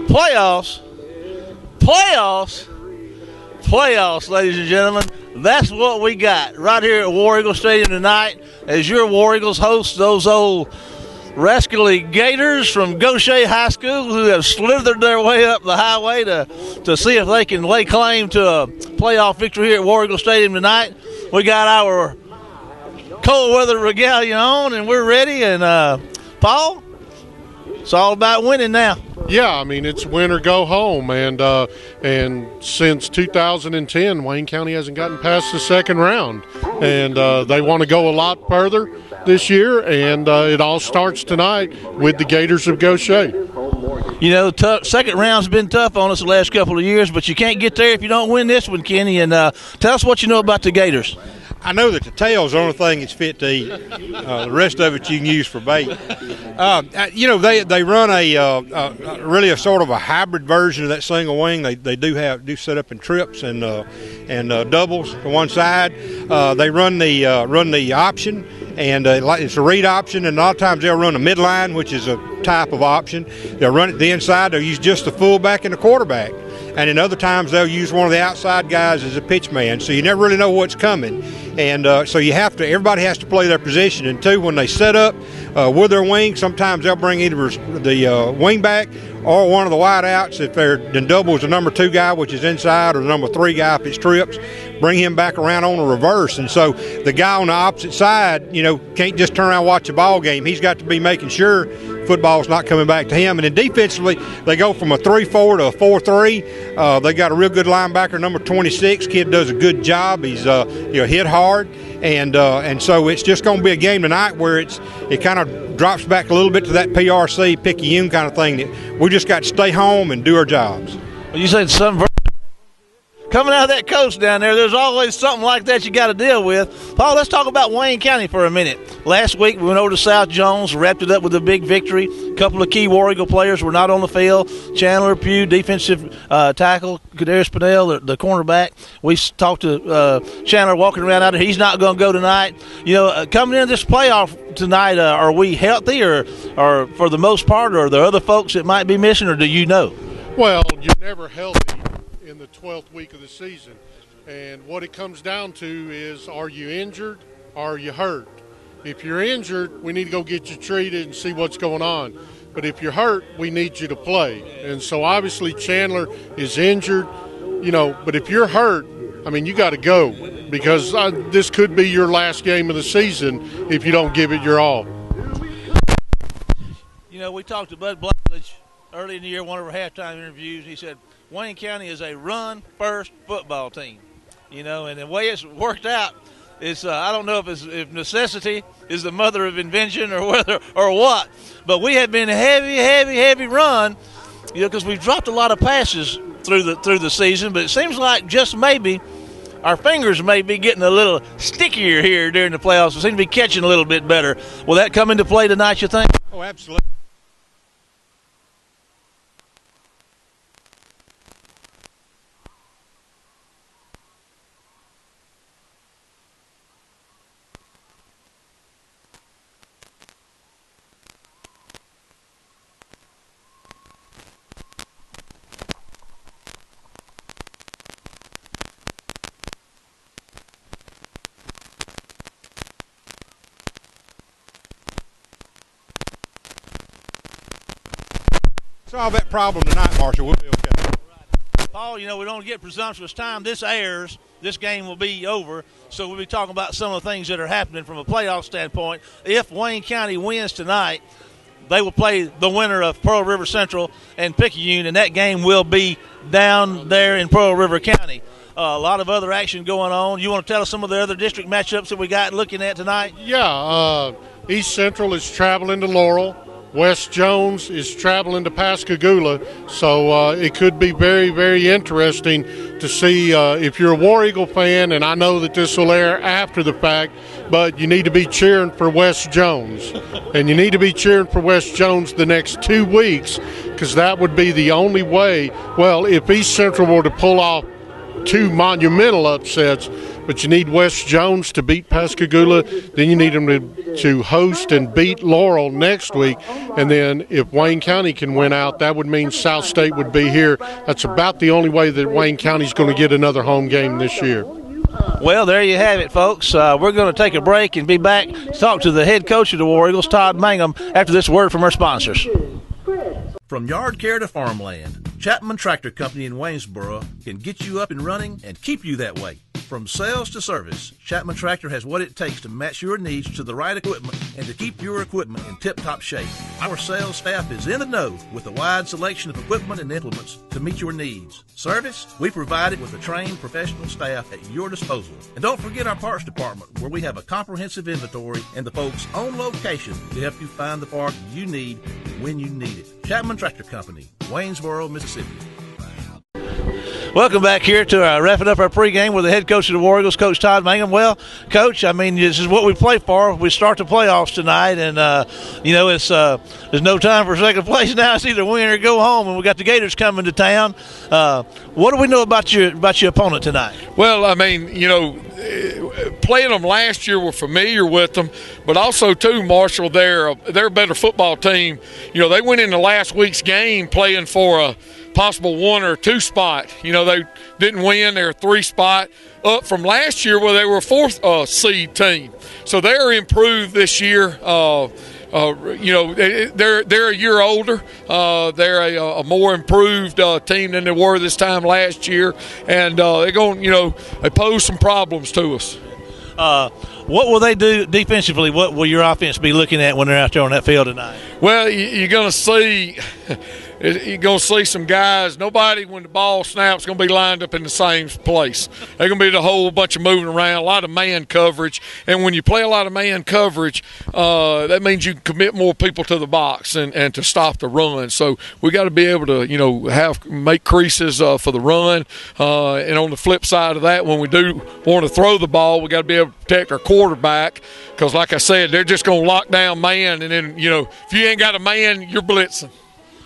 Playoffs, ladies and gentlemen. That's what we got right here at War Eagle Stadium tonight as your War Eagles host those old rascally Gators from Gautier High School who have slithered their way up the highway to see if they can lay claim to a playoff victory here at War Eagle Stadium tonight. We got our cold weather regalia on, and we're ready. And, Paul, it's all about winning now. Yeah, I mean, it's win or go home. And since 2010, Wayne County hasn't gotten past the second round. And they want to go a lot further this year, and it all starts tonight with the Gators of Gautier. You know, second round's been tough on us the last couple of years, but you can't get there if you don't win this one, Kenny. And tell us what you know about the Gators. I know that the tail's the only thing that's fit to eat. The rest of it you can use for bait. You know, they run really a sort of a hybrid version of that single wing. They do set up in trips and doubles to one side. They run the option, and it's a read option. And a lot of times they'll run a midline, which is a type of option. They'll run it the inside. They'll use just the fullback and the quarterback. And in other times they'll use one of the outside guys as a pitch man, so you never really know what's coming. And so everybody has to play their position. And two, when they set up with their wing, sometimes they'll bring either the wing back or one of the wide outs if they're in doubles, the number 2 guy, which is inside, or the number 3 guy if it's trips, bring him back around on a reverse. And so the guy on the opposite side, you know, can't just turn around and watch a ball game. He's got to be making sure football's not coming back to him. And then defensively, they go from a 3-4 to a 4-3. They got a real good linebacker, number 26. Kid does a good job. He's hit hard. And so it's just going to be a game tonight where it kind of drops back a little bit to that PRC, Picayune kind of thing. That we just got to stay home and do our jobs. Well, you said something coming out of that coast down there, there's always something like that you got to deal with. Paul, let's talk about Wayne County for a minute. Last week we went over to South Jones, wrapped it up with a big victory. A couple of key War Eagle players were not on the field. Chandler Pugh, defensive tackle, Kadarius Pinnell, the cornerback. We talked to Chandler walking around out there. He's not going to go tonight. You know, coming into this playoff tonight, are we healthy or for the most part, or are there other folks that might be missing, or do you know? Well, you're never healthy in the 12th week of the season, and what it comes down to is, are you injured or are you hurt? If you're injured, we need to go get you treated and see what's going on, but if you're hurt, we need you to play. And so obviously Chandler is injured, you know, but if you're hurt, I mean, you got to go, because this could be your last game of the season if you don't give it your all. You know, we talked to Bud Blackledge early in the year, one of our halftime interviews. He said Wayne County is a run-first football team, you know, and the way it's worked out is I don't know if necessity is the mother of invention or what, but we have been heavy run, you know, because we've dropped a lot of passes through the season, but it seems like just maybe our fingers may be getting a little stickier here during the playoffs. We seem to be catching a little bit better. Will that come into play tonight, you think? Oh, absolutely. Solve that problem tonight, Marshall. We'll be okay. Paul, you know, we don't get presumptuous time. This airs. This game will be over. So we'll be talking about some of the things that are happening from a playoff standpoint. If Wayne County wins tonight, they will play the winner of Pearl River Central and Picayune, and that game will be down there in Pearl River County. A lot of other action going on. You want to tell us some of the other district matchups that we got looking at tonight? Yeah, East Central is traveling to Laurel. West Jones is traveling to Pascagoula, so it could be very, very interesting to see if you're a War Eagle fan, and I know that this will air after the fact, but you need to be cheering for West Jones. And you need to be cheering for West Jones the next 2 weeks, because that would be the only way. Well, if East Central were to pull off 2 monumental upsets, but you need West Jones to beat Pascagoula. Then you need them to host and beat Laurel next week. And then if Wayne County can win out, that would mean South State would be here. That's about the only way that Wayne County's going to get another home game this year. Well, there you have it, folks. We're going to take a break and be back to talk to the head coach of the War Eagles, Todd Mangum, after this word from our sponsors. From yard care to farmland, Chapman Tractor Company in Waynesboro can get you up and running and keep you that way. From sales to service, Chapman Tractor has what it takes to match your needs to the right equipment and to keep your equipment in tip-top shape. Our sales staff is in the know with a wide selection of equipment and implements to meet your needs. Service, we provide it with a trained professional staff at your disposal. And don't forget our parts department, where we have a comprehensive inventory and the folks on location to help you find the part you need when you need it. Chapman Tractor Company, Waynesboro, Mississippi. Welcome back here to wrapping up our pregame with the head coach of the War Eagles, Coach Todd Mangum. Well, Coach, I mean, this is what we play for. We start the playoffs tonight, and it's there's no time for second place now. It's either win or go home, and we got the Gators coming to town. What do we know about your opponent tonight? Well, I mean, playing them last year, we're familiar with them, but also too, Marshall, they're a better football team. They went into last week's game playing for a possible 1 or 2 spot. They didn't win. They're a 3 spot up from last year where they were a 4th seed team. So they're improved this year. They're a year older. They're a more improved team than they were this time last year, and they're going. They pose some problems to us. What will they do defensively? What will your offense be looking at when they're out there on that field tonight? Well, you're going to see. You're going to see some guys, nobody when the ball snaps going to be lined up in the same place. They're going to be the whole bunch of moving around, a lot of man coverage. And when you play a lot of man coverage, that means you can commit more people to the box and to stop the run. So we got to be able to, make creases for the run. And on the flip side of that, when we do want to throw the ball, we got to be able to protect our quarterback because, like I said, they're just going to lock down man. And then, if you ain't got a man, you're blitzing.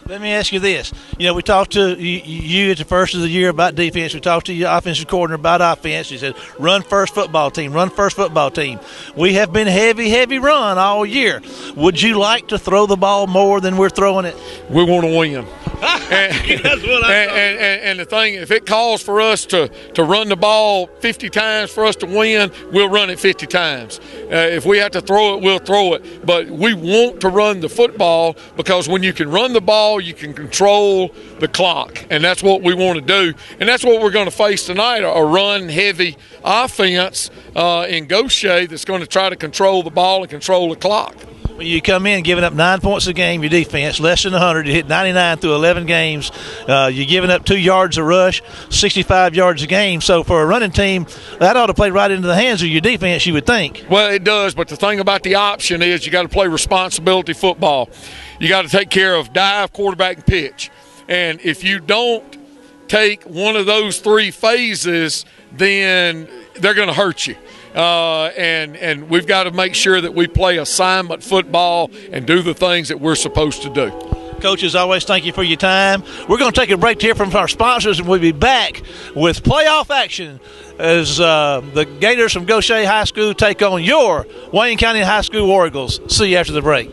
Let me ask you this. We talked to you at the first of the year about defense. We talked to your offensive coordinator about offense. He said, run first football team, run first football team. We have been heavy run all year. Would you like to throw the ball more than we're throwing it? We want to win. That's what I thought. And the thing, if it calls for us to run the ball 50 times for us to win, we'll run it 50 times. If we have to throw it, we'll throw it. But we want to run the football because when you can run the ball, you can control the clock. And that's what we want to do. And that's what we're going to face tonight, a run-heavy offense in Gautier that's going to try to control the ball and control the clock. When you come in giving up 9 points a game, your defense, less than 100, you hit 99 through 11 games. You're giving up 2 yards a rush, 65 yards a game. So for a running team, that ought to play right into the hands of your defense, you would think. Well, it does, but the thing about the option is you got to play responsibility football. You got to take care of dive, quarterback, and pitch. And if you don't take one of those 3 phases, then they're going to hurt you. And we've got to make sure that we play assignment football and do the things that we're supposed to do. Coach, as always, thank you for your time. We're going to take a break here from our sponsors, and we'll be back with playoff action as the Gators from Gautier High School take on your Wayne County High School War Eagles. See you after the break.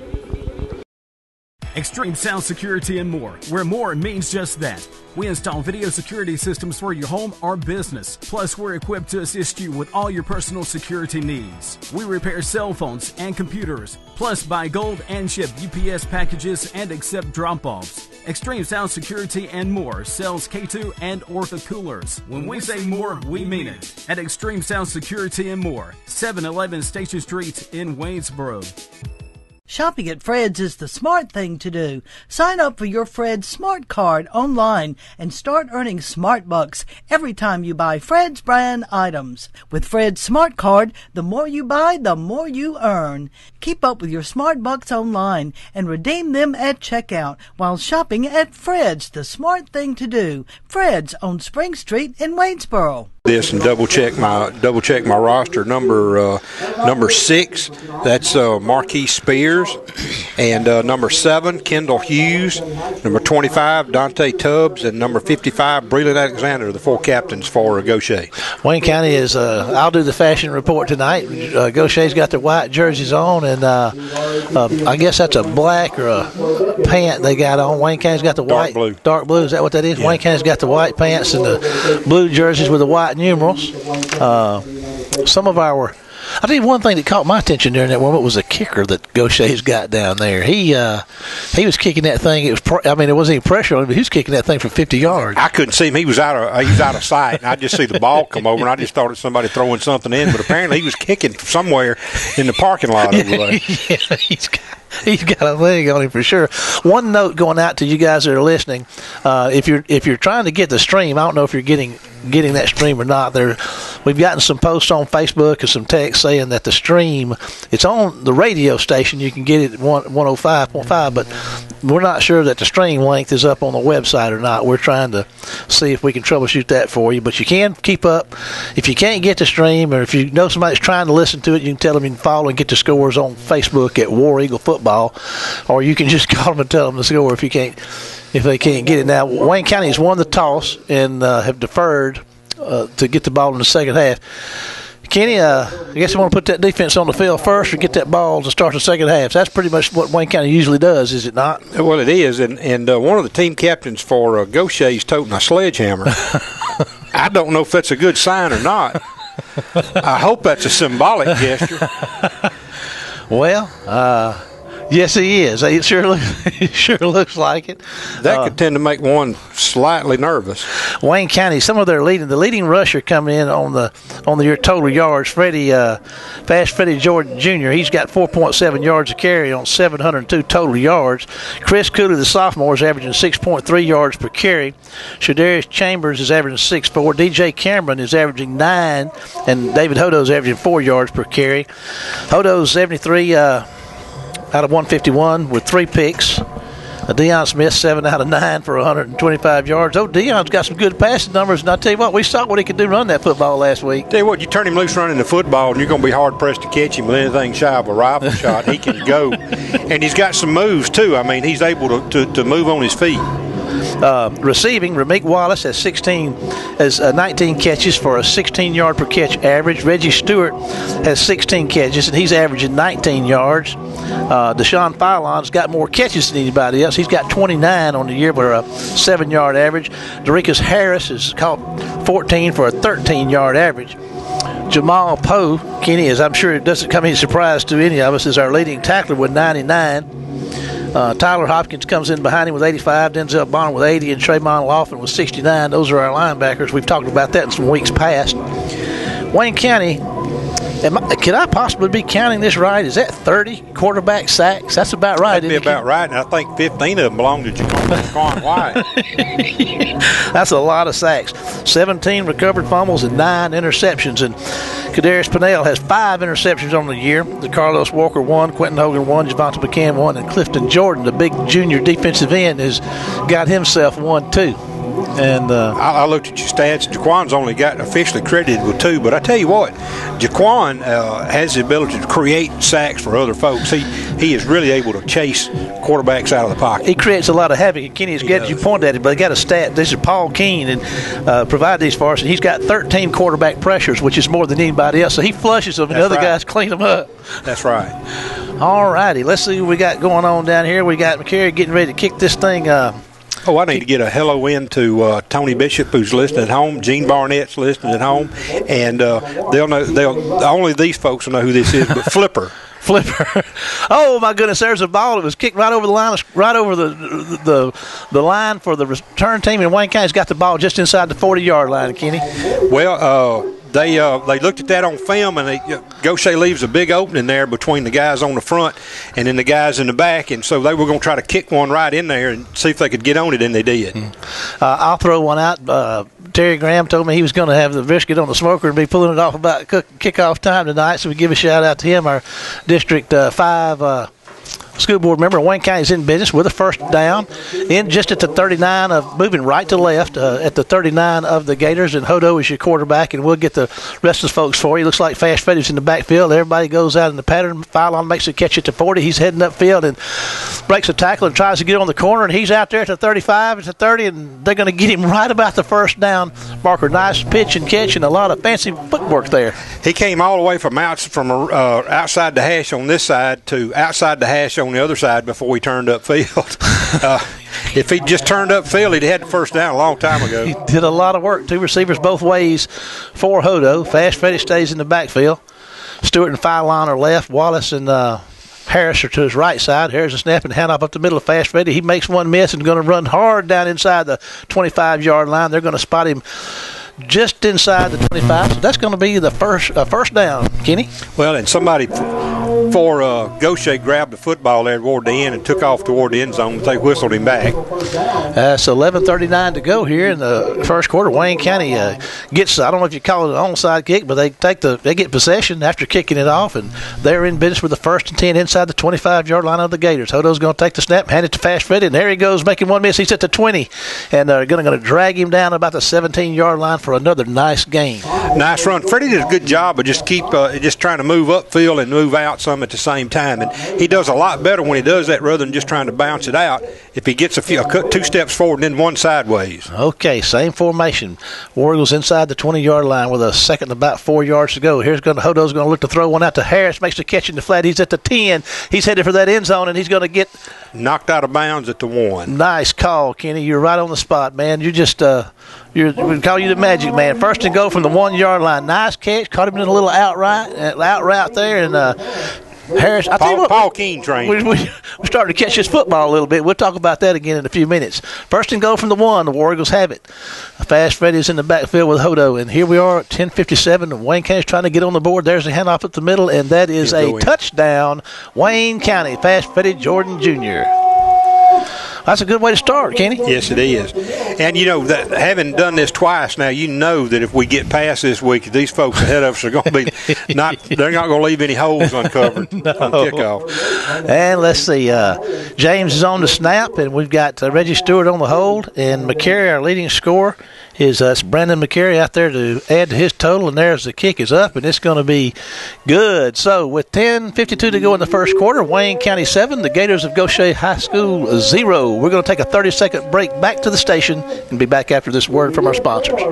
Extreme Sound Security and more, where more means just that. We install video security systems for your home or business. Plus, we're equipped to assist you with all your personal security needs. We repair cell phones and computers, plus buy gold and ship UPS packages and accept drop-offs. Extreme Sound Security and more sells K2 and Ortho coolers. When we say more, we mean it. At Extreme Sound Security and more, 711 Station Street in Waynesboro. Shopping at Fred's is the smart thing to do. Sign up for your Fred's Smart Card online and start earning Smart Bucks every time you buy Fred's brand items. With Fred's Smart Card, the more you buy, the more you earn. Keep up with your Smart Bucks online and redeem them at checkout while shopping at Fred's, the smart thing to do. Fred's on Spring Street in Waynesboro. this and double check my roster. Number 6, that's Marquis Spears, and number 7, Kendall Hughes, number 25, Dante Tubbs, and number 55, Breland Alexander, the 4 captains for Gautier. Wayne County is. I'll do the fashion report tonight. Gautier's got their white jerseys on, and I guess that's a black or a pant they got on. Wayne County's got the white, dark blue. Is that what that is? Yeah. Wayne County's got the white pants and the blue jerseys with the white numerals. I think one thing that caught my attention during that warm-up was a kicker that Gautier's got down there. He was kicking that thing. It wasn't any pressure on him, but he was kicking that thing for 50 yards. I couldn't see him. He was out of sight, and I just see the ball come over, and I just thought it was somebody throwing something in. But apparently, he was kicking somewhere in the parking lot over there. Yeah, he's got a thing on him for sure. One note going out to you guys that are listening: if you're trying to get the stream, I don't know if you're getting that stream or not. We've gotten some posts on Facebook and some text saying that the stream, it's on the radio station. You can get it at 105.5, but we're not sure that the stream length is up on the website or not. We're trying to see if we can troubleshoot that for you. But you can keep up. If you can't get the stream, or if you know somebody's trying to listen to it, you can tell them you can follow and get the scores on Facebook at War Eagle Football, or you can just call them and tell them the score if they can't get it. Now, Wayne County has won the toss and have deferred to get the ball in the second half. Kenny, I guess you want to put that defense on the field first or get that ball to start the second half. So that's pretty much what Wayne County usually does, is it not? Well, it is, and one of the team captains for Gautier is toting a sledgehammer. I don't know if that's a good sign or not. I hope that's a symbolic gesture. Well, yes, he is. It sure looks like it. That could tend to make one slightly nervous. Wayne County, some of their leading rusher coming in on the your total yards. Fast Freddie Jordan Jr. He's got 4.7 yards a carry on 702 total yards. Chris Cooley, the sophomore, is averaging 6.3 yards per carry. Shadarius Chambers is averaging 6.4. DJ Cameron is averaging 9, and David Hodo is averaging 4 yards per carry. Hodo's 73. Out of 151 with 3 picks. Deion Smith, 7 out of 9 for 125 yards. Deion's got some good passing numbers, and I tell you what, we saw what he could do running that football last week. Tell you what, you turn him loose running the football, and you're going to be hard-pressed to catch him with anything shy of a rifle shot. He can go. And he's got some moves, too. I mean, he's able to move on his feet. Receiving, Rameek Wallace has 19 catches for a 16-yard per catch average. Reggie Stewart has 16 catches, and he's averaging 19 yards. Deshaun Philon's got more catches than anybody else. He's got 29 on the year for a 7-yard average. Dorikus Harris has caught 14 for a 13-yard average. Jamal Poe, Kenny, as I'm sure it doesn't come as a surprise to any of us, is our leading tackler with 99. Tyler Hopkins comes in behind him with 85, Denzel Bonner with 80, and Trayvon Laughlin with 69. Those are our linebackers. We've talked about that in some weeks past. Wayne County, could I possibly be counting this right? Is that 30 quarterback sacks? That's about right. That'd be about right, and I think 15 of them belong to Jaquan White. That's a lot of sacks. 17 recovered fumbles and 9 interceptions. And Kadarius Pinnell has 5 interceptions on the year. Carlos Walker 1, Quentin Hogan 1, Javonte McCann 1, and Clifton Jordan, the big junior defensive end, has got himself 1 too. And I looked at your stats. Jaquan's only got officially credited with 2, but I tell you what, Jaquan has the ability to create sacks for other folks. He is really able to chase quarterbacks out of the pocket. He creates a lot of havoc. And Kenny, you pointed at it, but he got a stat. This is Paul Keene, and provided these for us. And he's got 13 quarterback pressures, which is more than anybody else. So he flushes them, and the other guys clean them up. That's right. All righty, let's see what we got going on down here. We got McCary getting ready to kick this thing. I need to get a hello in to Tony Bishop, who's listening at home. Gene Barnett's listening at home, and they'll know. Only these folks will know who this is. But Flipper. Oh my goodness! There's a ball that was kicked right over the line, right over the line for the return team, and Wayne County's got the ball just inside the 40-yard line. Kenny. Well, they looked at that on film, and Gautier leaves a big opening there between the guys on the front and then the guys in the back, and so they were going to try to kick one right in there and see if they could get on it, and they did. I'll throw one out. Terry Graham told me he was going to have the brisket on the smoker and be pulling it off about kickoff time tonight, so we give a shout out to him, our District 5 school board member, Wayne County's in business with a first down, in just at the 39 of moving right to left at the 39 of the Gators, and Hodo is your quarterback, and we'll get the rest of the folks for you. Looks like Fast Freddy's in the backfield. Everybody goes out in the pattern. Phylon makes a catch at the 40. He's heading upfield and breaks a tackle and tries to get on the corner, and he's out there at the 35, at the 30, and they're going to get him right about the first down marker. Nice pitch and catch and a lot of fancy footwork there. He came all the way from outside the hash on this side to outside the hash on the other side before he turned upfield. If he just turned upfield, he'd had the first down a long time ago. He did a lot of work. 2 receivers both ways for Hodo. Fast Freddy stays in the backfield. Stewart and Phylon are left. Wallace and Harris are to his right side. Harris is snapping handoff up the middle of Fast Freddy. He makes one miss and going to run hard down inside the 25-yard line. They're going to spot him just inside the 25. So that's going to be the first down, Kenny. Well, and somebody for Gautier grabbed the football there toward the end and took off toward the end zone, but they whistled him back. So 11:39 to go here in the first quarter. Wayne County gets, I don't know if you call it an onside kick, but they get possession after kicking it off, and they're in business with the 1st and 10 inside the 25-yard line of the Gators. Hodo's going to take the snap, hand it to Fast Freddy, and there he goes, making one miss. He's at the 20, and they're going to drag him down about the 17-yard line for another nice gain. Nice run. Freddie did a good job of just trying to move upfield and move out some at the same time, and he does a lot better when he does that rather than just trying to bounce it out. If he gets 2 steps forward and then 1 sideways. Okay, same formation. War Eagles inside the 20-yard line with a second and about 4 yards to go. Hodo's going to look to throw one out to Harris. Makes the catch in the flat. He's at the 10. He's headed for that end zone, and he's going to get knocked out of bounds at the 1. Nice call, Kenny. You're right on the spot, man. You just we call you the magic man. First and go from the 1-yard line. Nice catch. Caught him in a little out route there, and Harris, Paul Keene trained. We're starting to catch his football a little bit. We'll talk about that again in a few minutes. First and goal from the 1. The War Eagles have it. Fast Freddy's in the backfield with Hodo, and here we are at 10:57. Wayne County's trying to get on the board. There's a handoff up the middle, and that is a touchdown. Wayne County. Fast Freddy Jordan Jr. That's a good way to start, Kenny. Yes, it is. And, that having done this twice now, that if we get past this week, these folks ahead of us are going to be they're not going to leave any holes uncovered on kickoff. And let's see. James is on the snap, and we've got Reggie Stewart on the hold, and McCary, our leading scorer, is Brandon McCary out there to add to his total, and there's the kick is up, and it's going to be good. So with 10:52 to go in the first quarter, Wayne County 7, the Gators of Gautier High School 0. We're going to take a 30-second break back to the station and be back after this word from our sponsors.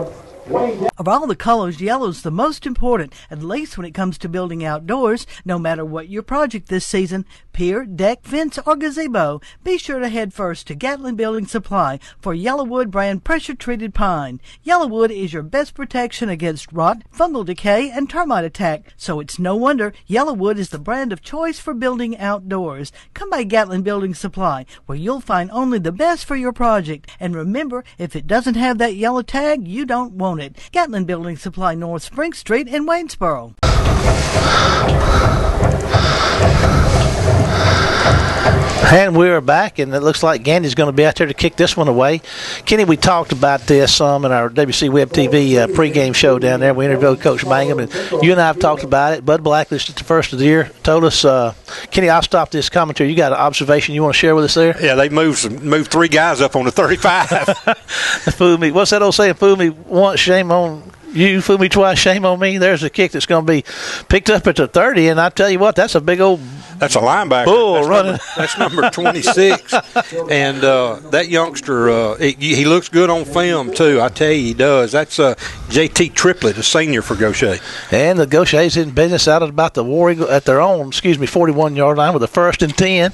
Of all the colors, yellow's the most important, at least when it comes to building outdoors. No matter what your project this season, pier, deck, fence, or gazebo, be sure to head first to Gatlin Building Supply for Yellowwood brand pressure-treated pine. Yellowwood is your best protection against rot, fungal decay, and termite attack, so it's no wonder Yellowwood is the brand of choice for building outdoors. Come by Gatlin Building Supply, where you'll find only the best for your project. And remember, if it doesn't have that yellow tag, you don't want it. Gatlin Building Supply, North Spring Street in Waynesboro. And we're back, and it looks like Gandy's going to be out there to kick this one away. Kenny, we talked about this some in our WC Web TV pregame show down there. We interviewed Coach Mangum, and you and I have talked about it. Bud Blacklist at the first of the year told us, Kenny, I'll stop this commentary. You got an observation you want to share with us there? Yeah, they moved 3 guys up on the 35. Fool me. What's that old saying? Fool me once, shame on you. Fool me twice, shame on me. There's a kick that's going to be picked up at the 30, and I tell you what, that's a big old That's a linebacker. Bull running. That's number 26. And that youngster, he looks good on film, too. I tell you, he does. That's J.T. Triplett, a senior for Gautier. And the Gautier's in business out at about the War Eagle at their own, 41-yard line with a 1st and 10.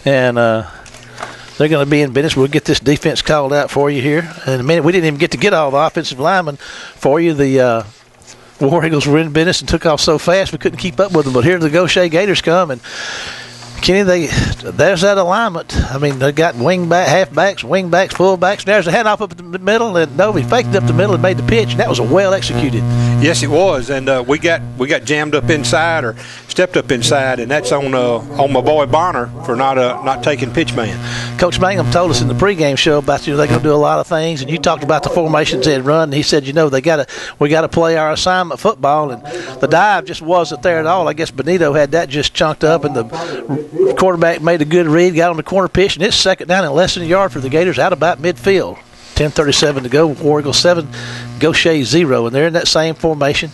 And they're going to be in business. We'll get this defense called out for you here in a minute. We didn't even get all the offensive linemen for you. The War Eagles were in business and took off so fast we couldn't keep up with them. But here the Gautier Gators come, and Kenny, there's that alignment. I mean, they got halfbacks, wingbacks, fullbacks. There's a handoff up the middle, and Novy faked it up the middle and made the pitch, and that was well executed. Yes, it was, and we got jammed up inside or stepped up inside, and that's on my boy Bonner for not taking pitch man. Coach Mangum told us in the pregame show about they're going to do a lot of things, and you talked about the formations they'd run. And he said, we got to play our assignment football, and the dive just wasn't there at all. I guess Benito had that just chunked up, and the quarterback made a good read, got on the corner pitch, and it's second down and less than a yard for the Gators out about midfield. 10:37 to go. War Eagle 7, Gautier 0, and they're in that same formation.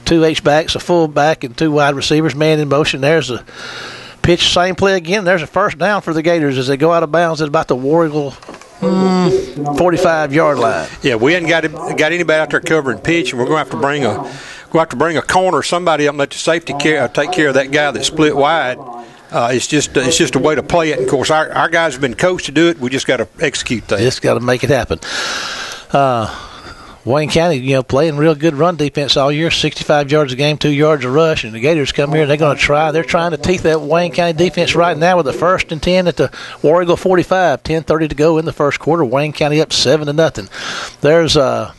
2 H-backs, a fullback, and 2 wide receivers, man in motion. There's a pitch, same play again. There's a first down for the Gators as they go out of bounds at about the War Eagle 45-yard line. Yeah, we hadn't got anybody out there covering pitch, and we're going to have to bring a corner, somebody up and let the safety take care of that guy that split wide. It's just a way to play it. And of course, our guys have been coached to do it. We just got to execute that. Just got to make it happen. Wayne County, playing real good run defense all year, 65 yards a game, 2 yards a rush, and the Gators come here and they're going to try. They're trying to teeth that Wayne County defense right now with a 1st and 10 at the War Eagle 45. 10:30 to go in the first quarter. Wayne County up 7-0. There's a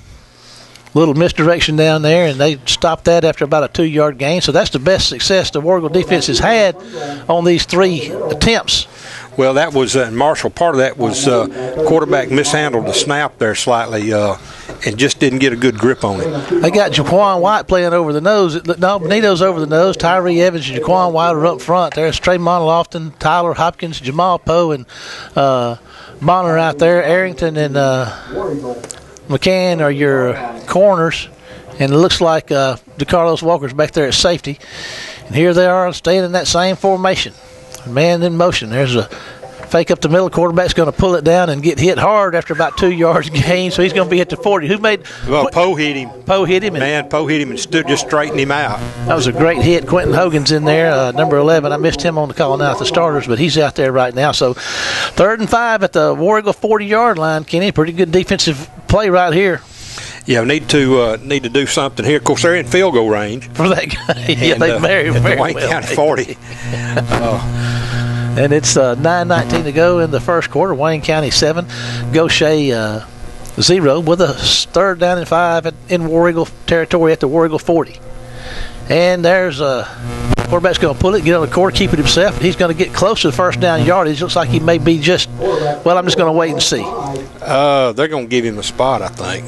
little misdirection down there, and they stopped that after about a 2-yard gain. So that's the best success the War Eagle defense has had on these 3 attempts. Well, that was Marshall. Part of that was quarterback mishandled the snap there slightly and just didn't get a good grip on it. They got Jaquan White playing over the nose. No, Benito's over the nose. Tyree Evans and Jaquan White are up front. There's Tremont Lofton, Tyler Hopkins, Jamal Poe, and Bonner out there. Arrington and McCann are your corners, and it looks like DeCarlos Walker's back there at safety. And here they are staying in that same formation. Man in motion. There's a fake up the middle. Quarterback's going to pull it down and get hit hard after about 2 yards gain, so he's going to be at the 40. Well, Poe hit him. Poe hit him. Poe hit him and just straightened him out. That was a great hit. Quentin Hogan's in there, number 11. I missed him on the call now at the starters, but he's out there right now. So 3rd and 5 at the War Eagle 40-yard line. Kenny, pretty good defensive play right here. Yeah, we need to do something here. Of course, they're in field goal range for that guy. Yeah, they very Wayne well. County 40. And it's 9:19 to go in the first quarter. Wayne County 7, Gautier 0 with a 3rd down and 5 in War Eagle territory at the War Eagle 40. And there's quarterback's going to pull it, get on the court, keep it himself. He's going to get close to the 1st down yardage. Looks like he may be just, well, I'm just going to wait and see. They're going to give him a spot, I think.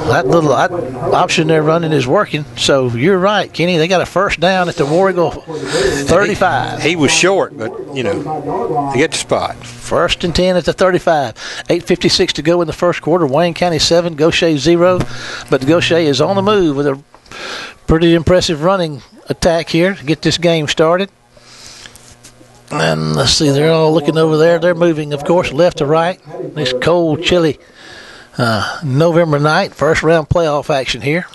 That little option they're running is working. So you're right, Kenny. They got a 1st down at the War Eagle 35. He was short, but, they get the spot. 1st and 10 at the 35. 8:56 to go in the first quarter. Wayne County 7, Gautier 0. But Gautier is on the move with a pretty impressive running attack here to get this game started. And let's see, they're all looking over there. They're moving, of course, left to right. This cold, chilly November night, 1st round playoff action here.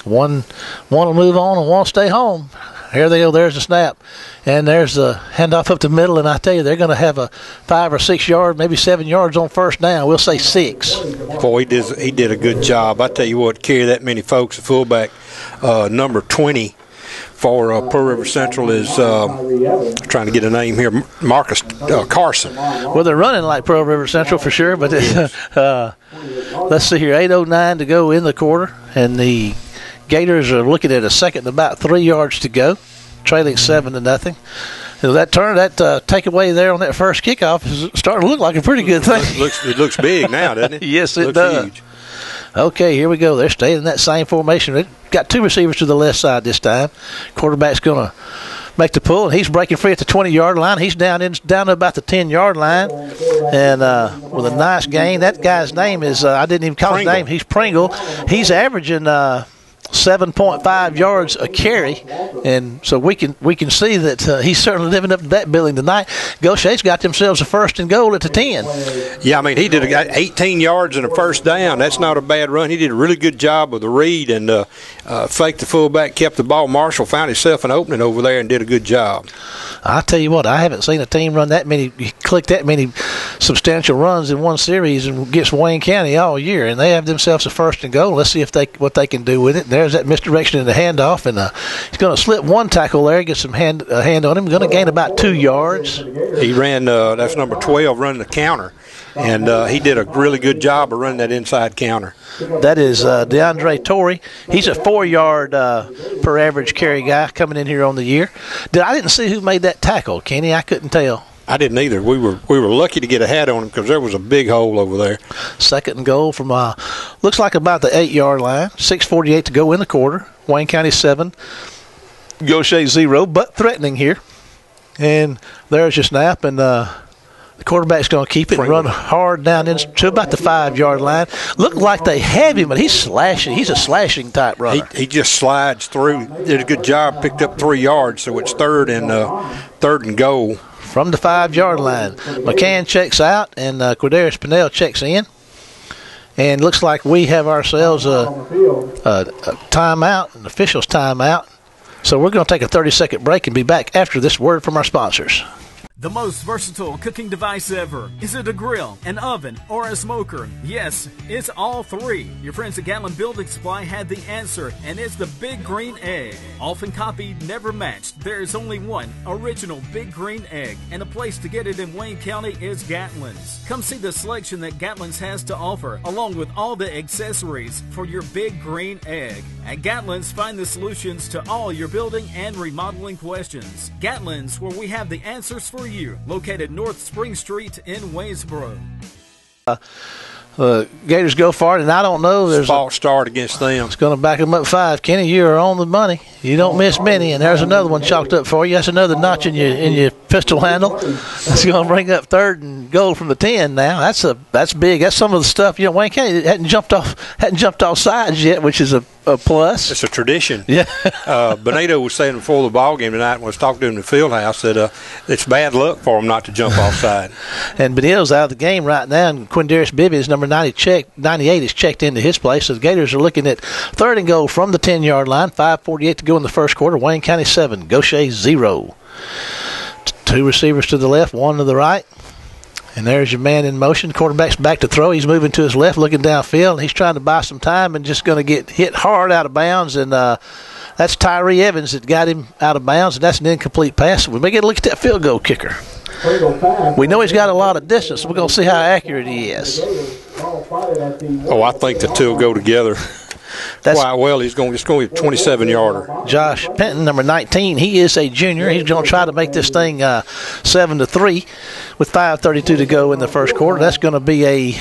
One will move on and one will stay home. Here they go. There's the snap. And there's the handoff up the middle. And I tell you, they're going to have a 5 or 6 yard, maybe 7 yards on 1st down. We'll say 6. Boy, he did a good job. I tell you what, carry that many folks. The fullback, number 20 for Pearl River Central is trying to get a name here, Marcus Carson. Well, they're running like Pearl River Central for sure. But let's see here. 8:09 to go in the quarter. And the Gators are looking at a 2nd and about 3 yards to go, trailing 7-0. That takeaway there on that first kickoff is starting to look like a pretty good thing. It looks big now, doesn't it? Yes, it does. Huge. Okay, here we go. They're staying in that same formation. They've got 2 receivers to the left side this time. Quarterback's going to make the pull, and he's breaking free at the 20-yard line. He's down to about the 10-yard line, and with a nice gain. That guy's name is I didn't even call his name. He's Pringle. He's averaging 7.5 yards a carry, and so we can see that he's certainly living up to that billing tonight. Gautier's got themselves a 1st and goal at the 10. Yeah, I mean, he did 18 yards and a 1st down. That's not a bad run. He did a really good job with the read and faked the fullback, kept the ball. Marshall found himself an opening over there and did a good job. I tell you what, I haven't seen a team run that many substantial runs in one series against Wayne County all year, and they have themselves a 1st and goal. Let's see what they can do with it. There's that misdirection in the handoff, and he's going to slip one tackle there, get some hand on him. Going to gain about 2 yards. He ran, that's number 12, running the counter, and he did a really good job of running that inside counter. That is DeAndre Torrey. He's a 4-yard per average carry guy coming in here on the year. I didn't see who made that tackle, Kenny. I couldn't tell. I didn't either. We were lucky to get a hat on him because there was a big hole over there. 2nd and goal from looks like about the 8-yard line. 6:48 to go in the quarter. Wayne County 7, Gautier 0, but threatening here. And there's your snap, and the quarterback's going to keep it and run hard down to about the 5-yard line. Looked like they have him, but he's slashing. He's a slashing type runner. He just slides through. Did a good job. Picked up 3 yards, so it's third and goal from the 5-yard line. McCann checks out, and Quadarius Pinnell checks in. And looks like we have ourselves a timeout, an official's timeout. So we're going to take a 30-second break and be back after this word from our sponsors. The most versatile cooking device ever. Is it a grill, an oven, or a smoker? Yes, it's all three. Your friends at Gatlin Building Supply had the answer, and it's the Big Green Egg. Often copied, never matched. There is only one original Big Green Egg, and the place to get it in Wayne County is Gatlin's. Come see the selection that Gatlin's has to offer, along with all the accessories for your Big Green Egg. At Gatlin's, find the solutions to all your building and remodeling questions. Gatlin's, where we have the answers for you, located North Spring Street in Waynesboro. Gators go for it, and I don't know. There's false start against them. It's going to back them up 5. Kenny, you are on the money. You don't miss many, and there's another one chalked up for you. That's another notch in your pistol handle. That's going to bring up 3rd and goal from the 10 now. That's big. That's some of the stuff. Wayne County hadn't jumped off sides yet, which is a plus. It's a tradition. Yeah. Benito was saying before the ball game tonight when I was talking to him in the field house that it's bad luck for him not to jump offside. And Benito's out of the game right now, and Quindarius Bibby's number 98 is checked into his place. So the Gators are looking at 3rd and goal from the 10-yard line. 5:48 to go in the first quarter. Wayne County 7, Gautier 0. 2 receivers to the left, 1 to the right. And there's your man in motion. Quarterback's back to throw. He's moving to his left, looking downfield, and he's trying to buy some time and just going to get hit hard out of bounds. And that's Tyree Evans that got him out of bounds, and that's an incomplete pass. We may get a look at that field goal kicker. We know he's got a lot of distance, so we're going to see how accurate he is. Oh, I think the two will go together. That's quite well. It's going to be a 27-yarder. Josh Penton, number 19, he is a junior. He's going to try to make this thing 7-3 with 5:32 to go in the first quarter. That's going to be a,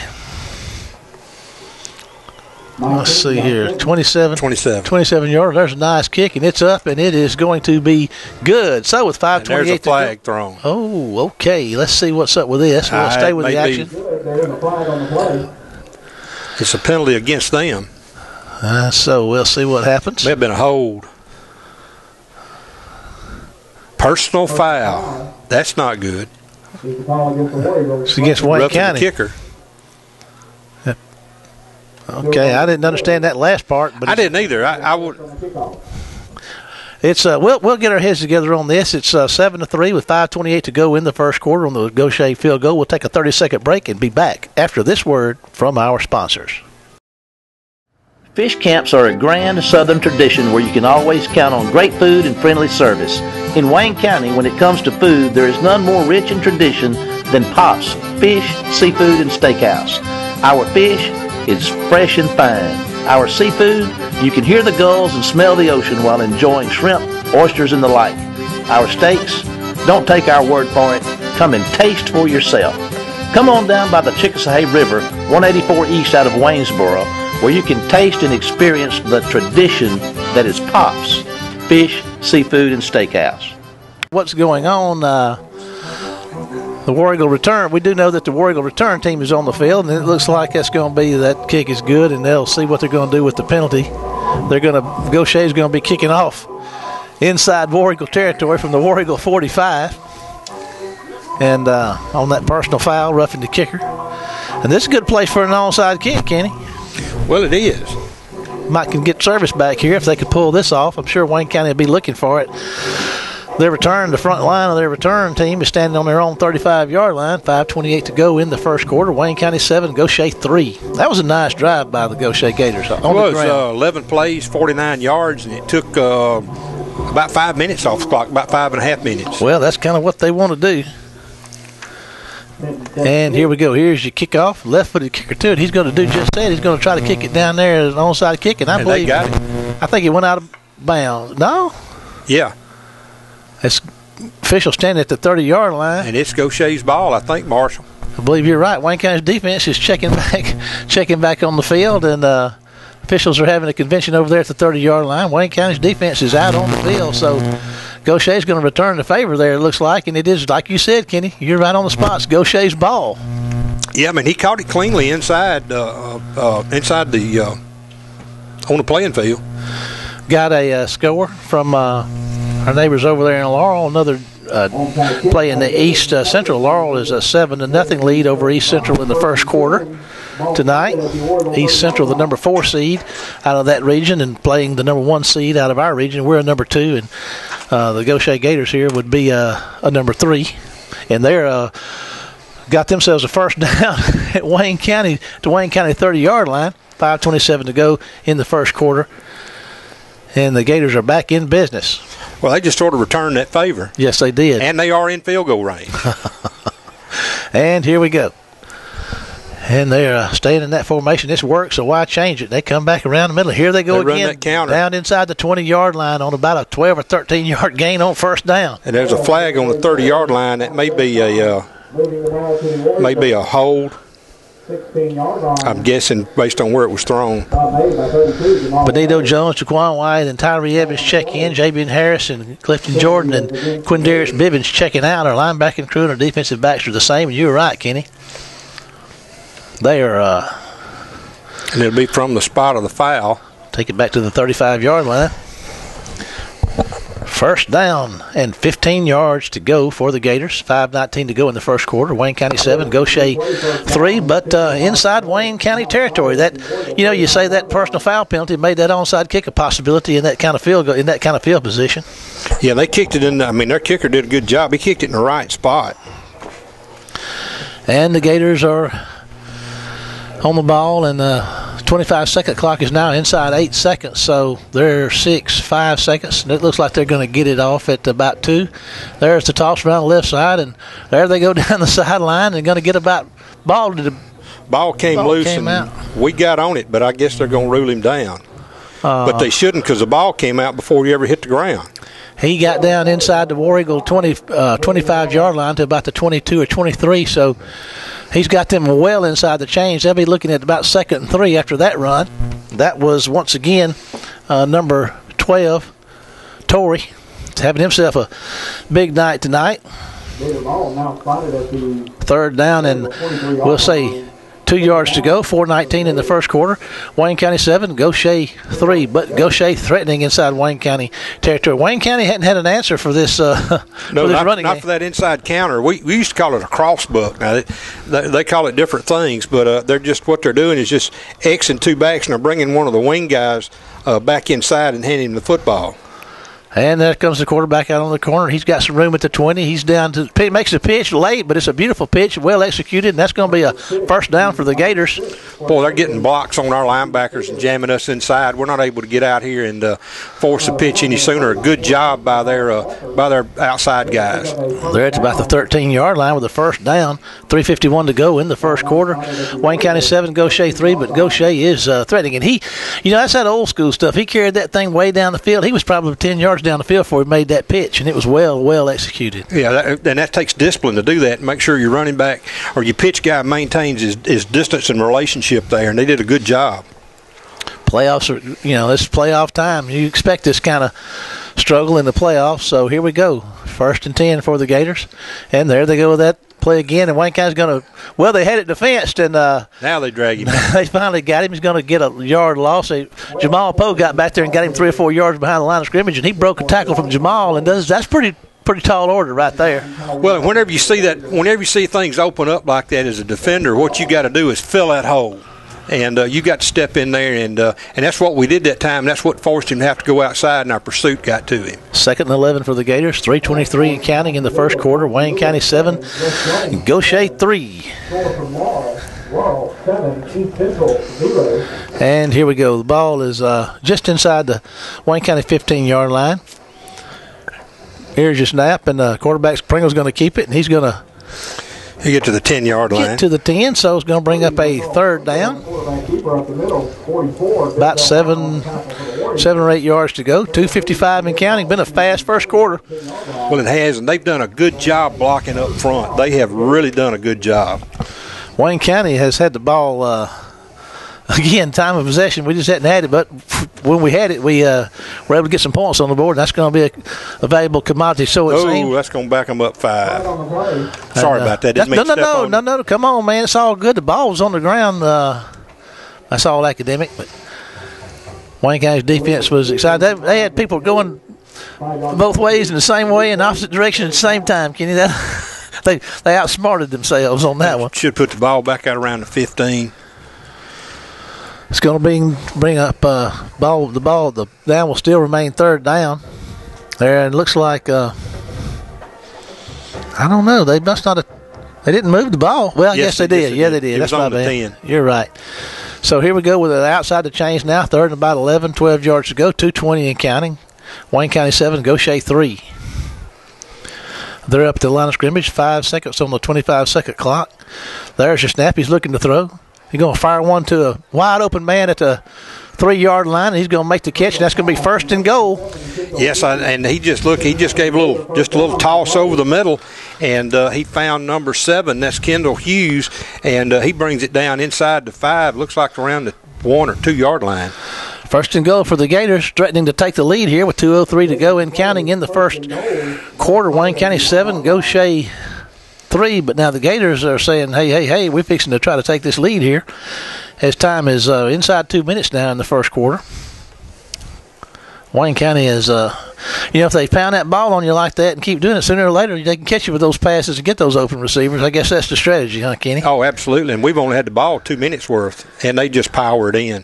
let's see here, 27 yarder. There's a nice kick, and it's up, and it is going to be good. So with 5:28 to go. There's a flag thrown. Oh, okay. Let's see what's up with this. We'll stay with the action. It's a penalty against them. So we'll see what happens. May have been a hold. Personal foul. That's not good. It's against Wayne County. The kicker. Okay, I didn't understand that last part, but I didn't either. I would. It's we'll get our heads together on this. It's 7-3 with 5:28 to go in the first quarter on the Gautier field goal. We'll take a 30-second break and be back after this word from our sponsors. Fish camps are a grand Southern tradition where you can always count on great food and friendly service. In Wayne County, when it comes to food, there is none more rich in tradition than Pop's Fish, Seafood, and Steakhouse. Our fish is fresh and fine. Our seafood, you can hear the gulls and smell the ocean while enjoying shrimp, oysters, and the like. Our steaks, don't take our word for it. Come and taste for yourself. Come on down by the Chickasahee River, 184 east out of Waynesboro, where you can taste and experience the tradition that is Pop's Fish, Seafood, and Steakhouse. What's going on? The War Eagle return. We do know that the War Eagle return team is on the field, and it looks like that's going to be that kick is good, and they'll see what they're going to do with the penalty. Gautier's going to be kicking off inside War Eagle territory from the War Eagle 45. And on that personal foul, roughing the kicker. And this is a good place for an onside kick, Kenny. Well, it is. Might can get service back here if they could pull this off. I'm sure Wayne County will be looking for it. The front line of their return team is standing on their own 35-yard line. 5:28 to go in the first quarter. Wayne County 7, Gautier 3. That was a nice drive by the Gautier Gators. It was 11 plays, 49 yards, and it took about 5 minutes off the clock, about 5.5 minutes. Well, that's kind of what they want to do. And here we go. Here's your kickoff. Left-footed kicker to it. He's going to do just that. He's going to try to kick it down there as an onside kick, and I believe they got it. I think it went out of bounds. No? Yeah. It's official standing at the 30-yard line. And it's Gautier's ball, I think, Marshall. I believe you're right. Wayne County's defense is checking back on the field, and officials are having a convention over there at the 30-yard line. Wayne County's defense is out on the field, so Gautier's going to return the favor there, it looks like, and it is, like you said, Kenny, you're right on the spot. It's Gautier's ball. Yeah, I mean, he caught it cleanly inside on the playing field. Got a score from our neighbors over there in Laurel. Another play in the East Central. Laurel is a 7-0 lead over East Central in the first quarter tonight. East Central, the number 4 seed out of that region, and playing the number 1 seed out of our region. We're a number 2, and the Gautier Gators here would be a number 3, and they're got themselves a first down at Wayne County 30-yard line. 5:27 to go in the first quarter, and the Gators are back in business. Well, they just sort of returned that favor. Yes, they did. And they are in field goal range. And here we go. And they're staying in that formation. This works, so why change it? They come back around the middle. Here they go again. Run that counter down inside the 20-yard line on about a 12 or 13-yard gain on first down. And there's a flag on the 30-yard line. That may be a hold. I'm guessing based on where it was thrown. Benito Jones, Jaquan White, and Tyree Evans check in. Jabian Harris and Clifton Jordan and Quindarius Bibbins checking out. Our linebacking crew and our defensive backs are the same. And you were right, Kenny. They are. And it'll be from the spot of the foul. Take it back to the 35-yard line. First down and 15 yards to go for the Gators. 5:19 to go in the first quarter. Wayne County 7, Gautier 3, but inside Wayne County territory. That, you say that personal foul penalty made that onside kick a possibility in that kind of field position. Yeah, they kicked it in. I mean, their kicker did a good job. He kicked it in the right spot. And the Gators are on the ball, and 25-second clock is now inside 8 seconds, so they're 5 seconds. And it looks like they're going to get it off at about 2. There's the toss around the left side, and there they go down the sideline and going to get about ball. Ball came loose, and out. We got on it, but I guess they're going to rule him down. But they shouldn't, because the ball came out before he ever hit the ground. He got down inside the War Eagle 25-yard line to about the 22 or 23, so he's got them well inside the chains. They'll be looking at about 2nd and 3 after that run. That was, once again, number 12, Torrey, having himself a big night tonight. Third down, and we'll say 2 yards to go, 4:19 in the first quarter. Wayne County 7, Gautier 3, but Gautier threatening inside Wayne County territory. Wayne County hadn't had an answer for this running not game. For that inside counter. We used to call it a crossbuck. Now, they call it different things, but they're just, what they're doing is just Xing 2 backs, and they're bringing one of the wing guys back inside and handing him the football. And there comes the quarterback out on the corner. He's got some room at the 20. He's down to – makes the pitch late, but it's a beautiful pitch, well executed, and that's going to be a first down for the Gators. Boy, they're getting blocks on our linebackers and jamming us inside. We're not able to get out here and force the pitch any sooner. A good job by their outside guys. They're at about the 13-yard line with a first down. 3:51 to go in the first quarter. Wayne County 7, Gautier 3, but Gautier is threatening. And he – that's that old school stuff. He carried that thing way down the field. He was probably 10 yards down the field before he made that pitch, and it was well executed. Yeah, and that takes discipline to do that. Make sure your running back or your pitch guy maintains his distance and relationship there, and they did a good job. Playoffs are, this is playoff time. You expect this kind of struggle in the playoffs, so here we go. 1st and 10 for the Gators, and there they go with that play again, and Wayne County's going to – well, they had it defensed, and now they drag him. They finally got him. He's going to get a yard loss. Jamal Poe got back there and got him 3 or 4 yards behind the line of scrimmage, and he broke a tackle from Jamal, and that's pretty tall order right there. Well, whenever you see things open up like that as a defender, what you got to do is fill that hole. And you got to step in there, and that's what we did that time. That's what forced him to have to go outside, and our pursuit got to him. 2nd and 11 for the Gators, 3:23 and counting in the first quarter. Wayne County 7, Gautier 3. And here we go. The ball is just inside the Wayne County 15-yard line. Here's your snap, and quarterback Pringle's going to keep it, and he's going to You get to the 10-yard line. Get to the 10, so it's going to bring up a third down. About 7 or 8 yards to go. 2:55 and counting. Been a fast first quarter. Well, it has, and they've done a good job blocking up front. They have really done a good job. Wayne County has had the ball again, time of possession, we just hadn't had it, but when we had it, we were able to get some points on the board. And that's going to be a valuable commodity. So it seems. That's going to back them up 5. Sorry about that. No. Come on, man. It's all good. The ball was on the ground. That's all academic, but Wayne County's defense was excited. They had people going both ways in the same way in the opposite direction at the same time, Kenny. They outsmarted themselves on that one. Should put the ball back out around the 15. It's going to bring up ball. The down will still remain 3rd down. There, and it looks like I don't know. They must not have. They didn't move the ball. Well, yes, they did. Yeah, they did. That's not bad. 10. You're right. So here we go with it outside the chains now. 3rd and about 11, 12 yards to go. 2:20 and counting. Wayne County 7, Gautier 3. They're up to the line of scrimmage. 5 seconds on the 25-second clock. There's your snap. He's looking to throw. He's going to fire one to a wide open man at the 3-yard line, and he's going to make the catch, and that's going to be 1st and goal. Yes, and he just gave a little toss over the middle, and he found number 7. That's Kendall Hughes, and he brings it down inside the 5. Looks like around the 1 or 2 yard line. 1st and goal for the Gators, threatening to take the lead here with 2:03 to go in counting in the first quarter. Wayne County 7, Gautier 3, but now the Gators are saying, hey, we're fixing to try to take this lead here as time is inside 2 minutes now in the first quarter. Wayne County is, if they pound that ball on you like that and keep doing it, sooner or later they can catch you with those passes and get those open receivers. I guess that's the strategy, huh, Kenny? Oh, absolutely, and we've only had the ball 2 minutes worth, and they just power it in.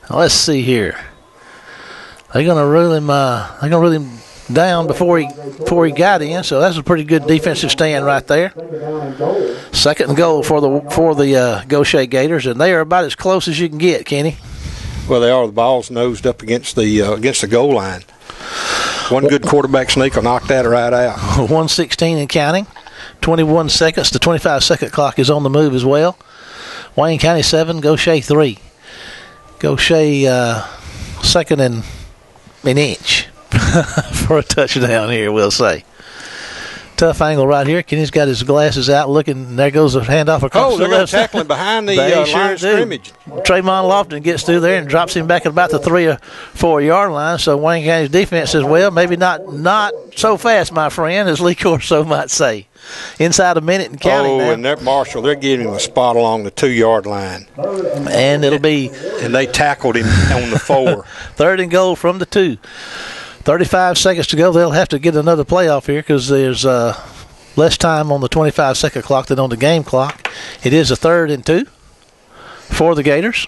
Let's see here. They're going to rule him. Down before he got in, so that's a pretty good defensive stand right there. 2nd and goal for the Gautier Gators, and they are about as close as you can get, Kenny. Well, they are. The ball's nosed up against the goal line. One good quarterback sneak will knock that right out. 1:16 and counting. 21 seconds. The 25-second clock is on the move as well. Wayne County 7, Gautier 3. Gautier 2nd and an inch. For a touchdown here, we'll say. Tough angle right here. Kenny's got his glasses out looking, and there goes a handoff across the left. They're tackling behind the line of scrimmage. Trayvon Lofton gets through there and drops him back at about the 3 or 4 yard line. So Wayne County's defense says, well, maybe not so fast, my friend, as Lee Corso might say. Inside a minute and counting now. And they're giving him a spot along the 2 yard line. And it'll be. And they tackled him on the 4. 3rd and goal from the 2. 35 seconds to go. They'll have to get another playoff here because there's less time on the 25-second clock than on the game clock. It is a 3rd and 2 for the Gators.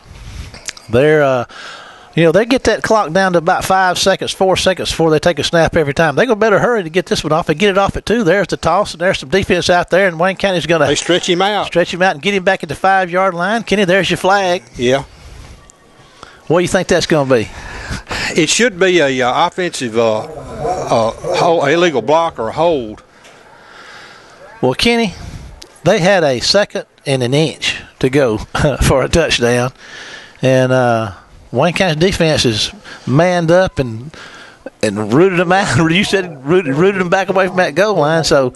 They're, they get that clock down to about 5 seconds, 4 seconds before they take a snap every time. They're going to better hurry to get this one off. They get it off at 2. There's the toss, and there's some defense out there, and Wayne County's going to. They stretch him out and get him back at the 5 yard line. Kenny, there's your flag. Yeah. What do you think that's going to be? It should be a offensive illegal block or a hold. Well, Kenny, they had a 2nd and an inch to go for a touchdown, and Wayne County's defense is manned up and rooted them out. You said rooted them back away from that goal line. So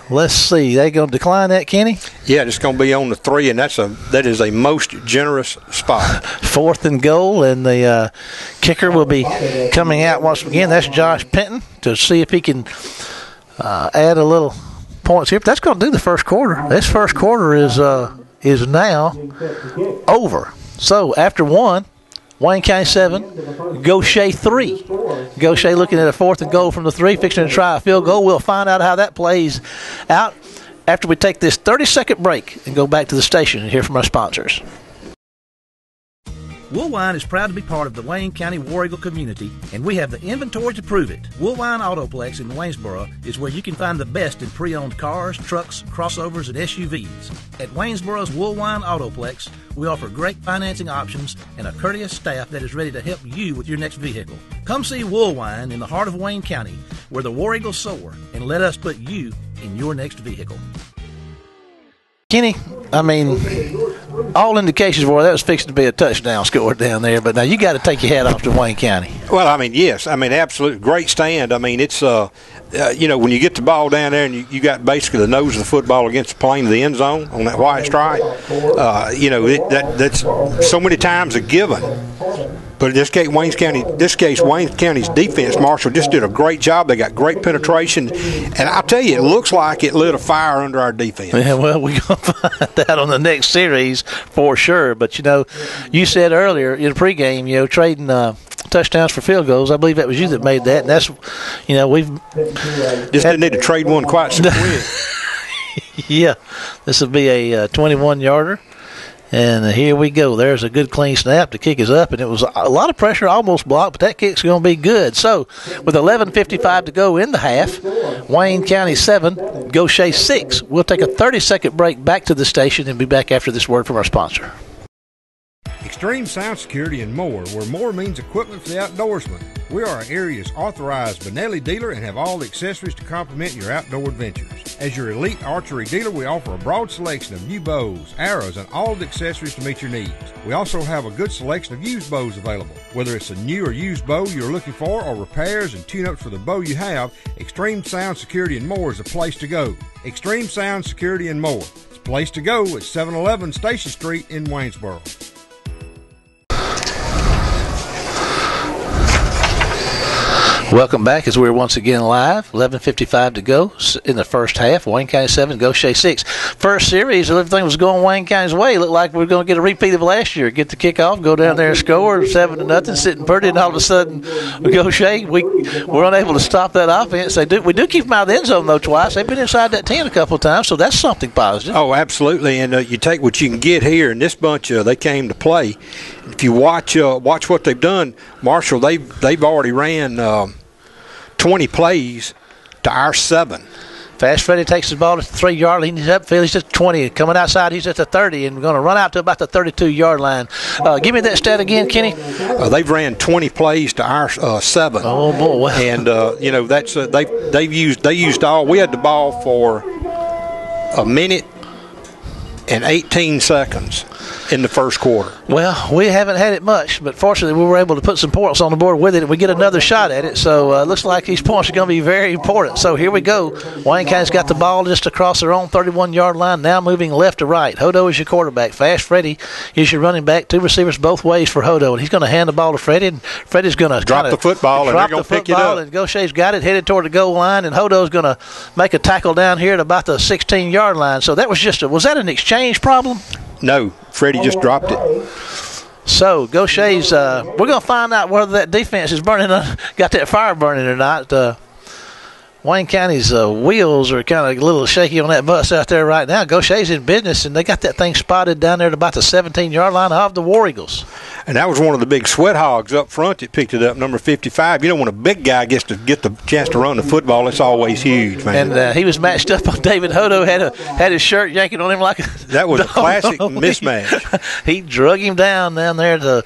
let's see. They going to decline that, Kenny? Yeah, it's going to be on the 3, and that is a most generous spot. 4th and goal, and the kicker will be coming out once again. That's Josh Penton to see if he can add a little points here. But that's going to do the first quarter. This first quarter is now over. So after 1. Wayne County 7, Gautier 3. Gautier looking at a 4th and goal from the 3, fixing to try a field goal. We'll find out how that plays out after we take this 30-second break and go back to the station and hear from our sponsors. Woolwine is proud to be part of the Wayne County War Eagle community, and we have the inventory to prove it. Woolwine Autoplex in Waynesboro is where you can find the best in pre-owned cars, trucks, crossovers, and SUVs. At Waynesboro's Woolwine Autoplex, we offer great financing options and a courteous staff that is ready to help you with your next vehicle. Come see Woolwine in the heart of Wayne County, where the War Eagles soar, and let us put you in your next vehicle. Kenny, I mean, all indications were that was fixing to be a touchdown score down there. But now you got to take your hat off to Wayne County. Well, I mean, yes. I mean, absolutely great stand. I mean, it's when you get the ball down there and you got basically the nose of the football against the plane of the end zone on that white stripe, that's so many times a given. But in this case, Wayne County's defense, Marshall, just did a great job. They got great penetration. And I'll tell you, it looks like it lit a fire under our defense. Yeah, well, we're going to find that on the next series for sure. But, you said earlier in the pregame, trading touchdowns for field goals. I believe that was you that made that. And that's, we've just didn't need to trade one quite so quick. Yeah, this will be a 21-yarder. And here we go. There's a good clean snap. The kick is up, and it was a lot of pressure, almost blocked, but that kick's going to be good. So with 11:55 to go in the half, Wayne County 7, Gautier 6. We'll take a 30-second break back to the station and be back after this word from our sponsor. Extreme Sound Security and more, where more means equipment for the outdoorsman. We are our area's authorized Benelli dealer and have all the accessories to complement your outdoor adventures. As your elite archery dealer, we offer a broad selection of new bows, arrows, and all the accessories to meet your needs. We also have a good selection of used bows available. Whether it's a new or used bow you're looking for or repairs and tune-ups for the bow you have, Extreme Sound Security and more is the place to go. Extreme Sound Security and more. It's a place to go at 711 Station Street in Waynesboro. Welcome back as we're once again live. 11:55 to go in the first half. Wayne County 7, Gautier 6. First series, everything was going Wayne County's way. Looked like we were going to get a repeat of last year. Get the kickoff, go down there and score 7-0, sitting pretty, and all of a sudden, Gautier, we're unable to stop that offense. We do keep them out of the end zone, though, twice. They've been inside that 10 a couple of times, so that's something positive. Oh, absolutely. And you take what you can get here, and this bunch, they came to play. If you watch what they've done, Marshall, they've already ran 20 plays to our 7. Fast Freddie takes the ball to the 3-yard line. He's upfield. He's at 20. Coming outside, he's at the 30, and we're going to run out to about the 32-yard line. Give me that stat again, Kenny. They've ran 20 plays to our 7. Oh boy! And that's they used all. We had the ball for a minute and 18 seconds in the first quarter. Well, we haven't had it much, but fortunately we were able to put some points on the board with it, and we get another shot at it. So it looks like these points are going to be very important. So here we go. Wayne County's got the ball just across their own 31-yard line, now moving left to right. Hodo is your quarterback. Fast Freddie is your running back. 2 receivers both ways for Hodo, and he's going to hand the ball to Freddie, and Freddie's going to drop the football, and they're going to pick it up. And Gautier's got it, headed toward the goal line, and Hodo's going to make a tackle down here at about the 16-yard line. So that was was that an exchange problem? No, Freddie just dropped it. So Gautier's, we're going to find out whether that defense is got that fire burning or not. Wayne County's wheels are kind of a little shaky on that bus out there right now. Gautier's in business, and they got that thing spotted down there at about the 17-yard line of the War Eagles. And that was one of the big sweat hogs up front that picked it up, number 55. When a big guy gets to get the chance to run the football, it's always huge, man. And he was matched up on David Hodo, had his shirt yanking on him like a that was a classic mismatch. He drug him down there to,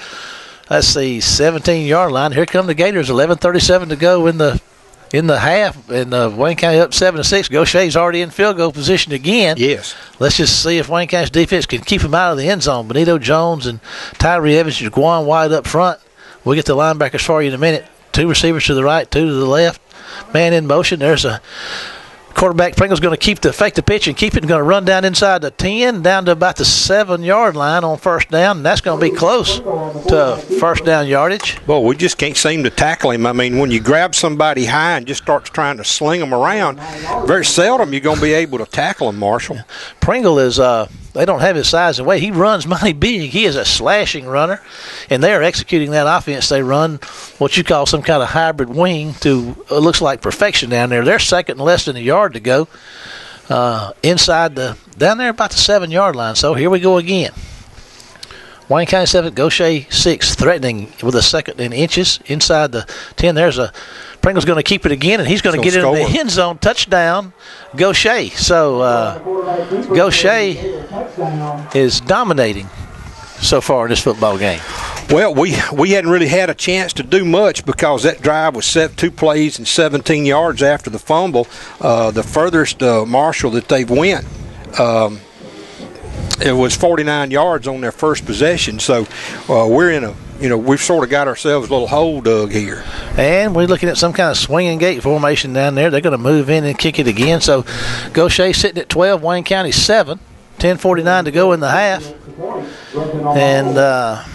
17-yard line. Here come the Gators, 11:37 to go in the half, and Wayne County up 7-6. Gautier's already in field goal position again. Yes. Let's just see if Wayne County's defense can keep him out of the end zone. Benito Jones and Tyree Evans are going wide up front. We'll get the linebackers for you in a minute. 2 receivers to the right, 2 to the left. Man in motion. There's a quarterback. Pringle's going to fake the pitch and keep it, and going to run down inside the 10, down to about the 7-yard line on first down, and that's going to be close to first down yardage. Well, we just can't seem to tackle him. I mean, when you grab somebody high and just start trying to sling them around, very seldom you're going to be able to tackle him, Marshall. Pringle is they don't have his size and weight. He runs mighty big. He is a slashing runner, and they're executing that offense. They run what you call some kind of hybrid wing to looks like perfection down there. They're second and less than a yard to go down there about the 7-yard line. So here we go again. Wayne County 7, Gautier 6, threatening with a second and inches inside the 10. Pringle's going to keep it again, and he's going to get into the end zone. Touchdown, Gautier. So Gautier is dominating so far in this football game. Well, we hadn't really had a chance to do much because that drive was set 2 plays and 17 yards after the fumble, the furthest Marshall that they've went. it was 49 yards on their first possession. So we're in we've sort of got ourselves a little hole dug here. And we're looking at some kind of swinging gate formation down there. They're going to move in and kick it again. So Gautier sitting at 12, Wayne County 7, 10:49 to go in the half. And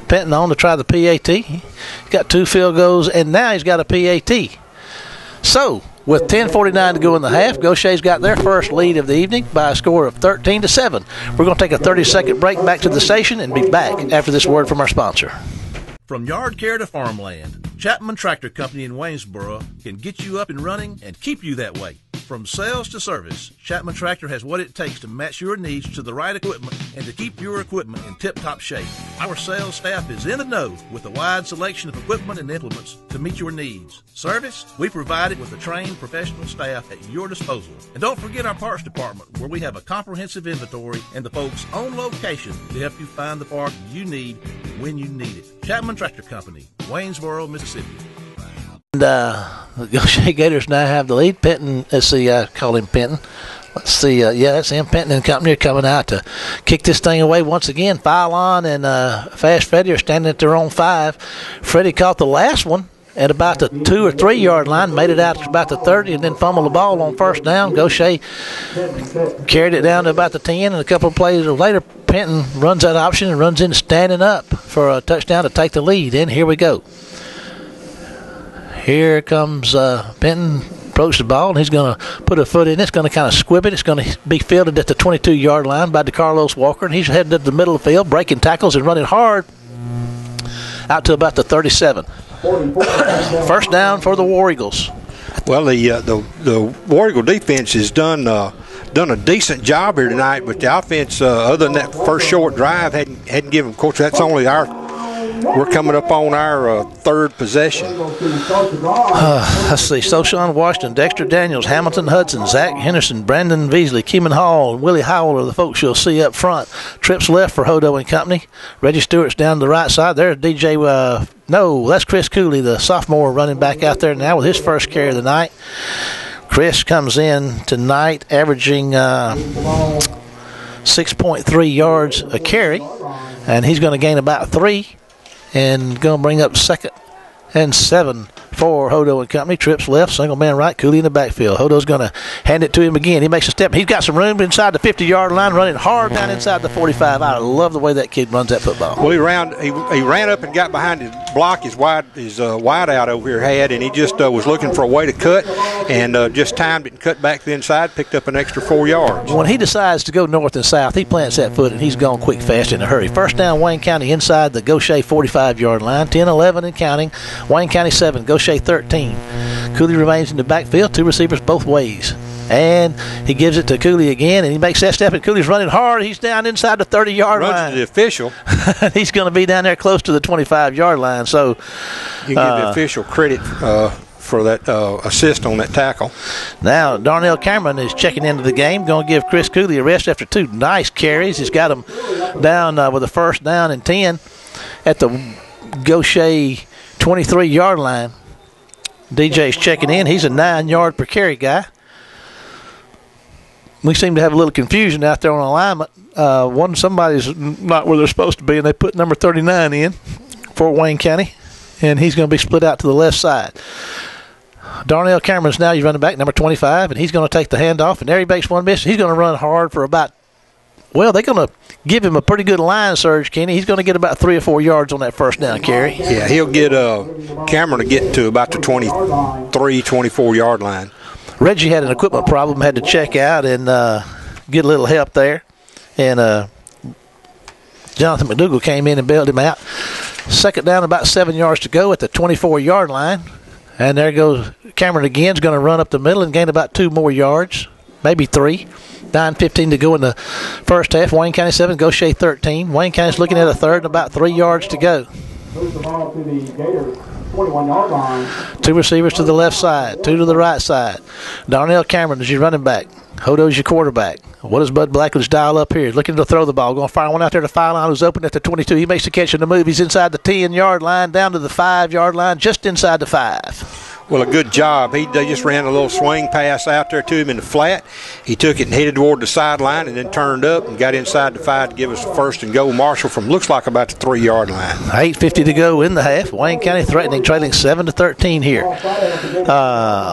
Penton on to try the PAT. He's got 2 field goals, and now he's got a PAT. So with 10:49 to go in the half, Gautier's got their first lead of the evening by a score of 13-7. We're going to take a 30-second break back to the station and be back after this word from our sponsor. From yard care to farmland, Chapman Tractor Company in Waynesboro can get you up and running and keep you that way. From sales to service, Chapman Tractor has what it takes to match your needs to the right equipment and to keep your equipment in tip-top shape. Our sales staff is in the know with a wide selection of equipment and implements to meet your needs. Service, we provide it with a trained professional staff at your disposal. And don't forget our parts department, where we have a comprehensive inventory and the folks on location to help you find the part you need when you need it. Chapman Tractor Company, Waynesboro, Mississippi. And the Gautier Gators now have the lead. Penton, let's see, I call him Penton. Let's see, yeah, that's him. Penton and company are coming out to kick this thing away once again. Phylon and Fast Freddy are standing at their own 5. Freddie caught the last one at about the 2 or 3 yard line, made it out to about the 30, and then fumbled the ball on first down. Gautier carried it down to about the 10, and a couple of plays later, Penton runs that option and runs in standing up for a touchdown to take the lead. And here we go. Here comes Penton, approach the ball, and he's going to put a foot in. It's going to kind of squib it. It's going to be fielded at the 22-yard line by DeCarlos Walker, and he's heading to the middle of the field, breaking tackles and running hard out to about the 37. First down for the War Eagles. Well, the War Eagle defense has done a decent job here tonight, but the offense, other than that first short drive, hadn't given. Of course, that's only we're coming up on our third possession. Let's see. Soshawn Washington, Dexter Daniels, Hamilton Hudson, Zach Henderson, Brandon Beasley, Keeman Hall, and Willie Howell are the folks you'll see up front. Trips left for Hodo and company. Reggie Stewart's down to the right side. There's DJ. No, that's Chris Cooley, the sophomore running back out there now with his first carry of the night. Chris comes in tonight averaging 6.3 yards a carry, and he's going to gain about 3. And going to bring up 2nd and 7 for Hodo and company. Trips left, single man right, Cooley in the backfield. Hodo's going to hand it to him again. He makes a step. He's got some room inside the 50-yard line, running hard down inside the 45. I love the way that kid runs that football. Well, he ran up and got behind his block his wide out over here had, and he just was looking for a way to cut, and just timed it and cut back to the inside, picked up an extra 4 yards. When he decides to go north and south, he plants that foot, and he's gone quick, fast, in a hurry. First down, Wayne County inside the Gautier 45-yard line, 10-11 and counting. Wayne County 7, Gautier 13. Cooley remains in the backfield, 2 receivers both ways. And he gives it to Cooley again, and he makes that step, and Cooley's running hard. He's down inside the 30-yard line. Runs to the official. He's going to be down there close to the 25-yard line. So you can give the official credit for that assist on that tackle. Now Darnell Cameron is checking into the game, going to give Chris Cooley a rest after 2 nice carries. He's got him down with a first down and 10 at the Gautier 23-yard line. DJ's checking in. He's a 9-yard per carry guy. We seem to have a little confusion out there on alignment. Somebody's not where they're supposed to be, and they put number 39 in for Wayne County, and he's going to be split out to the left side. Darnell Cameron's now your running back, number 25, and he's going to take the handoff, and there he makes one miss. He's going to run hard for about, they're going to give him a pretty good line surge, Kenny. He's going to get about 3 or 4 yards on that first down carry. Yeah, he'll get Cameron to get to about the 23, 24-yard line. Reggie had an equipment problem, had to check out and get a little help there. And Jonathan McDougal came in and bailed him out. Second down, about 7 yards to go at the 24-yard line. And there goes Cameron again. Is going to run up the middle and gain about 2 more yards, maybe 3. 9:15 to go in the first half. Wayne County 7, Gautier 13. Wayne County's looking at a third and about 3 yards to go. Moves the ball to the Gators 21-yard line. 2 receivers to the left side, 2 to the right side. Darnell Cameron is your running back. Hodo's your quarterback. What does Bud Blackledge dial up here? Looking to throw the ball. Going to fire one out there to Phylon, who's open at the 22. He makes the catch in the move. He's inside the 10-yard line, down to the 5-yard line, just inside the 5. Well, a good job. They just ran a little swing pass out there to him in the flat. He took it and headed toward the sideline and then turned up and got inside the 5 to give us the first and goal. Marshall from looks like about the 3-yard line. 8:50 to go in the half. Wayne County trailing 7-13 here.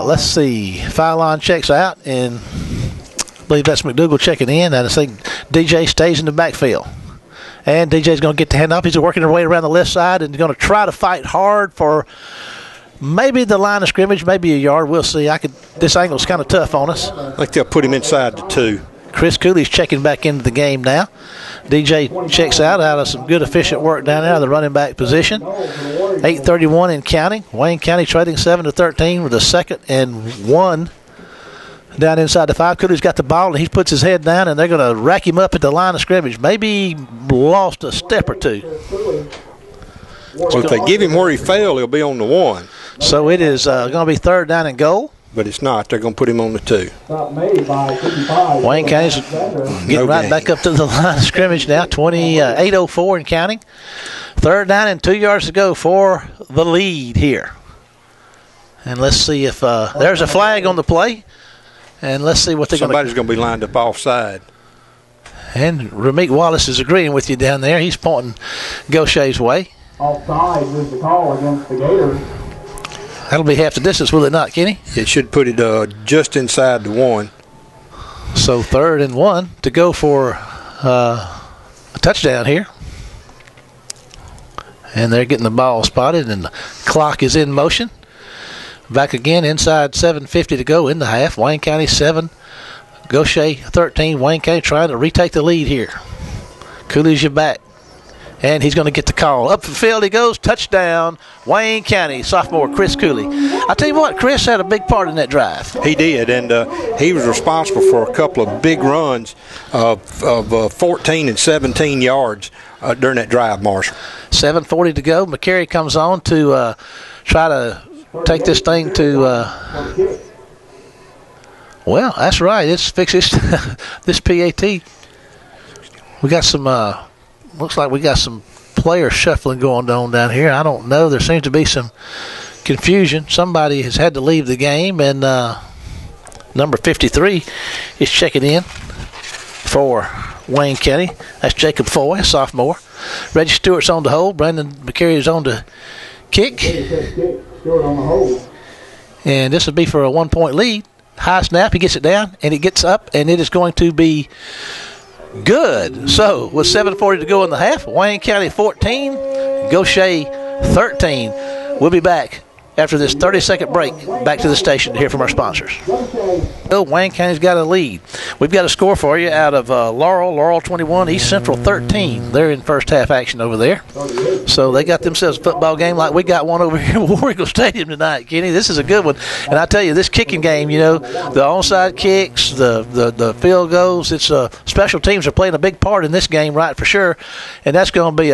Let's see. Foul line checks out, and I believe that's McDougal checking in. And I think DJ stays in the backfield. And DJ's going to get the handoff. He's working her way around the left side and going to try to fight hard for maybe the line of scrimmage, maybe a yard. We'll see. This angle's kind of tough on us. I think they'll put him inside the 2. Chris Cooley's checking back into the game now. DJ checks out of some good, efficient work down there, the running back position. 8:31 in counting. Wayne County trailing 7-13 with a 2nd and 1 down inside the 5. Cooley's got the ball, and he puts his head down, and they're going to rack him up at the line of scrimmage. Maybe lost a step or two. Well, if they give him where he fell, he'll be on the 1. So it is going to be 3rd down and goal. But it's not. They're going to put him on the 2. Wayne County's getting right back up to the line of scrimmage now. 8:04 and counting. 3rd down and 2 yards to go for the lead here. And let's see if there's a flag on the play. And let's see what they're going to do. Somebody's going to be lined up offside. And Ramik Wallace is agreeing with you down there. He's pointing Gaucher's way. Offside is the call against the Gators. That'll be half the distance, will it not, Kenny? It should put it just inside the 1. So 3rd and 1 to go for a touchdown here. And they're getting the ball spotted, and the clock is in motion. Back again inside 7:50 to go in the half. Wayne County 7, Gautier 13. Wayne County trying to retake the lead here. Cooley's your back. And he's going to get the call. Up the field he goes. Touchdown, Wayne County. Sophomore Chris Cooley. I tell you what, Chris had a big part in that drive. He did, and he was responsible for a couple of big runs of 14 and 17 yards during that drive, Marshall. 7:40 to go. McCary comes on to try to take this thing to well, that's right. Let's fix this PAT. We got some looks like we got some player shuffling going on down here. I don't know. There seems to be some confusion. Somebody has had to leave the game, and number 53 is checking in for Wayne County. That's Jacob Foy, a sophomore. Reggie Stewart's on the hold. Brandon McCary is on the kick. And this will be for a 1-point lead. High snap. He gets it down, and it gets up, and it is going to be good. So, with 7:40 to go in the half, Wayne County 14, Gautier 13. We'll be back after this 30-second break, back to the station to hear from our sponsors. Wayne County's got a lead. We've got a score for you out of Laurel 21, East Central 13. They're in first half action over there. So they got themselves a football game like we got one over here at War Eagle Stadium tonight, Kenny. This is a good one. And I tell you, this kicking game, you know, the onside kicks, the field goals, it's special teams are playing a big part in this game, right, for sure. And that's going to be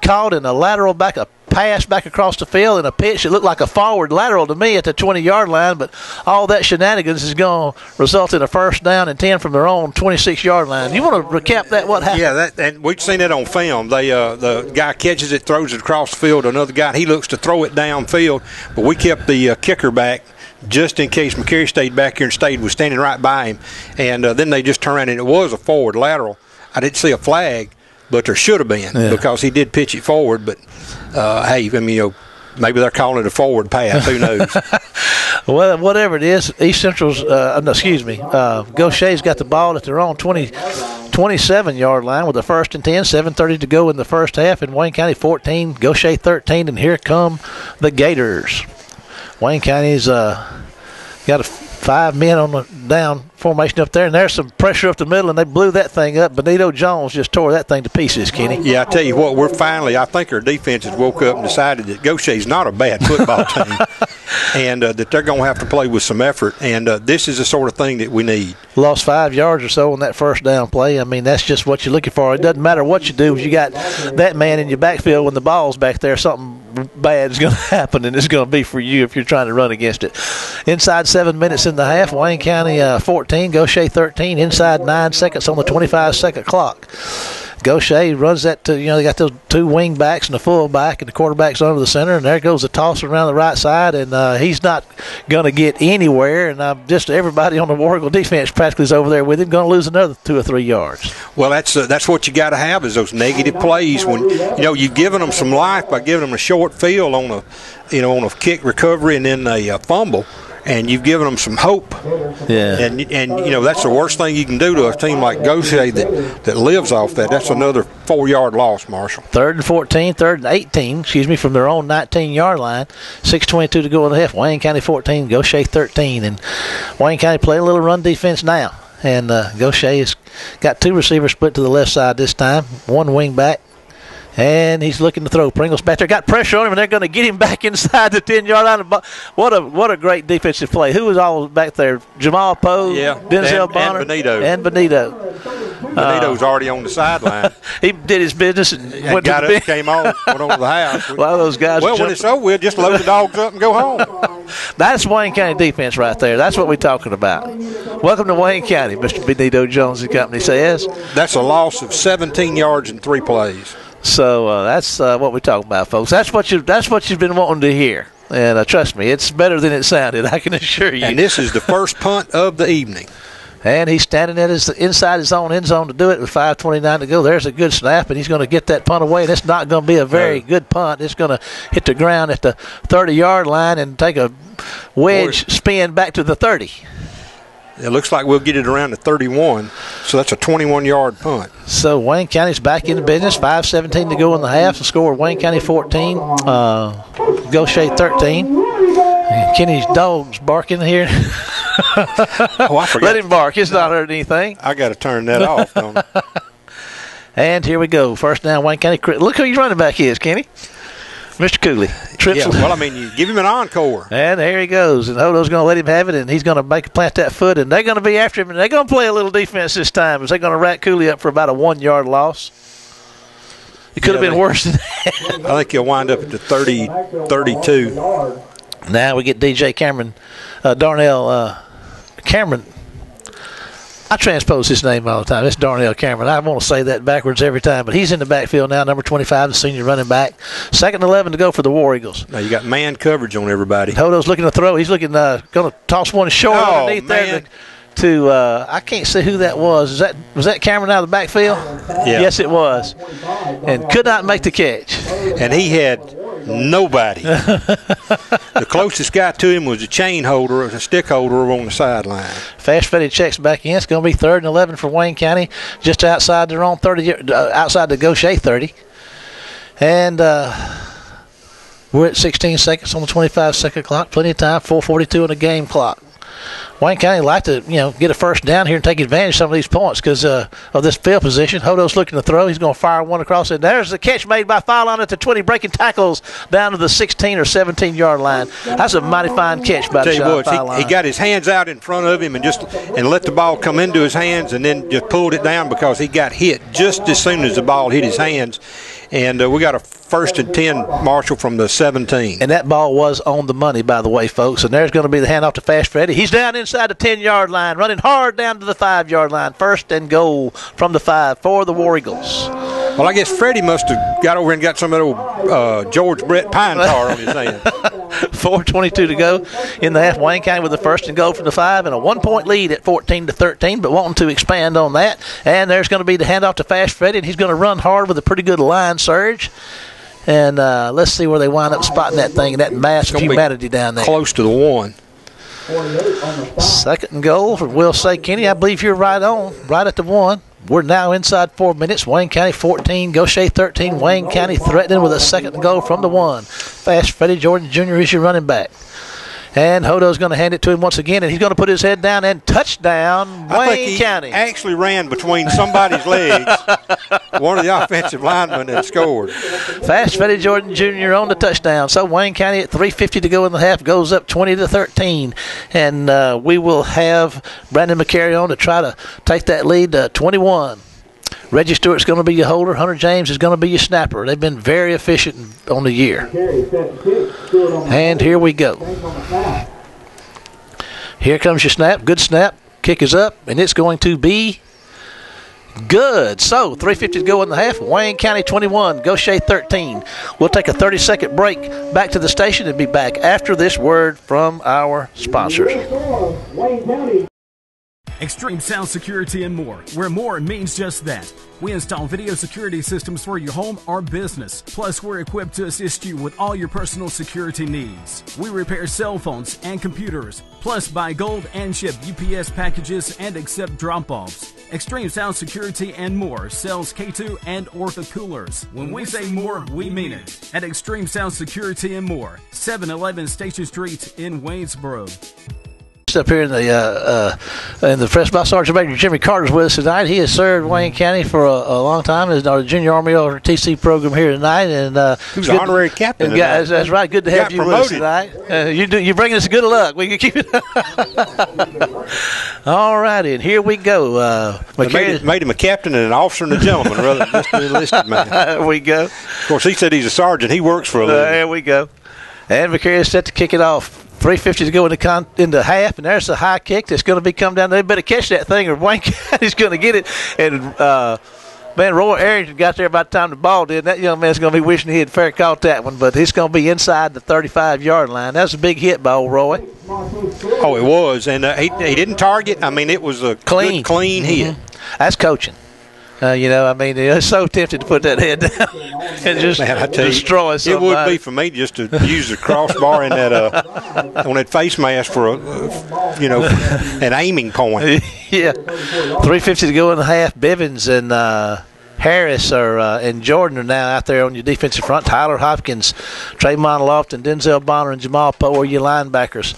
caught in a lateral back, a pass back across the field, and a pitch that looked like a forward lateral to me at the 20-yard line, but all that shenanigans is going to result in a first down and 10 from their own 26-yard line. You want to recap that, what happened? Yeah, and we've seen that on film. The guy catches it, throws it across the field to another guy, and he looks to throw it downfield, but we kept the kicker back just in case McCary stayed back here and was standing right by him, and then they just turned around, and it was a forward lateral. I didn't see a flag, but there should have been because he did pitch it forward. But, hey, I mean, you know, maybe they're calling it a forward pass. Who knows? Well, whatever it is, East Central's Gautier's got the ball at their own 27-yard line with the 1st and 10, 7:30 to go in the first half. And Wayne County 14, Gautier 13, and here come the Gators. Wayne County's got 5 men on the down formation up there, and there's some pressure up the middle, and they blew that thing up. Benito Jones just tore that thing to pieces, Kenny. Yeah, I tell you what, I think our defense has woke up and decided that Gautier's not a bad football team, and that they're going to have to play with some effort, and this is the sort of thing that we need. Lost 5 yards or so on that first down play. I mean, that's just what you're looking for. It doesn't matter what you do. If you got that man in your backfield when the ball's back there, something bad is going to happen, and it's going to be for you if you're trying to run against it. Inside 7 minutes in the half, Wayne County 14, Gautier 13, inside 9 seconds on the 25-second clock. Gautier runs that to, they got those two wing backs and the full back, and the quarterback's under the center, and there goes the toss around the right side, and he's not going to get anywhere, and just everybody on the War Eagle defense practically is over there with him, going to lose another 2 or 3 yards. Well, that's what you got to have is those negative plays when you've given them some life by giving them a short field on a kick recovery and then a fumble. And you've given them some hope. Yeah. And that's the worst thing you can do to a team like Gautier that lives off that. That's another 4-yard loss, Marshall. 3rd and 14, 3rd and 18, from their own 19-yard line. 6:22 to go in the half. Wayne County 14, Gautier 13. And Wayne County playing a little run defense now. And Gautier has got 2 receivers split to the left side this time. 1 wing back. And he's looking to throw. Pringle's back there. Got pressure on him, and they're going to get him back inside the 10-yard line. What a great defensive play. Who was all back there? Jamal Poe, Denzel Bonner, and Benito. Benito's already on the sideline. He did his business and went got to the up, came on, went over the house. A lot of those guys. Well, when it's over, we'll just load the dogs up and go home. That's Wayne County defense right there. That's what we're talking about. Welcome to Wayne County, Mr. Benito Jones and Company says. That's a loss of 17 yards in 3 plays. So that's what we're talking about, folks. That's what you've been wanting to hear, and trust me, it's better than it sounded. I can assure you. And this is the first punt of the evening. And he's standing inside his own end zone to do it with 5:29 to go. There's a good snap, and he's going to get that punt away. And it's not going to be a very good punt. It's going to hit the ground at the 30-yard line and take a wedge spin back to the 30. It looks like we'll get it around the 31, so that's a 21-yard punt. So Wayne County's back in the business. 5:17 to go in the half. The score: Wayne County 14, Gautier 13. And Kenny's dog's barking here. I forgot. Let him bark. It's not hurting anything. I got to turn that off, don't I? And here we go. First down, Wayne County. Look who your running back is, Kenny. Mr. Cooley. Yeah, well, you give him an encore. And there he goes. And Hodo's going to let him have it, and he's going to plant that foot, and they're going to be after him, and they're going to play a little defense this time as they're going to rack Cooley up for about a 1-yard loss. It could have been worse than that. I think he'll wind up at the 32. Now we get DJ Cameron, Darnell Cameron. I transpose his name all the time. It's Darnell Cameron. I want to say that backwards every time, but he's in the backfield now, number 25, the senior running back. 2nd and 11 to go for the War Eagles. Now you got man coverage on everybody. Hodo's looking to throw. He's looking going to toss one short underneath there to I can't see who that was. Was that Cameron out of the backfield? Yeah. Yes, it was. And could not make the catch. And he had nobody. The closest guy to him was a chain holder, a stick holder on the sideline. Fast Freddy checks back in. It's going to be 3rd and 11 for Wayne County, just outside their own 30, outside the Gautier 30. And we're at 16 seconds on the 25-second clock. Plenty of time. 4:42 on the game clock. Wayne County like to, get a first down here and take advantage of some of these points because of this field position. Hodo's looking to throw. He's going to fire one across it. There's the catch made by Filon at the 20, breaking tackles down to the 16 or 17-yard line. That's a mighty fine catch by Filon. He got his hands out in front of him and let the ball come into his hands and then just pulled it down because he got hit just as soon as the ball hit his hands. And we got a 1st and 10, Marshall, from the 17. And that ball was on the money, by the way, folks. And there's going to be the handoff to Fast Freddy. He's down inside the 10-yard line, running hard down to the 5-yard line. 1st and goal from the 5 for the War Eagles. Well, I guess Freddie must have got over and got some of that old George Brett pine tar on his hand. 4:22 to go in the half. Wayne County with the 1st and goal from the 5 and a 1-point lead at 14-13, but wanting to expand on that. And there's going to be the handoff to Fast Freddy, and he's going to run hard with a pretty good line surge. And let's see where they wind up spotting that thing and that mass of humanity down there. Close to the 1. 2nd and goal for Will Say Kenny. I believe you're right at the 1. We're now inside 4 minutes. Wayne County 14, Gautier 13. Wayne County threatening with a 2nd and goal from the 1. Fast Freddie Jordan Jr. is your running back. And Hodo's going to hand it to him once again, and he's going to put his head down and touchdown, Wayne County. Actually ran between somebody's legs. One of the offensive linemen had scored. Fast Freddie Jordan Jr. on the touchdown. So Wayne County at 3:50 to go in the half goes up 20-13. And we will have Brandon McCary on to try to take that lead to 21. Reggie Stewart's going to be your holder. Hunter James is going to be your snapper. They've been very efficient on the year. And here we go. Here comes your snap. Good snap. Kick is up, and it's going to be Good. So 3:50 to go in the half. Wayne County 21, Gautier 13. We'll take a 30-second break back to the station and be back after this word from our sponsors. Wayne County. Extreme Sound Security and more, where more means just that. We install video security systems for your home or business. Plus, we're equipped to assist you with all your personal security needs. We repair cell phones and computers, plus buy gold and ship UPS packages and accept drop-offs. Extreme Sound Security and more sells K2 and Ortho coolers. When we say more, we mean it. At Extreme Sound Security and more, 711 Station Street in Waynesboro. Up here in the Fresh by Sergeant Major Jimmy Carter's with us tonight. He has served Wayne County for a long time as our Junior Army or TC program here tonight, and who's an honorary captain. That's right. Good to have you with us tonight. You're bringing us good luck. We can keep it. All righty, and here we go. Made him a captain and an officer and a gentleman rather than just an enlisted man. There we go. Of course, he said he's a sergeant. He works for a living. There we go. And McCary is set to kick it off. 3:50 to go in the half, and there's a high kick that's going to be come down. They better catch that thing, or Wayne County's going to get it. And Roy Arrington got there by the time the ball did. That young man's going to be wishing he had fair caught that one, but he's going to be inside the 35-yard line. That was a big hit by old Roy. Oh, it was, and he didn't target. I mean, it was a clean hit. That's coaching. It's so tempted to put that head down and just destroy somebody. It would be for me just to use the crossbar and that on that face mask for an aiming point. Yeah, 3:50 to go in the half. Bivens and Harris and Jordan are now out there on your defensive front. Tyler Hopkins, Trayvon Lofton, Denzel Bonner, and Jamal Poe are your linebackers.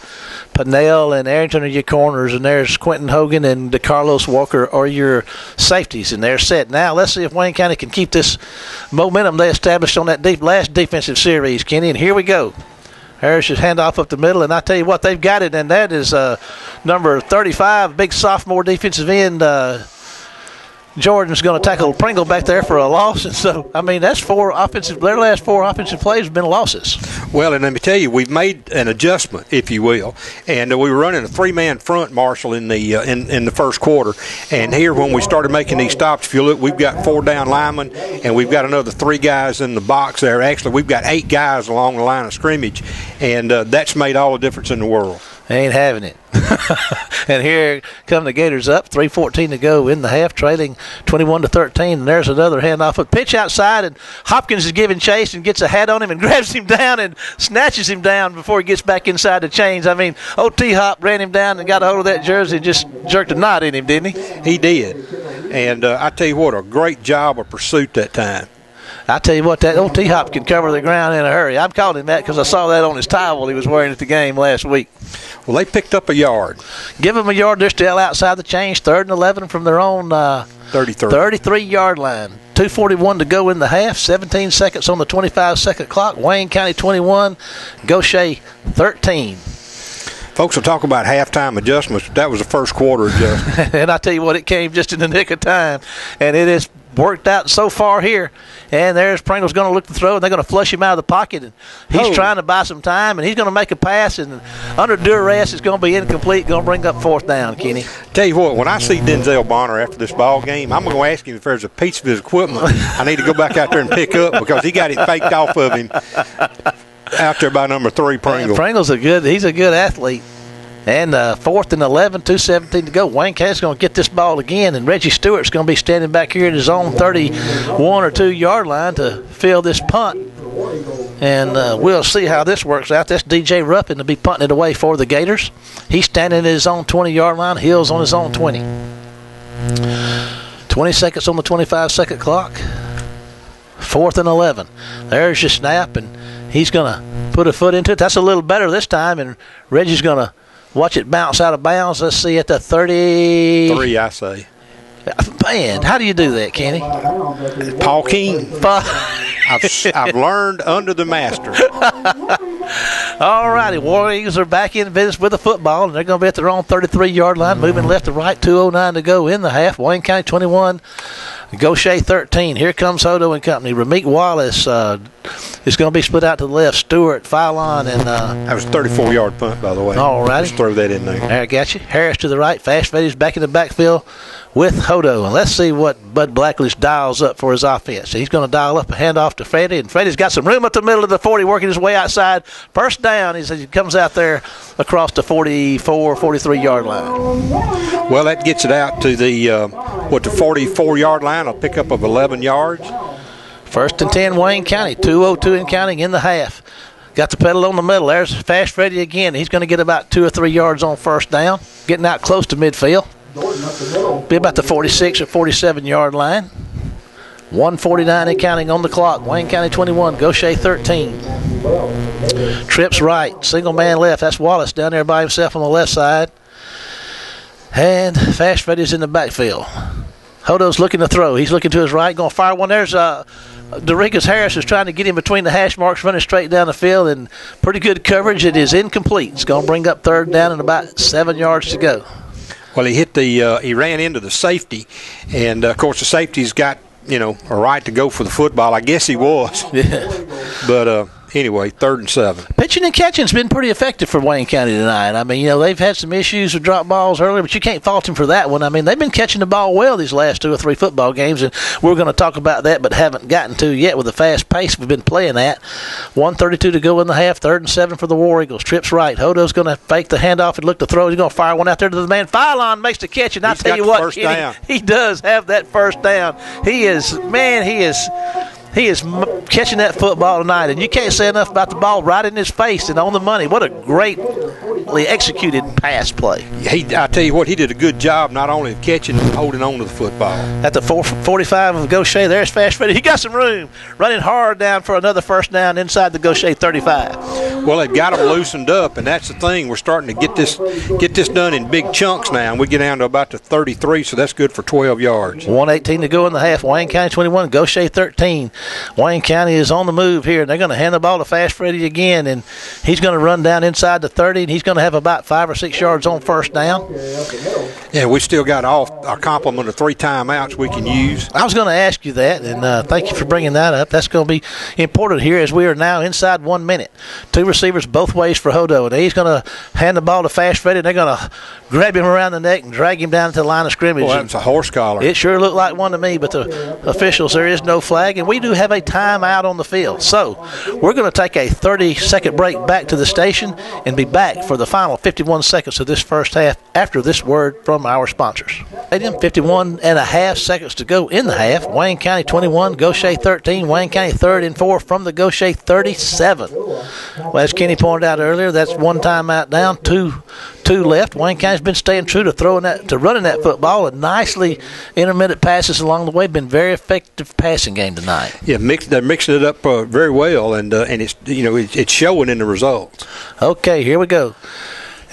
Pannell and Arrington are your corners, and there's Quentin Hogan and DeCarlos Walker are your safeties, and they're set. Now, let's see if Wayne County can keep this momentum they established on that last defensive series, Kenny, and here we go. Harris should hand off up the middle, and I tell you what, they've got it, and that is number 35, big sophomore defensive end, Jordan's going to tackle Pringle back there for a loss, and so that's their last 4 offensive plays have been losses. Well, and let me tell you, we've made an adjustment, if you will, and we were running a 3-man front, Marshall, in the first quarter. And here, when we started making these stops, if you look, we've got 4 down linemen, and we've got another 3 guys in the box there. Actually, we've got 8 guys along the line of scrimmage, and that's made all the difference in the world. They ain't having it. And here come the Gators up, 3:14 to go in the half, trailing 21-13. And there's another handoff. A pitch outside, and Hopkins is giving chase and gets a hat on him and grabs him down and snatches him down before he gets back inside the chains. Old T-Hop ran him down and got a hold of that jersey and just jerked a knot in him, didn't he? He did. And I tell you what, a great job of pursuit that time. I tell you what, that old T-Hop can cover the ground in a hurry. I'm calling him that because I saw that on his towel he was wearing at the game last week. Well, they picked up a yard. Give them a yard. They're still outside the chains, 3rd and 11 from their own 33-yard line. 2:41 to go in the half, 17 seconds on the 25-second clock. Wayne County 21, Gautier 13. Folks will talk about halftime adjustments. That was a first quarter adjustment. And I tell you what, it came just in the nick of time. And it has worked out so far here. And there's Pringle's going to look to throw, and they're going to flush him out of the pocket. And he's trying to buy some time, and he's going to make a pass. And under duress, it's going to be incomplete, going to bring up 4th down, Kenny. Tell you what, when I see Denzel Bonner after this ball game, I'm going to ask him if there's a piece of his equipment I need to go back out there and pick up because he got it faked off of him out there by number 3, Pringle. Pringle's he's a good athlete. And 4th and 11, 2:17 to go. Wayne County's going to get this ball again, and Reggie Stewart's going to be standing back here at his own 31 or 2-yard line to fill this punt. And we'll see how this works out. That's DJ Ruppin to be punting it away for the Gators. He's standing at his own 20-yard line. Hill's on his own 20. 20 seconds on the 25-second clock. 4th and 11. There's your snap, and he's going to put a foot into it. That's a little better this time, and Reggie's going to watch it bounce out of bounds. Let's see at the 30. 3, I say. Man, how do you do that, Kenny? Paul King. I've learned under the master. All righty, War Eagles are back in business with the football, and they're going to be at their own 33-yard line, moving left to right, 2:09 to go in the half. Wayne County 21, Gautier 13. Here comes Hodo and company. Rameek Wallace is going to be split out to the left. Stewart, Phylon, and that was a 34-yard punt, by the way. All righty. Just throw that in there. There, I got you. Harris to the right. Fast Freddy's back in the backfield with Hodo. And let's see what Bud Blackledge dials up for his offense. He's going to dial up a handoff to Freddie, and Freddie's got some room up the middle of the 40, working his way outside. First down, he comes out there across the 44, 43-yard line. Well, that gets it out to the 44-yard line, a pickup of 11 yards. 1st and 10, Wayne County, 2:02 and counting in the half. Got the pedal on the middle. There's Fast Freddie again. He's going to get about 2 or 3 yards on first down, getting out close to midfield. Be about the 46 or 47-yard line. 1:49 and counting on the clock. Wayne County 21, Gautier 13. Trips right, single man left. That's Wallace down there by himself on the left side. And Fast Freddie's in the backfield. Hodo's looking to throw. He's looking to his right, going to fire one. There's Dorikas Harris is trying to get him between the hash marks, running straight down the field, and pretty good coverage. It is incomplete. It's going to bring up 3rd down and about 7 yards to go. Well, he ran into the safety, and of course the safety's got a right to go for the football. I guess he was. Yeah. But anyway, 3rd and 7. Pitching and catching's been pretty effective for Wayne County tonight. I mean, they've had some issues with drop balls earlier, but you can't fault them for that one. I mean, they've been catching the ball well these last 2 or 3 football games, and we're going to talk about that, but haven't gotten to yet with the fast pace we've been playing at. 1:32 to go in the half, 3rd and 7 for the War Eagles. Trips right. Hodo's going to fake the handoff and look to throw. He's going to fire one out there to the man. Phylon makes the catch, and I tell you what, he does have that first down. He is catching that football tonight, and you can't say enough about the ball right in his face and on the money. What a greatly executed pass play. I tell you what, he did a good job not only of catching and holding on to the football. At the 4:45 of Gautier, there's Fast Freddie. He got some room, running hard down for another first down inside the Gautier 35. Well, they've got him loosened up, and that's the thing. We're starting to get this done in big chunks now, and we get down to about the 33, so that's good for 12 yards. 1:18 to go in the half. Wayne County 21, Gautier 13. Wayne County is on the move here, and they're going to hand the ball to Fast Freddie again, and he's going to run down inside the 30, and he's going to have about 5 or 6 yards on first down. Yeah, we still got our complement of 3 timeouts we can use. I was going to ask you that, and thank you for bringing that up. That's going to be important here as we are now inside 1 minute. 2 receivers both ways for Hodo, and he's going to hand the ball to Fast Freddie, and they're going to grab him around the neck and drag him down to the line of scrimmage. Well, that's a horse collar. It sure looked like one to me, but the officials, there is no flag, and we do have a timeout on the field. So we're going to take a 30-second break back to the station and be back for the final 51 seconds of this first half after this word from our sponsors. 51 and a half seconds to go in the half. Wayne County 21, Gautier 13. Wayne County 3rd and 4 from the Gautier 37. Well, as Kenny pointed out earlier, that's 1 timeout down, two left. Wayne County's been staying true to running that football, and nicely intermittent passes along the way. Been very effective passing game tonight. Yeah, they're mixing it up very well, and it's it's showing in the results. Okay, here we go,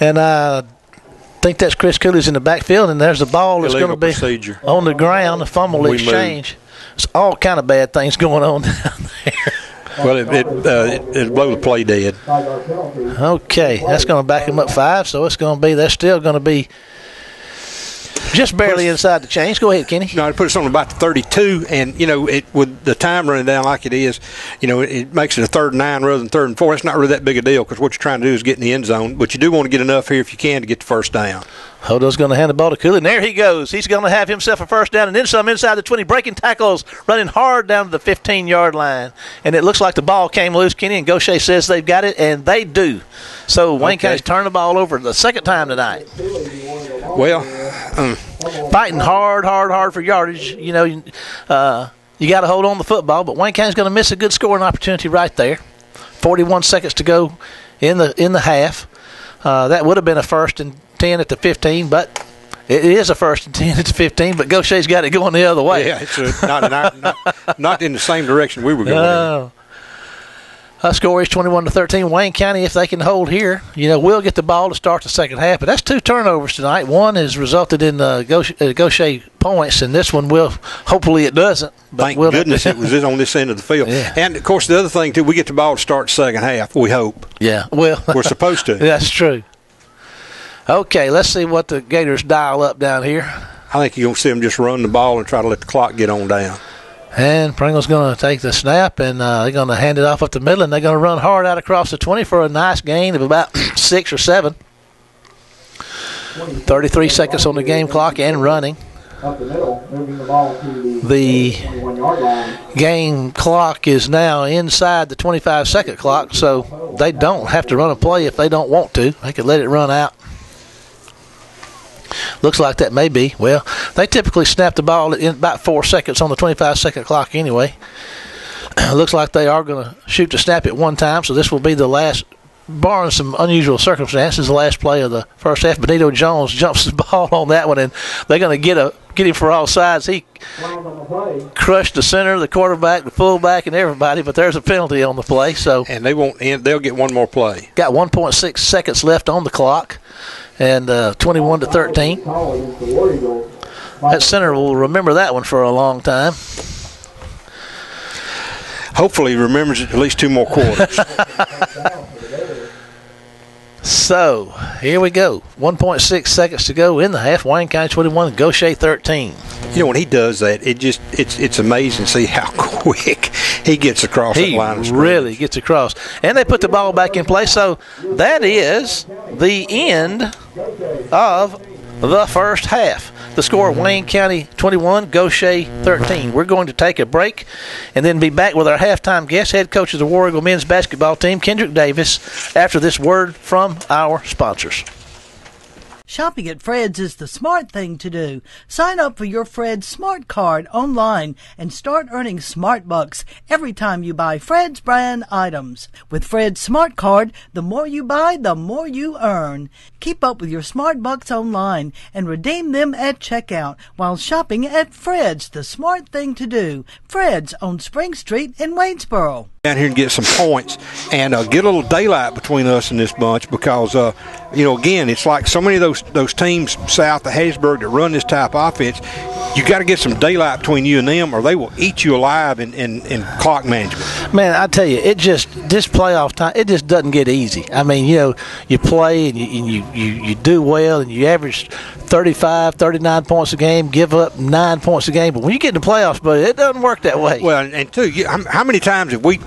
and I think that's Chris Cooley's in the backfield, and there's the ball that's going to be procedure on the ground. The fumble exchange. It's all kind of bad things going on down there. Well, it blew the play dead. Okay, that's going to back him up 5, so it's going to be, they're still going to be just barely inside the chains. Go ahead, Kenny. No, it put us on about the 32, and, with the time running down like it is, it makes it a 3rd and 9 rather than 3rd and 4. It's not really that big a deal because what you're trying to do is get in the end zone, but you do want to get enough here if you can to get the first down. Hodo's going to hand the ball to Cooley, and there he goes. He's going to have himself a first down and then some inside the 20, breaking tackles, running hard down to the 15-yard line. And it looks like the ball came loose, Kenny, and Gautier says they've got it, and they do. So Wayne County's turned the ball over the second time tonight. Well, fighting hard for yardage. You got to hold on the football, but Wayne County's going to miss a good scoring opportunity right there. 41 seconds to go in the half. That would have been a 1st and 10 at the 15, but it is a 1st and 10 at the 15. But Gautier's got it going the other way. Yeah, it's not in the same direction we were going. Score is 21-13. Wayne County, if they can hold here, will get the ball to start the second half. But that's 2 turnovers tonight. One has resulted in Gautier points, and this one will. Hopefully, it doesn't. But Thank goodness it was on this end of the field. Yeah. And of course, the other thing too, we get the ball to start the second half. We hope. Yeah. Well, we're supposed to. That's true. Okay, let's see what the Gators dial up down here. I think you're going to see them just run the ball and try to let the clock get on down. And Pringle's going to take the snap, and they're going to hand it off up the middle, and they're going to run hard out across the 20 for a nice gain of about 6 or 7. 33 seconds on the game clock and running. Up the middle, moving the ball to The 21-yard line. game clock is now inside the 25-second clock, so they don't have to run a play if they don't want to. They could let it run out. Looks like that may be. Well, they typically snap the ball in about 4 seconds on the 25-second clock anyway. Looks like they are going to shoot to snap it one time, so this will be the last, barring some unusual circumstances, the last play of the first half. Benito Jones jumps the ball on that one, and they're going to get him for all sides. He crushed the center, the quarterback, the fullback, and everybody, but there's a penalty on the play. So, and they won't end. They'll get one more play. Got 1.6 seconds left on the clock, and 21-13. That center will remember that one for a long time. Hopefully he remembers it at least 2 more quarters. So, here we go. 1.6 seconds to go in the half. Wayne County 21, Gautier 13. You know, when he does that, it's amazing to see how quick he gets across that line of scrimmage. He really gets across. And they put the ball back in play. So, that is the end of the first half. The score, Wayne County 21, Gautier 13. We're going to take a break and then be back with our halftime guest, head coach of the War Eagle men's basketball team, Kendrick Davis, after this word from our sponsors. Shopping at Fred's is the smart thing to do. Sign up for your Fred's Smart Card online and start earning Smart Bucks every time you buy Fred's brand items. With Fred's Smart Card, the more you buy, the more you earn. Keep up with your Smart Bucks online and redeem them at checkout while shopping at Fred's, the smart thing to do. Fred's on Spring Street in Waynesboro. Down here and get some points and get a little daylight between us and this bunch because, again, it's like so many of those teams south of Hattiesburg that run this type of offense. You got to get some daylight between you and them or they will eat you alive in clock management. Man, I tell you, this playoff time, it just doesn't get easy. I mean, you play and you do well and you average 35, 39 points a game, give up 9 points a game. But when you get in the playoffs, buddy, it doesn't work that way. Well, and two, how many times have we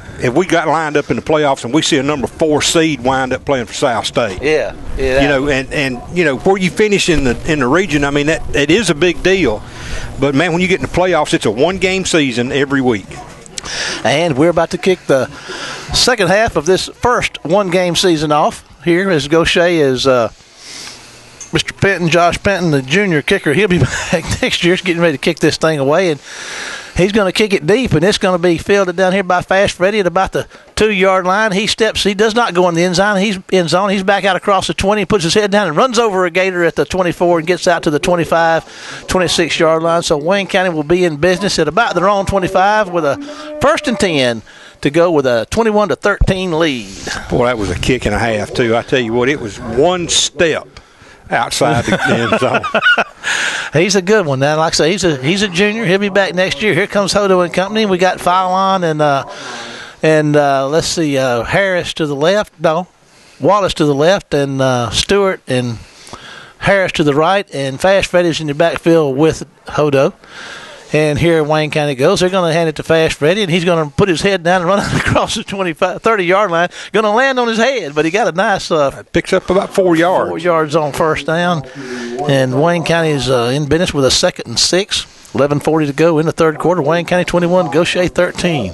got lined up in the playoffs and we see a number 4 seed wind up playing for South State? Yeah. And where you finish in the region, I mean that is a big deal. But man, when you get in the playoffs, it's a 1-game season every week. And we're about to kick the second half of this first 1-game season off here as Gautier is Mr. Penton, Josh Penton, the junior kicker. He'll be back next year. He's getting ready to kick this thing away, and he's going to kick it deep, and it's going to be fielded down here by Fast Freddy at about the 2-yard line. He does not go in the end zone. He's back out across the 20, puts his head down and runs over a Gator at the 24 and gets out to the 25, 26-yard line. So Wayne County will be in business at about their own 25 with a 1st and 10 to go with a 21-13 lead. Boy, that was a kick and a half, too. I tell you what, it was one step outside the end zone. He's a good one. Now, like I say, he's a junior. He'll be back next year. Here comes Hodo and company. We got Fallon and let's see, Harris to the left. No, Wallace to the left, and Stewart and Harris to the right, and Fast Freddy's in the backfield with Hodo. And here Wayne County goes. They're going to hand it to Fast Freddy, and he's going to put his head down and run across the 30-yard line. Going to land on his head, but he got a nice picks up about 4 yards. 4 yards on first down. And Wayne County is in business with a 2nd and 6. 11:40 to go in the third quarter. Wayne County 21, Gautier 13.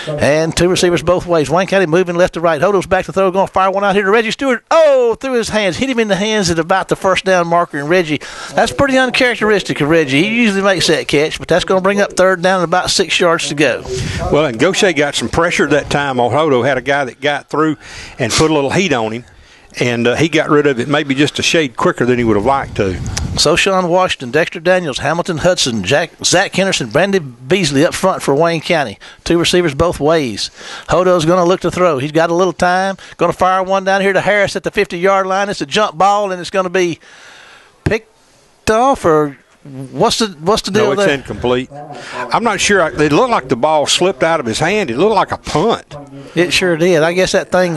And 2 receivers both ways. Wayne County moving left to right. Hodo's back to throw. Going to fire one out here to Reggie Stewart. Oh, through his hands. Hit him in the hands at about the first down marker. And Reggie, that's pretty uncharacteristic of Reggie. He usually makes that catch, but that's going to bring up 3rd down and about 6 yards to go. Well, and Gautier got some pressure that time on Hodo. Had a guy that got through and put a little heat on him. And he got rid of it maybe just a shade quicker than he would have liked to. So Sean Washington, Dexter Daniels, Hamilton Hudson, Zach Henderson, Brandon Beasley up front for Wayne County. 2 receivers both ways. Hodo's going to look to throw. He's got a little time. Going to fire one down here to Harris at the 50-yard line. It's a jump ball, and it's going to be picked off or what's the deal there? No, it's incomplete. I'm not sure. It looked like the ball slipped out of his hand. It looked like a punt. It sure did. I guess that thing,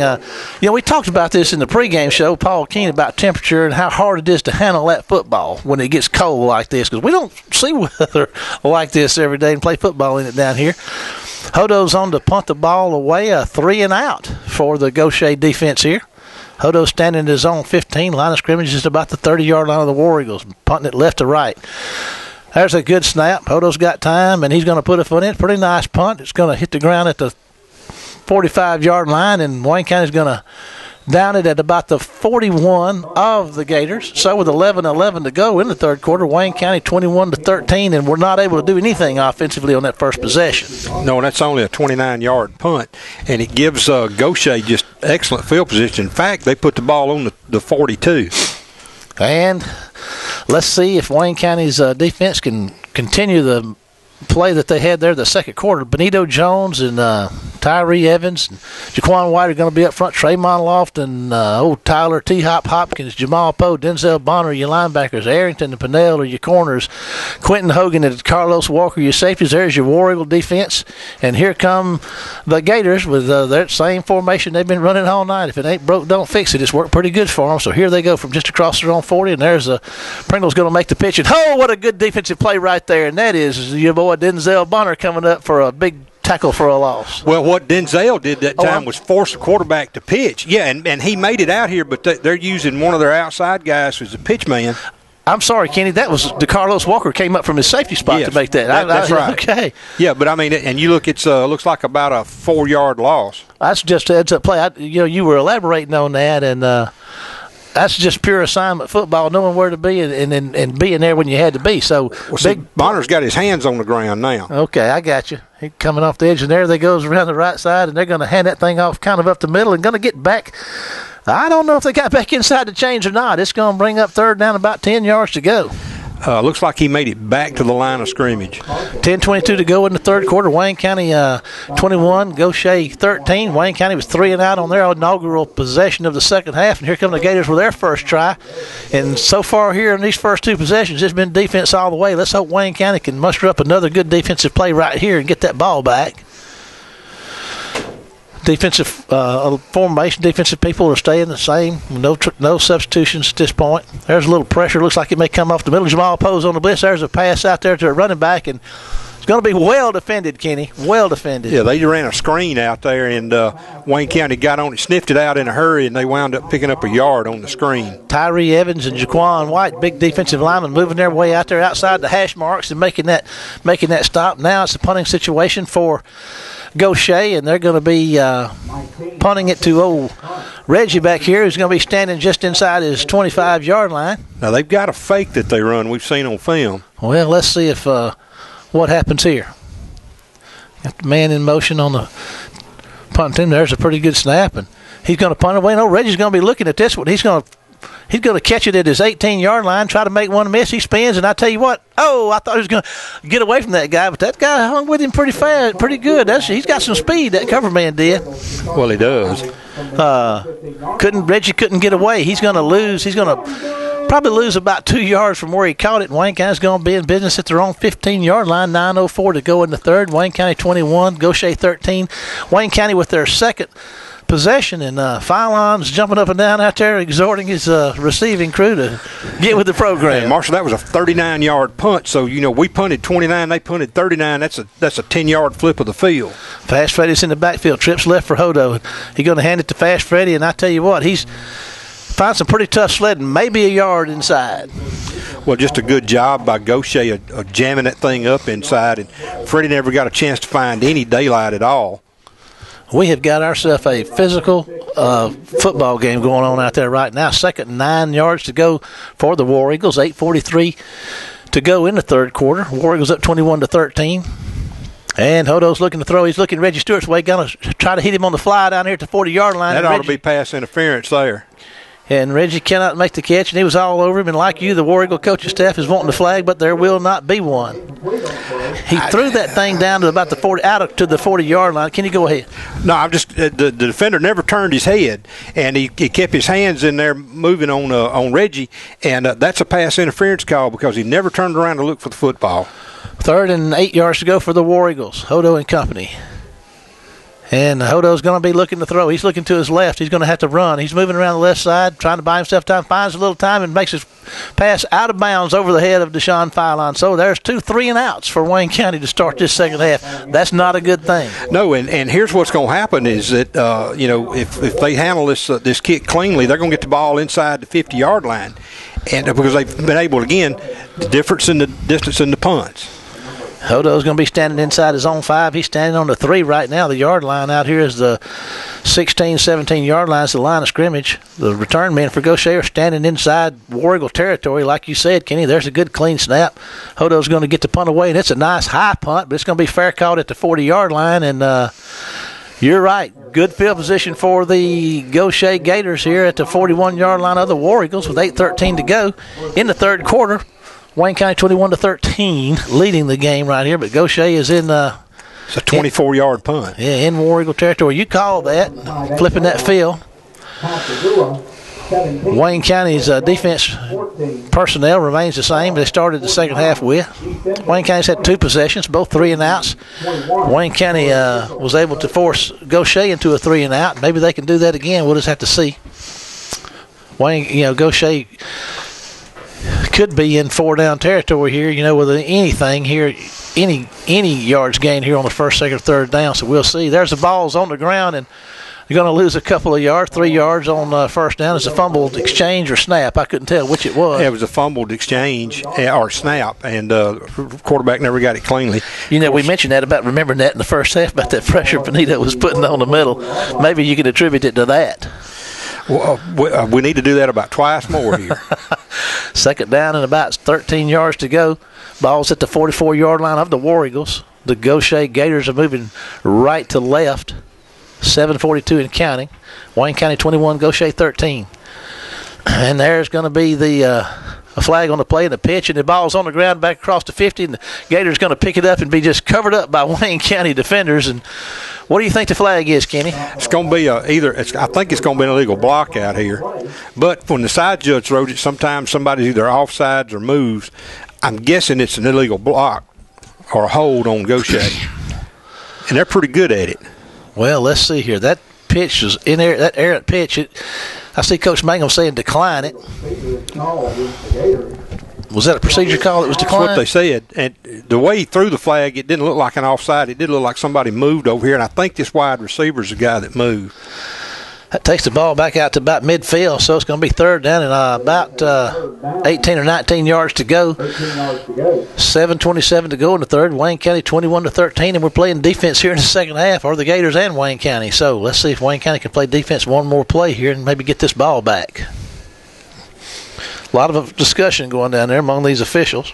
we talked about this in the pregame show, Paul Keene, about temperature and how hard it is to handle that football when it gets cold like this, because we don't see weather like this every day and play football in it down here. Hodo's on to punt the ball away, a 3 and out for the Gautier defense here. Hodo standing in his own 15. Line of scrimmage is about the 30-yard line of the War Eagles, punting it left to right. There's a good snap. Hodo's got time, and he's going to put a foot in. Pretty nice punt. It's going to hit the ground at the 45-yard line, and Wayne County's going to down it at about the 41 of the Gators. So with 11:11 to go in the third quarter, Wayne County 21-13, and we're not able to do anything offensively on that first possession. No, and that's only a 29-yard punt, and it gives Gautier just excellent field position. In fact, they put the ball on the 42. And let's see if Wayne County's defense can continue the play that they had there the second quarter. Benito Jones and Tyree Evans and Jaquan White are going to be up front. Tremont Loft and old Tyler T-Hop Hopkins, Jamal Poe, Denzel Bonner, your linebackers. Arrington and Pinnell are your corners. Quentin Hogan and Carlos Walker, your safeties. There's your War Eagle defense. And here come the Gators with their same formation they've been running all night. If it ain't broke, don't fix it. It's worked pretty good for them. So here they go from just across their own 40, and there's Pringle's going to make the pitch. And oh, what a good defensive play right there. And that is your boy Denzel Bonner coming up for a big tackle for a loss. Well, what Denzel did that time was force the quarterback to pitch. Yeah, and he made it out here, but they're using one of their outside guys as a pitch man. I'm sorry, Kenny. That was DeCarlos Walker came up from his safety spot to make that. That's right. Okay. Yeah, but I mean, and you look, it's looks like about a 4-yard loss. That's just a heads-up play. You were elaborating on that, and that's just pure assignment football, knowing where to be and being there when you had to be. So Bonner's got his hands on the ground now. Okay, I got you. He coming off the edge, and there they goes around the right side, and they're going to hand that thing off kind of up the middle and going to get back. I don't know if they got back inside the chains or not. It's going to bring up third down, about 10 yards to go. Looks like he made it back to the line of scrimmage. 10:22 to go in the third quarter. Wayne County 21, Gautier 13. Wayne County was 3-and-out on their inaugural possession of the second half, and here come the Gators with their first try. And so far here in these first two possessions, it's been defense all the way. Let's hope Wayne County can muster up another good defensive play right here and get that ball back. Defensive formation, defensive people are staying the same. No substitutions at this point. There's a little pressure. Looks like it may come off the middle. Jamal Poe's on the blitz. There's a pass out there to a running back, and it's going to be well defended, Kenny. Well defended. Yeah, they ran a screen out there, and Wayne County got on it, sniffed it out in a hurry, and they wound up picking up a yard on the screen. Tyree Evans and Jaquan White, big defensive linemen, moving their way out there outside the hash marks and making that stop. Now it's a punting situation for Gautier, and they're going to be punting it to old Reggie back here, who's going to be standing just inside his 25-yard line. Now, they've got a fake that they run we've seen on film. Well, let's see if what happens here. Got the man in motion on the punt team. There's a pretty good snap, and he's going to punt away. No, Reggie's going to be looking at this one. He's going to catch it at his 18-yard line, try to make one miss. He spins, and I tell you what, I thought he was going to get away from that guy, but that guy hung with him pretty fast, pretty good. He's got some speed, that cover man did. Well, he does. Reggie couldn't get away. He's going to lose. He's going to probably lose about 2 yards from where he caught it. Wayne County's going to be in business at their own 15-yard line. 9:04 to go in the third. Wayne County 21, Gautier 13. Wayne County with their second possession, and Philon's jumping up and down out there, exhorting his receiving crew to get with the program. Hey, Marshall, that was a 39-yard punt. So we punted 29, they punted 39. That's a 10-yard flip of the field. Fast Freddy's in the backfield, trips left for Hodo. He's going to hand it to Fast Freddy, and I tell you what, he's find some pretty tough sledding, maybe a yard inside. Well, just a good job by Gautier of jamming that thing up inside, and Freddie never got a chance to find any daylight at all. We have got ourselves a physical football game going on out there right now. Second and 9 yards to go for the War Eagles. 8:43 to go in the third quarter. War Eagles up 21-13. And Hodo's looking to throw. He's looking Reggie Stewart's way. Going to try to hit him on the fly down here at the 40-yard line. That ought to be pass interference there. And Reggie cannot make the catch, and he was all over him. And like you, the War Eagle coaching staff is wanting the flag, but there will not be one. He threw that thing down to about the 40, out to the 40-yard line. Can you go ahead? No, I'm just the defender never turned his head, and he kept his hands in there moving on Reggie, and that's a pass interference call because he never turned around to look for the football. 3rd and 8 yards to go for the War Eagles. Hodo and company. And Hodo's going to be looking to throw. He's looking to his left. He's going to have to run. He's moving around the left side, trying to buy himself time, finds a little time, and makes his pass out of bounds over the head of Deshaun Philon. So there's 2 3-and-outs for Wayne County to start this second half. That's not a good thing. No, and here's what's going to happen is that, if they handle this kick cleanly, they're going to get the ball inside the 50-yard line. And because they've been able, again, the difference in the distance in the punts. Hodo's going to be standing inside his own 5. He's standing on the 3 right now. The yard line out here is the 16, 17-yard line. It's the line of scrimmage. The return men for Gautier are standing inside War Eagle territory. Like you said, Kenny, there's a good clean snap. Hodo's going to get the punt away, and it's a nice high punt, but it's going to be fair caught at the 40-yard line. And you're right. Good field position for the Gautier Gators here at the 41-yard line of the War Eagles with 8:13 to go in the third quarter. Wayne County 21-13 leading the game right here, but Gautier is in it's a 24-yard punt. Yeah, in War Eagle territory. You call that, flipping that field. Wayne County's defense personnel remains the same. They started the second half with. Wayne County's had 2 possessions, both 3-and-outs. Wayne County was able to force Gautier into a 3-and-out. Maybe they can do that again. We'll just have to see. Gautier could be in 4-down territory here, with anything here, any yards gained here on the first, second, or third down. So we'll see. There's the balls on the ground, and you're going to lose a couple of yards, 3 yards on first down. It's a fumbled exchange or snap. I couldn't tell which it was. Yeah, it was a fumbled exchange or snap, and quarterback never got it cleanly. We mentioned that about remembering that in the first half about that pressure Benito was putting on the middle. Maybe you could attribute it to that. Well, we need to do that about twice more here. Second down and about 13 yards to go. Ball's at the 44-yard line of the War Eagles. The Gautier Gators are moving right to left. 7:42 and counting. Wayne County 21, Gautier 13. And there's going to be a flag on the play and the pitch, and the ball's on the ground back across the 50, and the Gators going to pick it up and be just covered up by Wayne County defenders. And what do you think the flag is, Kenny? It's going to be I think it's going to be an illegal block out here. But when the side judge throws it, sometimes somebody's either offsides or moves. I'm guessing it's an illegal block or a hold on Gautier. And they're pretty good at it. Well, let's see here. That pitch is in there, that errant pitch. I see Coach Mangum saying decline it. Was that a procedure call that was declined? That's what they said. And the way he threw the flag, it didn't look like an offside. It did look like somebody moved over here. And I think this wide receiver is the guy that moved. That takes the ball back out to about midfield, so it's going to be third down and about 18 or 19 yards to go. 7:27 to go in the third. Wayne County 21-13, and we're playing defense here in the second half, or the Gators and Wayne County. So let's see if Wayne County can play defense one more play here and maybe get this ball back. A lot of discussion going down there among these officials.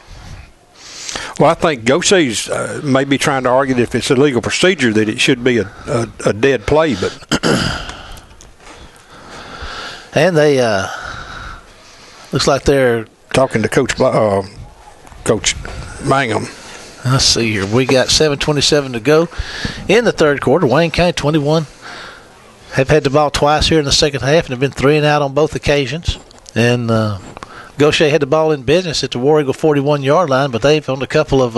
Well, I think Gautier's may be trying to argue that if it's a legal procedure that it should be a dead play, but and they looks like they're talking to Coach Mangum. Let's see here. We got 7:27 to go in the third quarter. Wayne County 21 have had the ball twice here in the second half and have been 3-and-out on both occasions. And Gautier had the ball in business at the War Eagle 41-yard line, but they've on a couple of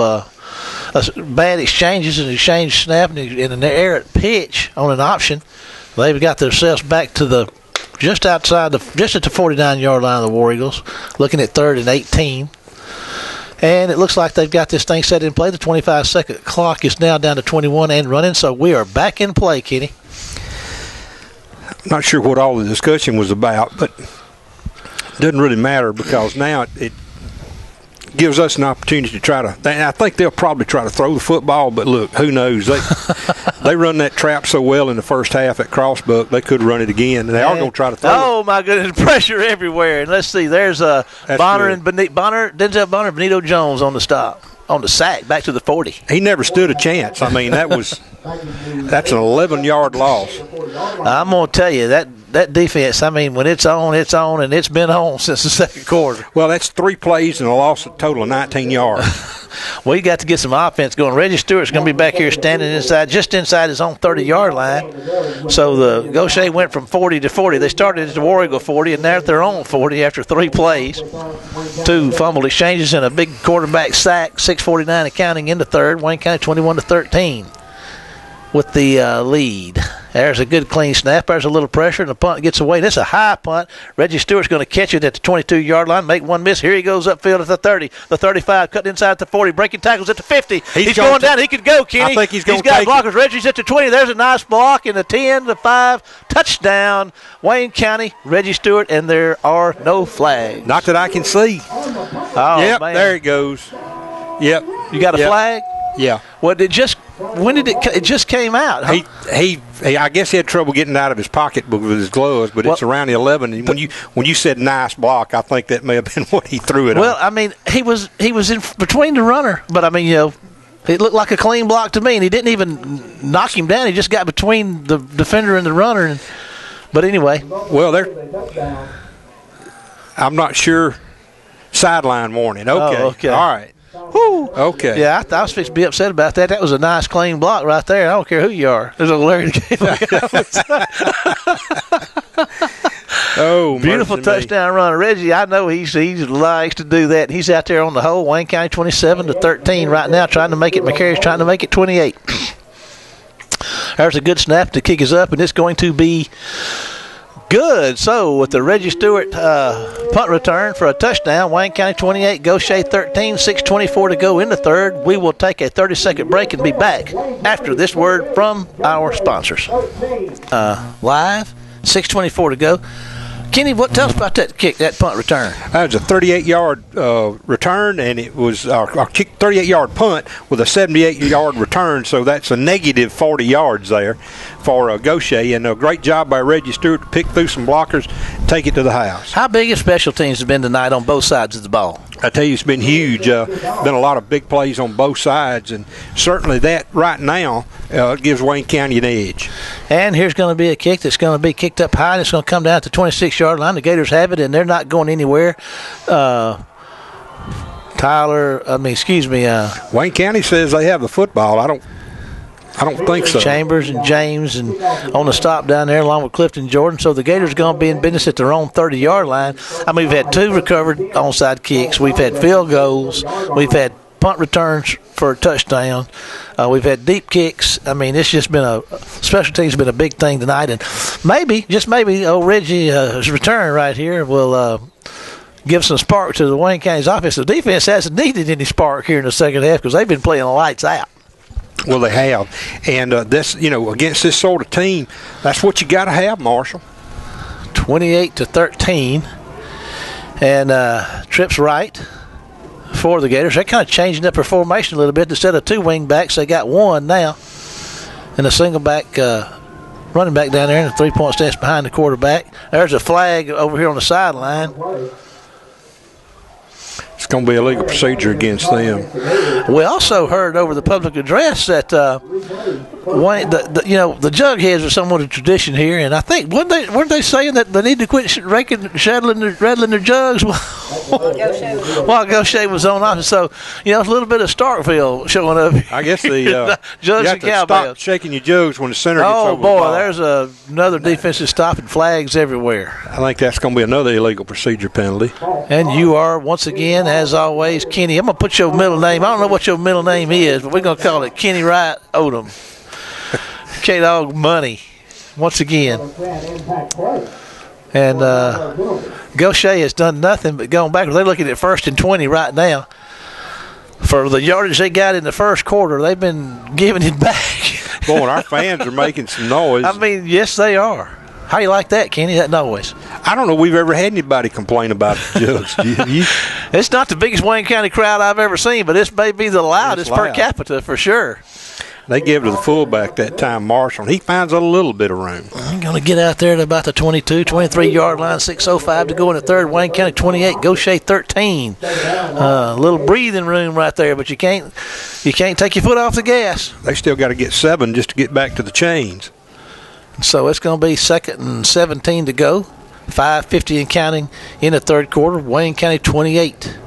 bad exchanges, an exchange snap and an errant pitch on an option. They've got themselves back to just at the 49-yard line of the War Eagles, looking at 3rd and 18. And it looks like they've got this thing set in play. The 25-second clock is now down to 21 and running, so we are back in play, Kenny. Not sure what all the discussion was about, but it doesn't really matter because now it gives us an opportunity to try to – I think they'll probably try to throw the football, but look, who knows? They run that trap so well in the first half at Crossbuck, they could run it again, and they are going to try to throw it. Oh, my goodness, pressure everywhere. And let's see, there's Denzel Bonner and Benito Jones on the stop, on the sack, back to the 40. He never stood a chance. I mean, that's an 11-yard loss. I'm going to tell you, that defense, I mean, when it's on, and it's been on since the second quarter. Well, that's 3 plays and a loss of total of 19 yards. We got to get some offense going. Reggie Stewart's going to be back here standing just inside his own 30-yard line. So the Gautier went from 40 to 40. They started at the War Eagle 40, and now at their own 40 after 3 plays. 2 fumbled exchanges and a big quarterback sack, 6:49 and counting in the third. Wayne County 21-13 with the lead. There's a good clean snap. There's a little pressure, and the punt gets away. This is a high punt. Reggie Stewart's going to catch it at the 22-yard line, make one miss. Here he goes upfield at the 30, the 35, cutting inside at the 40, breaking tackles at the 50. He's going down. He could go, Kenny. I think he's going to take blockers. Reggie's at the 20. There's a nice block in the 10, the 5. Touchdown, Wayne County, Reggie Stewart, and there are no flags. Not that I can see. Oh, yep, man. there it goes. Yep. You got a flag? Yeah. Well, when did it just came out? Huh? He I guess he had trouble getting out of his pocketbook with his gloves, but it's around the 11. And when you said nice block, I think that may have been what he threw it on. Well, I mean, he was in between the runner, but I mean, it looked like a clean block to me, and he didn't even knock him down. He just got between the defender and the runner. But anyway. Well, I'm not sure. Sideline warning. Okay. Oh, okay. All right. Whew. Okay. Yeah, I was fixing to be upset about that. That was a nice, clean block right there. I don't care who you are. There's a Larry game. Oh, beautiful touchdown run, Reggie. I know he likes to do that. He's out there on the hole. Wayne County 27-13 right now, trying to make it. McCary's trying to make it 28. There's a good snap. The kick is up, and it's going to be good. So with the Reggie Stewart punt return for a touchdown, Wayne County 28, Gautier 13, 6:24 to go in the third. We will take a 30-second break and be back after this word from our sponsors. Live, 6:24 to go. Kenny, tell us about that kick, that punt return? That was a 38-yard return, and it was our kick 38-yard punt with a 78-yard return, so that's a negative 40 yards there for Gautier, and a great job by Reggie Stewart to pick through some blockers and take it to the house. How big have special teams have been tonight on both sides of the ball? I tell you, it's been huge. Been a lot of big plays on both sides, and certainly that right now gives Wayne County an edge. And here's going to be a kick that's going to be kicked up high, and it's going to come down to the 26-yard line. The Gators have it, and they're not going anywhere. Wayne County says they have the football. I don't think so. Chambers and James and on the stop down there along with Clifton Jordan. So the Gators are going to be in business at their own 30-yard line. I mean, we've had 2 recovered onside kicks. We've had field goals. We've had punt returns for a touchdown. We've had deep kicks. I mean, it's just been special teams has been a big thing tonight. And maybe, just maybe, Reggie's return right here will give some spark to the Wayne County's offense. The defense hasn't needed any spark here in the second half because they've been playing lights out. Well, they have. And this, against this sort of team, that's what you got to have, Marshall. 28-13. And trips right for the Gators. They're kind of changing up their formation a little bit. Instead of 2 wing backs, they got 1 now. And a single back running back down there in the 3-point stance behind the quarterback. There's a flag over here on the sideline. It's going to be a legal procedure against them. We also heard over the public address that the jugheads are somewhat a tradition here, and I think weren't they saying that they need to quit rattling their jugs while Gautier was on offense? So it's a little bit of Starkville showing up. I guess the jugs and cowbells. Stop shaking your jugs when the center gets over the ball. Oh boy, there's another defensive stop and flags everywhere. I think that's going to be another illegal procedure penalty. And you are once again, as always, Kenny. I'm going to put your middle name. I don't know what your middle name is, but we're going to call it Kenny Wright Odom. K-Dog Money, once again. And Gautier has done nothing but gone backwards. They're looking at 1st and 20 right now. For the yardage they got in the first quarter, they've been giving it back. Boy, our fans are making some noise. I mean, yes, they are. How you like that, Kenny, that noise? I don't know we've ever had anybody complain about the jugs. It's not the biggest Wayne County crowd I've ever seen, but this may be the loudest per capita for sure. They give it to the fullback that time, Marshall, and he finds a little bit of room. I'm going to get out there at about the 22, 23-yard line, 6:05 to go in the third. Wayne County 28, Gautier 13. A little breathing room right there, but you can't take your foot off the gas. They still got to get 7 just to get back to the chains. So it's going to be 2nd and 17 to go. 5:50 and counting in the third quarter. Wayne County 28.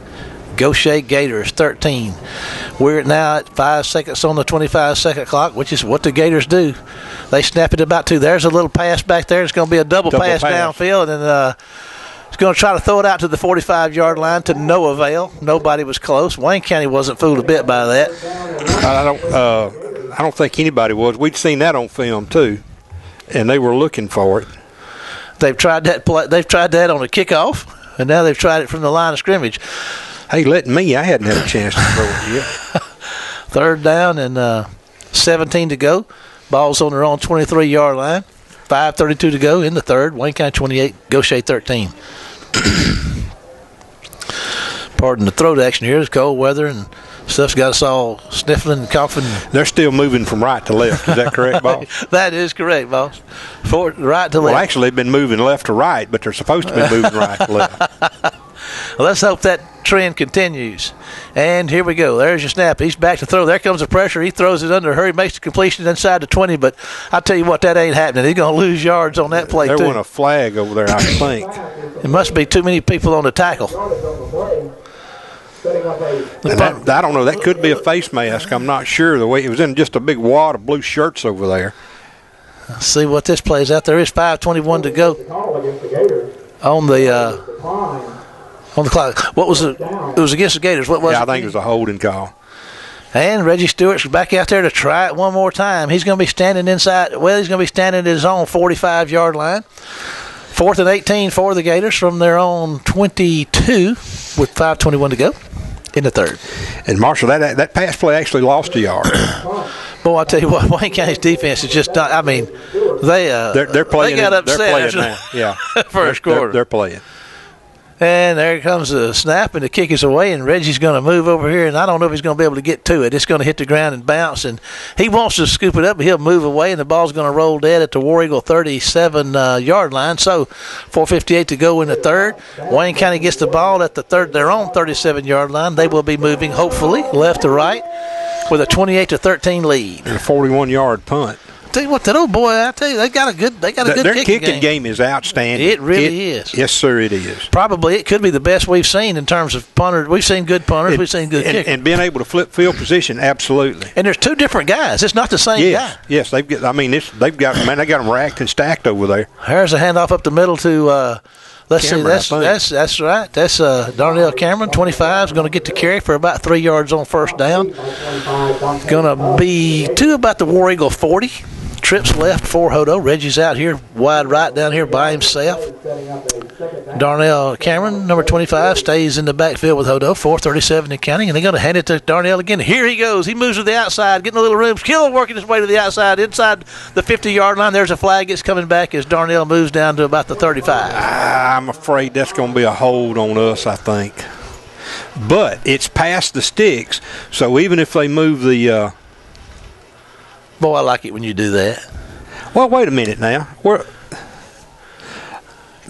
Gautier Gators 13. We're now at 5 seconds on the 25-second clock, which is what the Gators do. They snap it about 2. There's a little pass back there. It's going to be a double pass downfield, and it's going to try to throw it out to the 45-yard line to no avail. Nobody was close. Wayne County wasn't fooled a bit by that. I don't think anybody was. We'd seen that on film too. and they were looking for it. They've tried that They've tried that on a kickoff, and now they've tried it from the line of scrimmage. Hey, letting me, I hadn't had a chance to throw it yet. 3rd down and 17 to go. Ball's on their own 23-yard line. 5:32 to go in the 3rd. Wayne County 28, Gautier 13. Pardon the throat action here. It's cold weather and stuff's got us all sniffling and coughing. They're still moving from right to left. Is that correct, boss? That is correct, boss. Right to left. Well, actually, they've been moving left to right, but they're supposed to be moving right to left. Well, let's hope that trend continues. And here we go. There's your snap. He's back to throw. There comes the pressure. He throws it under a hurry, makes the completion inside the 20, but I tell you what, that ain't happening. He's going to lose yards on that play, There too. went a flag over there, I think. It must be too many people on the tackle. And I don't know. That could be a face mask. I'm not sure. The way it was in just a big wad of blue shirts over there. Let's see what this plays out. There is 5:21 to go on the clock. What was it? It was against the Gators. What was it? Yeah, I think it was a holding call. And Reggie Stewart's back out there to try it one more time. He's going to be standing inside. Well, he's going to be standing at his own 45-yard line. 4th and 18 for the Gators from their own 22 with 5:21 to go in the 3rd. And Marshall, that pass play actually lost a yard. Boy, I tell you what, Wayne County's defense is just not. I mean, they're playing. They got upset. They're playing now. Yeah, first quarter. They're playing. And there comes the snap, and the kick is away, and Reggie's going to move over here, and I don't know if he's going to be able to get to it. It's going to hit the ground and bounce, and he wants to scoop it up, but he'll move away, and the ball's going to roll dead at the War Eagle 37-yard line. So 4:58 to go in the 3rd. Wayne County gets the ball at their own 37-yard line. They will be moving, hopefully, left to right with a 28-13 lead. And a 41-yard punt. Tell you what, that old boy, I tell you, they got a good Their kicking game is outstanding. It really is. Yes, sir, it is. Probably it could be the best we've seen in terms of punters. We've seen good punters. We've seen good kickers. And being able to flip field position, absolutely. And there's 2 different guys. It's not the same guy. Yes, they've got them racked and stacked over there. Here's a handoff up the middle to let's Cameron, see. That's right. That's Darnell Cameron, 25, is going to get the carry for about 3 yards on 1st down. Going to be to about the War Eagle 40. Trips left for Hodo. Reggie's out here wide right down here by himself. Darnell Cameron, number 25, stays in the backfield with Hodo. 4:37 in counting, and they're going to hand it to Darnell again. Here he goes. He moves to the outside, getting a little room. Still working his way to the outside, inside the 50-yard line. There's a flag. It's coming back as Darnell moves down to about the 35. I'm afraid that's going to be a hold on us, I think. But it's past the sticks, so even if they move the Boy, I like it when you do that. Well, wait a minute now.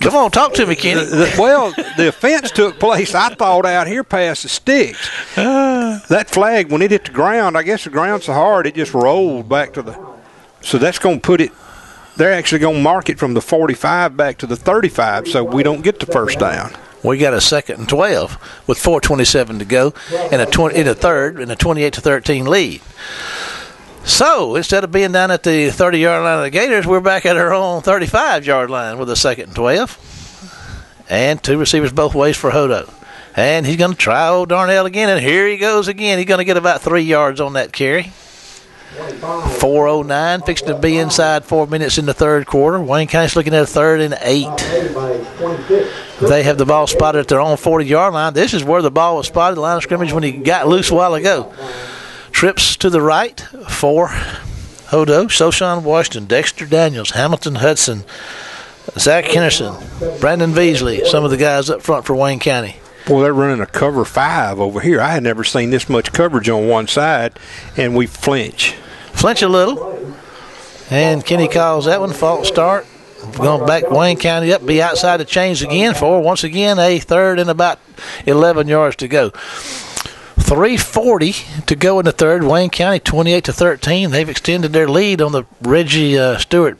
Come on, talk to me, Kenny. The offense took place, I thought, out here past the sticks. That flag, when it hit the ground, I guess the ground's so hard, it just rolled back to the – so that's going to put it – they're actually going to mark it from the 45 back to the 35, so we don't get the 1st down. We got a 2nd and 12 with 4:27 to go in a 3rd and a 28-13 lead. So, instead of being down at the 30-yard line of the Gators, we're back at our own 35-yard line with a 2nd and 12. And 2 receivers both ways for Hodo. And he's going to try old Darnell again, and here he goes again. He's going to get about 3 yards on that carry. 4:09, fixing to be inside 4 minutes in the 3rd quarter. Wayne County's looking at a 3rd and 8. They have the ball spotted at their own 40-yard line. This is where the ball was spotted, the line of scrimmage, when he got loose a while ago. Trips to the right for Hodo, Soshan Washington, Dexter Daniels, Hamilton Hudson, Zach Henderson, Brandon Beasley, some of the guys up front for Wayne County. Boy, they're running a cover 5 over here. I had never seen this much coverage on one side, and we flinch. Flinch a little, and Kenny calls that one false start. Going back Wayne County up, be outside the chains again for, once again, a 3rd and about 11 yards to go. 3:40 to go in the 3rd. Wayne County 28-13. They've extended their lead on the Reggie Stewart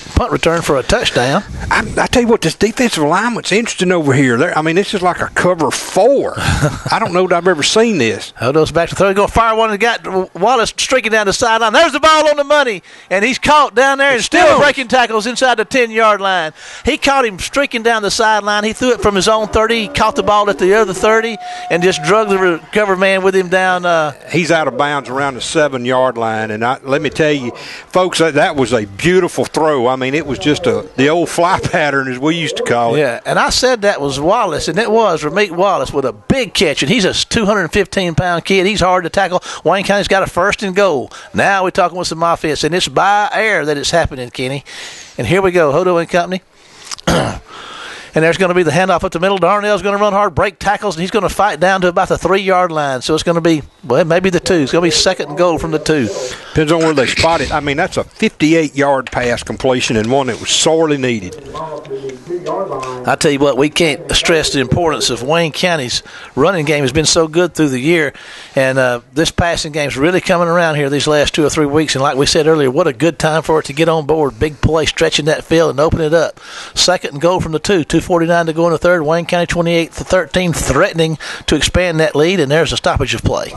punt return for a touchdown. I tell you what, this defensive alignment's interesting over here. This is like a cover 4. I don't know that I've ever seen this. Hodo's back to throw. He's going to fire one and got Wallace streaking down the sideline. There's the ball on the money, and he's caught down there and still breaking tackles inside the 10-yard line. He caught him streaking down the sideline. He threw it from his own 30. He caught the ball at the other 30 and just drug the recover man with him down. He's out of bounds around the 7-yard line, and let me tell you, folks, that was a beautiful throw. It was just the old fly pattern, as we used to call it. Yeah, and I said that was Wallace, and it was Ramik Wallace with a big catch, and he's a 215-pound kid. He's hard to tackle. Wayne County's got a 1st and goal. Now we're talking with some offense, and it's by air that it's happening, Kenny. And here we go, Hodo and company. And there's going to be the handoff up the middle. Darnell's going to run hard, break tackles, and he's going to fight down to about the 3-yard line. So it's going to be, maybe the 2. It's going to be 2nd and goal from the 2. Depends on where they spot it. That's a 58-yard pass completion and one that was sorely needed. I tell you what, we can't stress the importance of Wayne County's running game. Has been so good through the year, and this passing game's really coming around here these last 2 or 3 weeks. And like we said earlier, what a good time for it to get on board. Big play, stretching that field and open it up. 2nd and goal from the 2. 2:49 to go in the 3rd. Wayne County 28-13, threatening to expand that lead, and there's a stoppage of play.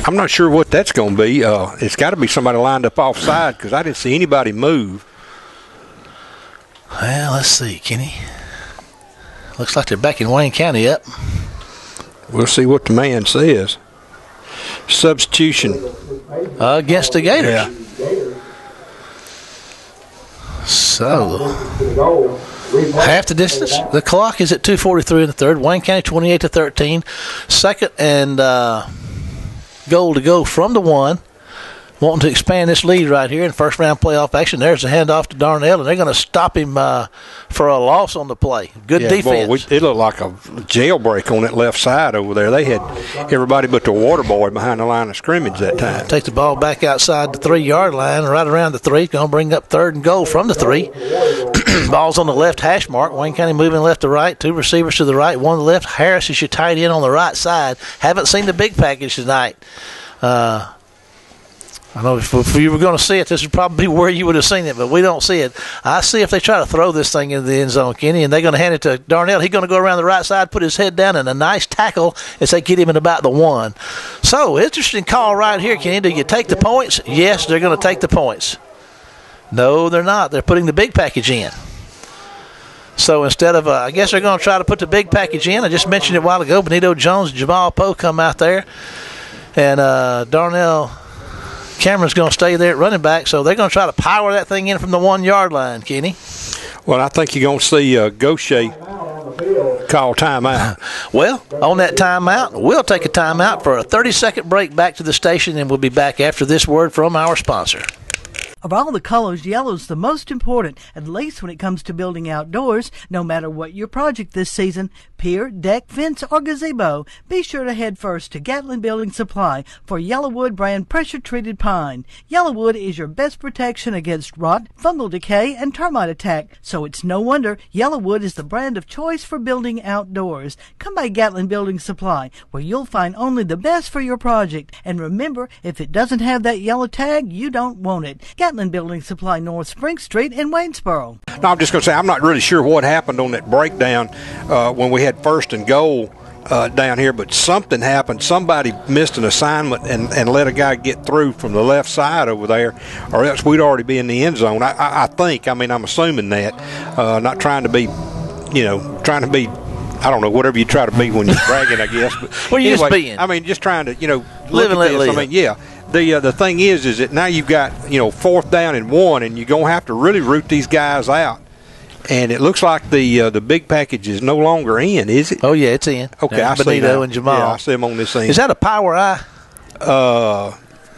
I'm not sure what that's going to be. It's got to be somebody lined up offside because I didn't see anybody move. Well, let's see, Kenny. Looks like they're backing Wayne County up. We'll see what the man says. Substitution. Against the Gators. Yeah. So, half the distance. The clock is at 2:43 in the 3rd. Wayne County 28-13. 2nd and goal to go from the 1. Wanting to expand this lead right here in first-round playoff action. There's a handoff to Darnell, and they're going to stop him for a loss on the play. Good defense. Boy, it looked like a jailbreak on that left side over there. They had everybody but the water boy behind the line of scrimmage that time. Take the ball back outside the 3-yard line, right around the 3. Going to bring up 3rd and goal from the 3. Ball's on the left hash mark. Wayne County moving left to right. 2 receivers to the right, 1 to the left. Harris is your tight end on the right side. Haven't seen the big package tonight. I know if you were going to see it, this would probably be where you would have seen it, but we don't see it. I see if they try to throw this thing into the end zone, Kenny, and they're going to hand it to Darnell. He's going to go around the right side, put his head down, and a nice tackle as they get him at about the 1. So, interesting call right here, Kenny. Do you take the points? Yes, they're going to take the points. No, they're not. They're putting the big package in. So instead of, I guess they're going to try to put the big package in. I just mentioned it a while ago. Benito Jones and Jamal Poe come out there, and Darnell Cameron's going to stay there at running back, so they're going to try to power that thing in from the 1-yard line, Kenny. Well, I think you're going to see Gautier call timeout. Well, on that timeout, we'll take a timeout for a 30-second break back to the station, and we'll be back after this word from our sponsor. Of all the colors, yellow's the most important, at least when it comes to building outdoors. No matter what your project this season, pier, deck, fence, or gazebo, be sure to head first to Gatlin Building Supply for Yellowwood brand pressure-treated pine. Yellowwood is your best protection against rot, fungal decay, and termite attack, so it's no wonder Yellowwood is the brand of choice for building outdoors. Come by Gatlin Building Supply, where you'll find only the best for your project. And remember, if it doesn't have that yellow tag, you don't want it. Gatlin Building Supply, North Spring Street in Waynesboro. No, I'm just going to say I'm not really sure what happened on that breakdown when we had 1st and goal down here, but something happened. Somebody missed an assignment and let a guy get through from the left side over there, or else we'd already be in the end zone. I think. I mean, I'm assuming that. Not trying to be, trying to be, I don't know, whatever you try to be when you're bragging, I guess. But well, you're just being. I mean, just trying to, live and let live. I mean, yeah. The thing is that now you've got 4th down and 1, and you're gonna have to really root these guys out. And it looks like the big package is no longer in, is it? Oh yeah, it's in. Okay, I see Benito and Jamal. Yeah, I see them on this thing. Is that a power eye?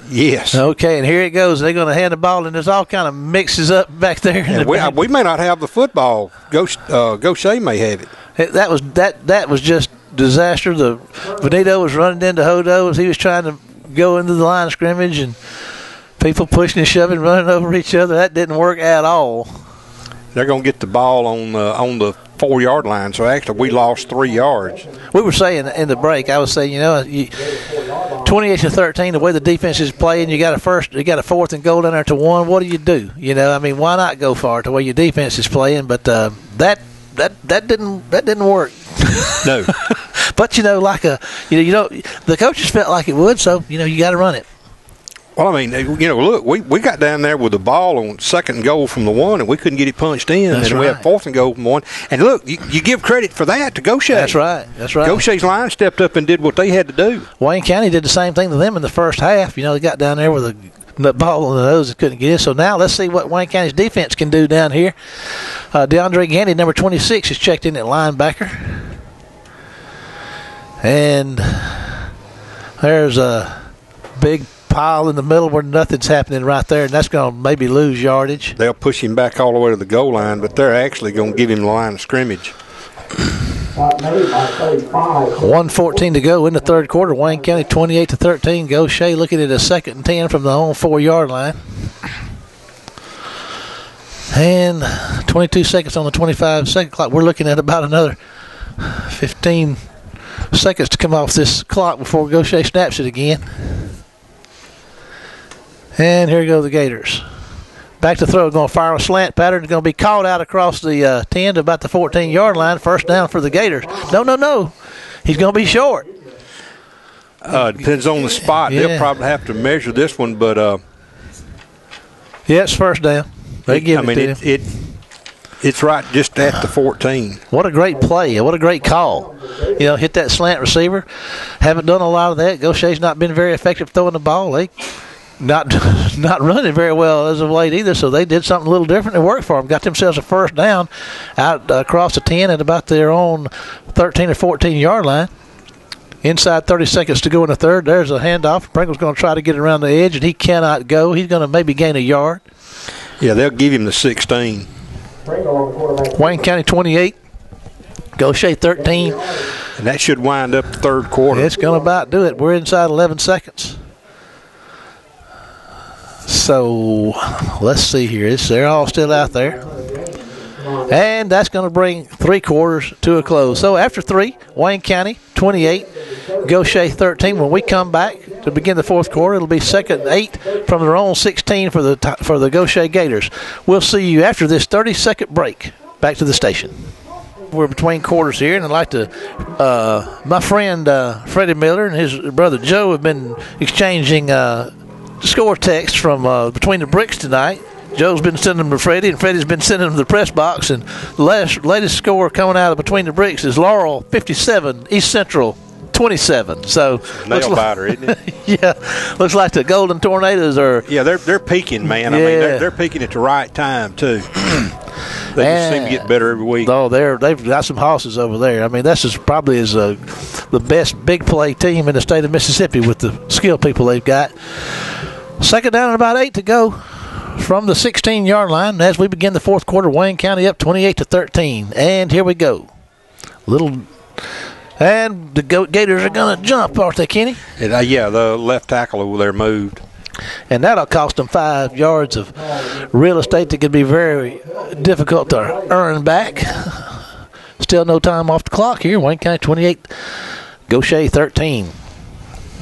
Yes. Okay, and here it goes. They're going to hand the ball, and there's all kind of mixes up back there. And we may not have the football. Gautier may have it. That was just disaster. The Benito was running into Hodo as he was trying to go into the line of scrimmage, and people pushing and shoving, running over each other. That didn't work at all. They're going to get the ball on the 4-yard line. So actually, we lost 3 yards. We were saying in the break, I was saying, 28-13, the way the defense is playing, you got a 4th and goal down there to 1. What do you do? Why not go for it the way your defense is playing? But that didn't work. No. But the coaches felt like it would, so you got to run it. Well, I mean, look, we got down there with the ball on 2nd and goal from the 1, and we couldn't get it punched in. That's and right. We had 4th and goal from 1. And look, you give credit for that to Gautier. That's right. Gautier's line stepped up and did what they had to do. Wayne County did the same thing to them in the first half. They got down there with the ball on the nose and couldn't get it. So now let's see what Wayne County's defense can do down here. DeAndre Gandy, number 26, is checked in at linebacker. And there's a big pile in the middle where nothing's happening right there, and that's going to maybe lose yardage. They'll push him back all the way to the goal line, but they're actually going to give him the line of scrimmage. 1:14 to go in the third quarter. Wayne County 28-13. Gautier looking at a 2nd and 10 from the own 4-yard line. And 22 seconds on the 25-second clock. We're looking at about another 15 seconds to come off this clock before Gautier snaps it again. And here go the Gators. Back to throw, going to fire a slant pattern. Going to be called out across the 10 to about the 14-yard line. First down for the Gators. No. He's going to be short. Depends on the spot. Yeah. They'll probably have to measure this one, but it's first down. They give it to him. It's right just at the 14. What a great play. What a great call. Hit that slant receiver. Haven't done a lot of that. Gautier's not been very effective throwing the ball. They not running very well as of late either, so they did something a little different and worked for them. Got themselves a first down out across the 10 at about their own 13 or 14-yard line. Inside 30 seconds to go in the third. There's a handoff. Pringle's going to try to get around the edge, and he cannot go. He's going to maybe gain a yard. Yeah, they'll give him the 16. Wayne County 28, Gautier 13. And that should wind up the third quarter. It's going to about do it. We're inside 11 seconds. So let's see here. They're all still out there. And that's going to bring 3 quarters to a close. So after 3, Wayne County 28, Gautier 13. When we come back to begin the fourth quarter, it'll be 2nd and 8 from their own 16 for the Gautier Gators. We'll see you after this 30-second break. Back to the station. We're between quarters here, and I'd like to my friend Freddie Miller and his brother Joe have been exchanging score text from between the bricks tonight. Joe's been sending them to Freddie, and Freddie's been sending them to the press box. And the latest score coming out of between the bricks is Laurel 57, East Central 27. So nail biter, isn't it? Yeah, looks like the Golden Tornadoes are. Yeah, they're peaking, man. I mean, they're peaking at the right time too. They just seem to get better every week. Oh, they've got some horses over there. I mean, this is probably the best big play team in the state of Mississippi with the skill people they've got. 2nd down and about 8 to go from the 16-yard line. As we begin the fourth quarter, Wayne County up 28-13. And here we go. And the Gators are going to jump, aren't they, Kenny? Yeah, the left tackle over there moved. And that'll cost them 5 yards of real estate that could be very difficult to earn back. Still no time off the clock here. Wayne County 28, Gautier 13.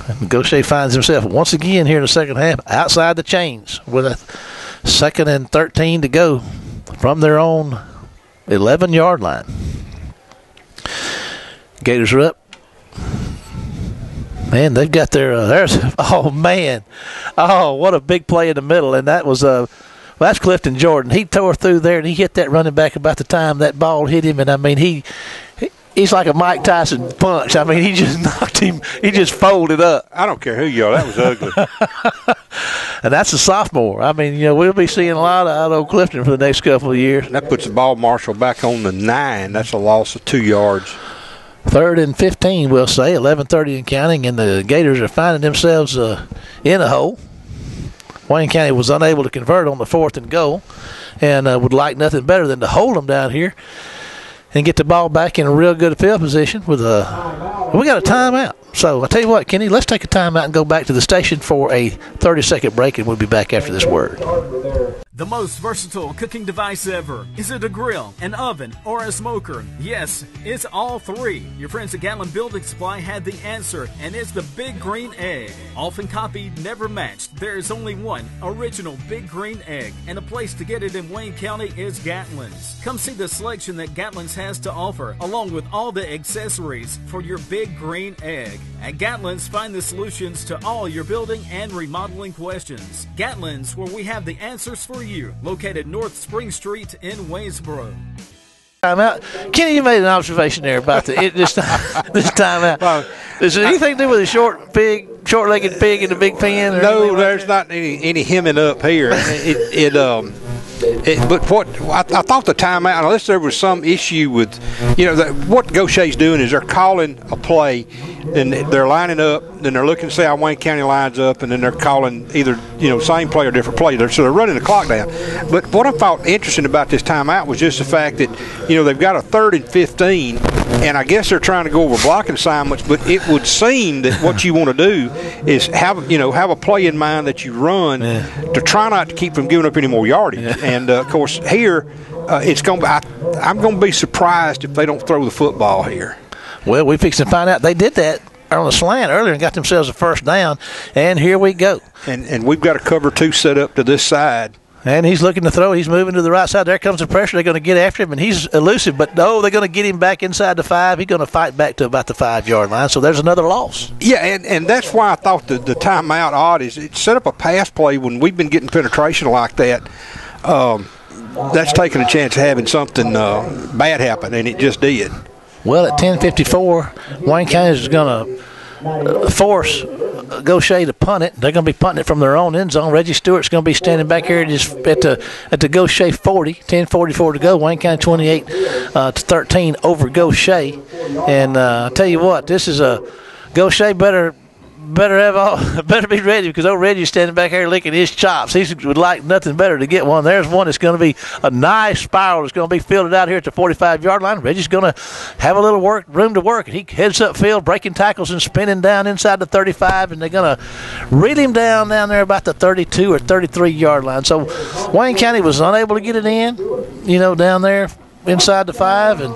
And Gautier finds himself once again here in the second half outside the chains with a 2nd and 13 to go from their own 11-yard line. Gators are up. Man, they've got their what a big play in the middle. And that was that's Clifton Jordan. He tore through there, and he hit that running back about the time that ball hit him. And I mean, he's like a Mike Tyson punch. I mean, he just knocked him. He just folded up. I don't care who you are. That was ugly. And that's a sophomore. I mean, we'll be seeing a lot out of Clifton for the next couple of years. And that puts the ball marshal back on the 9. That's a loss of 2 yards. 3rd and 15, we'll say, 11:30 and counting, and the Gators are finding themselves in a hole. Wayne County was unable to convert on the 4th and goal, and would like nothing better than to hold them down here and get the ball back in a real good field position. We got a timeout. So I tell you what, Kenny, let's take a timeout and go back to the station for a 30-second break, and we'll be back after this word. The most versatile cooking device ever. Is it a grill, an oven, or a smoker? Yes, it's all three. Your friends at Gatlin Building Supply had the answer, and it's the Big Green Egg. Often copied, never matched. There is only one original Big Green Egg, and a place to get it in Wayne County is Gatlin's. Come see the selection that Gatlin's has to offer, along with all the accessories for your Big Green Egg. At Gatlin's, find the solutions to all your building and remodeling questions. Gatlin's, where we have the answers for you. Located North Spring Street in Waynesboro. Timeout. Kenny, you made an observation there about this timeout. Well, is it anything to do with the short-legged pig in the big pen? No, there's not any hemming up here. But what I thought the timeout, unless there was some issue with, what Gautier's doing is they're calling a play, and they're lining up, then they're looking to see how Wayne County lines up, and then they're calling either same play or different play. So they're running the clock down. But what I thought interesting about this timeout was just the fact that they've got a 3rd and 15, and I guess they're trying to go over blocking assignments. But it would seem that what you want to do is have a play in mind that you run to try not to keep them giving up any more yardage. And of course here, I'm going to be surprised if they don't throw the football here. Well, we fixed to find out they did that on the slant earlier and got themselves a first down, and here we go. And we've got a cover 2 set up to this side. And he's looking to throw. He's moving to the right side. There comes the pressure. They're going to get after him, and he's elusive. But, no, they're going to get him back inside the 5. He's going to fight back to about the 5-yard line. So there's another loss. Yeah, and that's why I thought the timeout odd is it set up a pass play when we've been getting penetration like that. That's taking a chance of having something bad happen, and it just did. Well, at 10:54, Wayne County is going to force Gautier to punt it. They're going to be punting it from their own end zone. Reggie Stewart's going to be standing back here just at the Gautier 40. 10:44 to go. Wayne County 28 to 13 over Gautier. And I tell you what, this is a Gautier better be ready, because old Reggie's standing back here licking his chops. He would like nothing better to get one. There's one that's going to be a nice spiral. It's going to be fielded out here at the 45-yard line. Reggie's going to have a little room to work. And he heads up field, breaking tackles and spinning down inside the 35, and they're going to reel him down there about the 32 or 33-yard line. So Wayne County was unable to get it in, down there inside the 5, and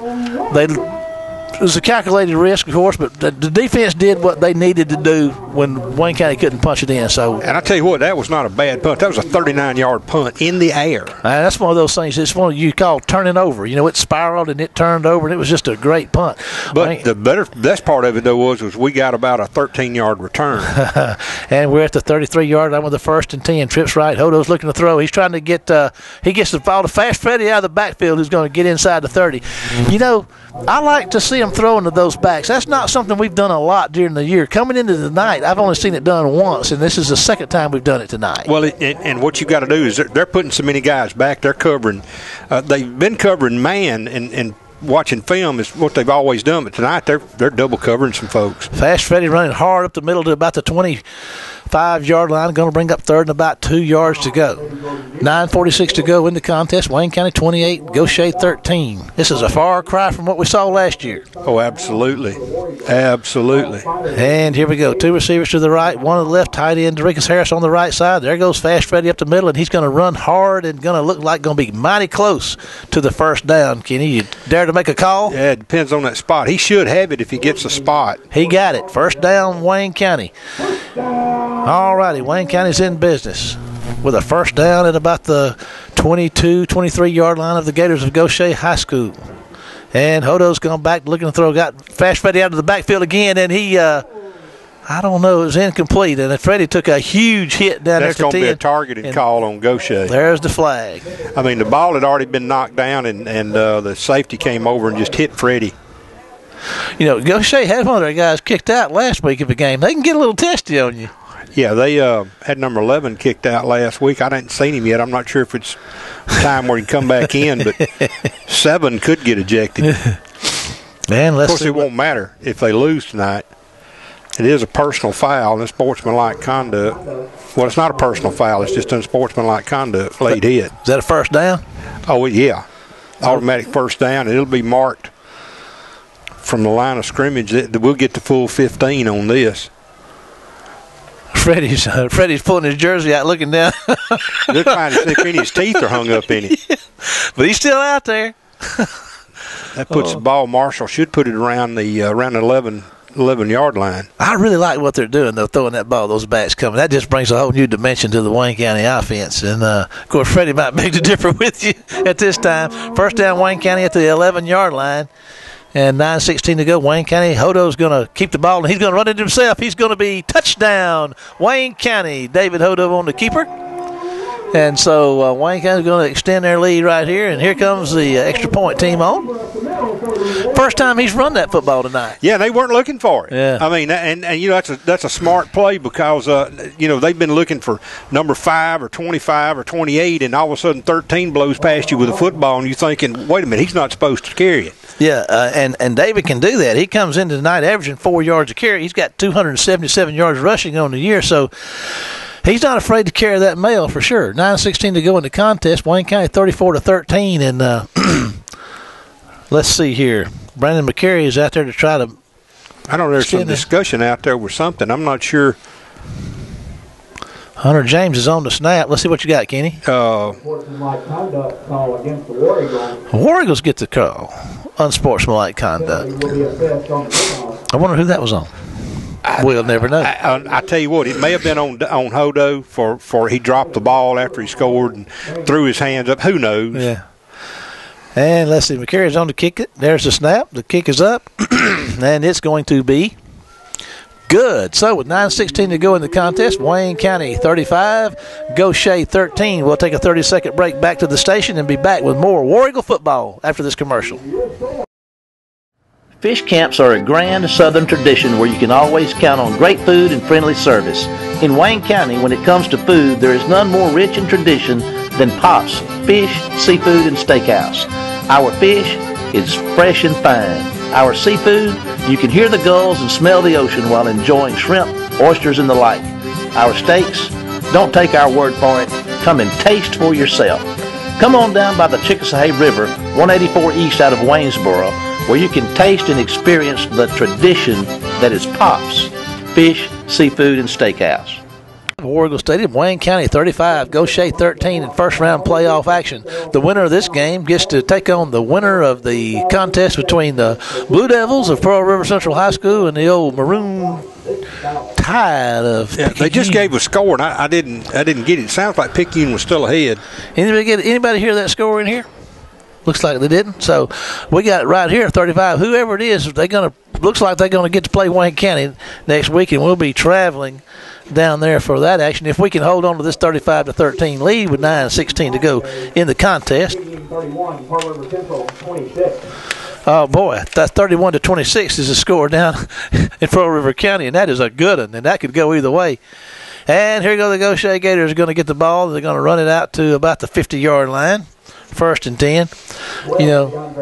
it was a calculated risk, of course, but the defense did what they needed to do when Wayne County couldn't punch it in. And I tell you what, that was not a bad punt. That was a 39-yard punt in the air. That's one of those things. It's one you call turning over. It spiraled and it turned over, and it was just a great punt. But the best part of it, though, was we got about a 13-yard return. And we're at the 33-yard line with the 1st and 10. Trips right. Hodo's looking to throw. He's trying to get he gets the ball to Fast Freddy out of the backfield, who's going to get inside the 30. I like to see them throwing to those backs. That's not something we've done a lot during the year. Coming into the night, I've only seen it done once, and this is the second time we've done it tonight. Well, and what you got to do is they're putting so many guys back. They're covering. They've been covering man, and watching film is what they've always done. But tonight they're double covering some folks. Fast Freddy running hard up the middle to about the 25-yard line, going to bring up 3rd and about 2 yards to go. 9:46 to go in the contest. Wayne County 28, Gautier 13. This is a far cry from what we saw last year. Oh, absolutely. Absolutely. And here we go. 2 receivers to the right, 1 on the left, tight end, Derickis Harris on the right side. There goes Fast Freddy up the middle, and he's going to run hard and going to look like going to be mighty close to the first down. Kenny, you dare to make a call? Yeah, it depends on that spot. He should have it if he gets a spot. He got it. First down, Wayne County. All righty, Wayne County's in business with a first down at about the 22, 23-yard line of the Gators of Gautier High School. And Hodo's gone back looking to throw. Got Fast Freddy out of the backfield again, and he, I don't know, it was incomplete. And Freddy took a huge hit down That's there to 10. That's going to be a targeted call on Gautier. There's the flag. I mean, the ball had already been knocked down, and the safety came over and just hit Freddy. Gautier had one of their guys kicked out last week of the game. They can get a little testy on you. Yeah, they had number 11 kicked out last week. I didn't see him yet. I'm not sure if it's time where he can come back in, but 7 could get ejected. Man, of course, it won't matter if they lose tonight. It is a personal foul and unsportsmanlike conduct. Well, it's not a personal foul. It's just unsportsmanlike conduct, late hit. Is that a first down? Oh, yeah. Automatic first down. It'll be marked from the line of scrimmage. We'll get the full 15 on this. Freddie's pulling his jersey out, looking down. They're trying to see if any of his teeth are hung up in it. Yeah. But he's still out there. That puts the ball. Marshall should put it around the 11-yard line. I really like what they're doing, though, throwing that ball, those backs coming. That just brings a whole new dimension to the Wayne County offense. And, of course, Freddie might beg to differ with you at this time. First down, Wayne County at the 11-yard line. And 9:16 to go. Wayne County. Hodo's going to keep the ball, and he's going to run it himself. He's going to be touchdown, Wayne County. David Hodo on the keeper. And so Wayne County's going to extend their lead right here. And here comes the extra point team on. First time he's run that football tonight. Yeah, they weren't looking for it. Yeah. I mean, and that's a smart play because they've been looking for number 5 or 25 or 28, and all of a sudden 13 blows past you with a football, and you're thinking, wait a minute, he's not supposed to carry it. Yeah, and David can do that. He comes into tonight averaging 4 yards a carry. He's got 277 yards rushing on the year, so he's not afraid to carry that mail for sure. 9:16 to go in the contest. Wayne County 34-13, and let's see here. Brandon McCary is out there to try to. I don't know. There's some discussion out there with something. I'm not sure. Hunter James is on the snap. Let's see what you got, Kenny. Unsportsmanlike conduct call against the War Eagles. War Eagles get the call. Unsportsmanlike conduct. I wonder who that was on. We'll never know. I tell you what, it may have been on Hodo for he dropped the ball after he scored and threw his hands up. Who knows? Yeah. And let's see, McCary's on to kick it. There's the snap. The kick is up, and it's going to be good. So with 9:16 to go in the contest, Wayne County 35, Gautier 13. We'll take a 30-second break back to the station and be back with more War Eagle football after this commercial. Fish camps are a grand Southern tradition where you can always count on great food and friendly service. In Wayne County, when it comes to food, there is none more rich in tradition than Pop's Fish, Seafood, and Steakhouse. Our fish is fresh and fine. Our seafood, you can hear the gulls and smell the ocean while enjoying shrimp, oysters, and the like. Our steaks, don't take our word for it. Come and taste for yourself. Come on down by the Chickasahee River, 184 east out of Waynesboro, where you can taste and experience the tradition that is Pop's Fish, Seafood, and Steakhouse. War Eagle Stadium, Wayne County 35, Gautier 13 in first-round playoff action. The winner of this game gets to take on the winner of the contest between the Blue Devils of Pearl River Central High School and the old Maroon Tide of Picayune. They just gave a score, and I didn't get it. It sounds like Picayune was still ahead. Anybody hear that score in here? Looks like they didn't. So we got it right here, 35. Whoever it is, looks like they're gonna get to play Wayne County next week, and we'll be traveling down there for that action. If we can hold on to this 35-13 lead with 9:16 to go in the contest. Oh boy, that 31-26 is the score down in Pearl River County, and that is a good one, and that could go either way. And here go the Gautier Gators are going to get the ball. They're going to run it out to about the 50-yard line. 1st and 10. You know,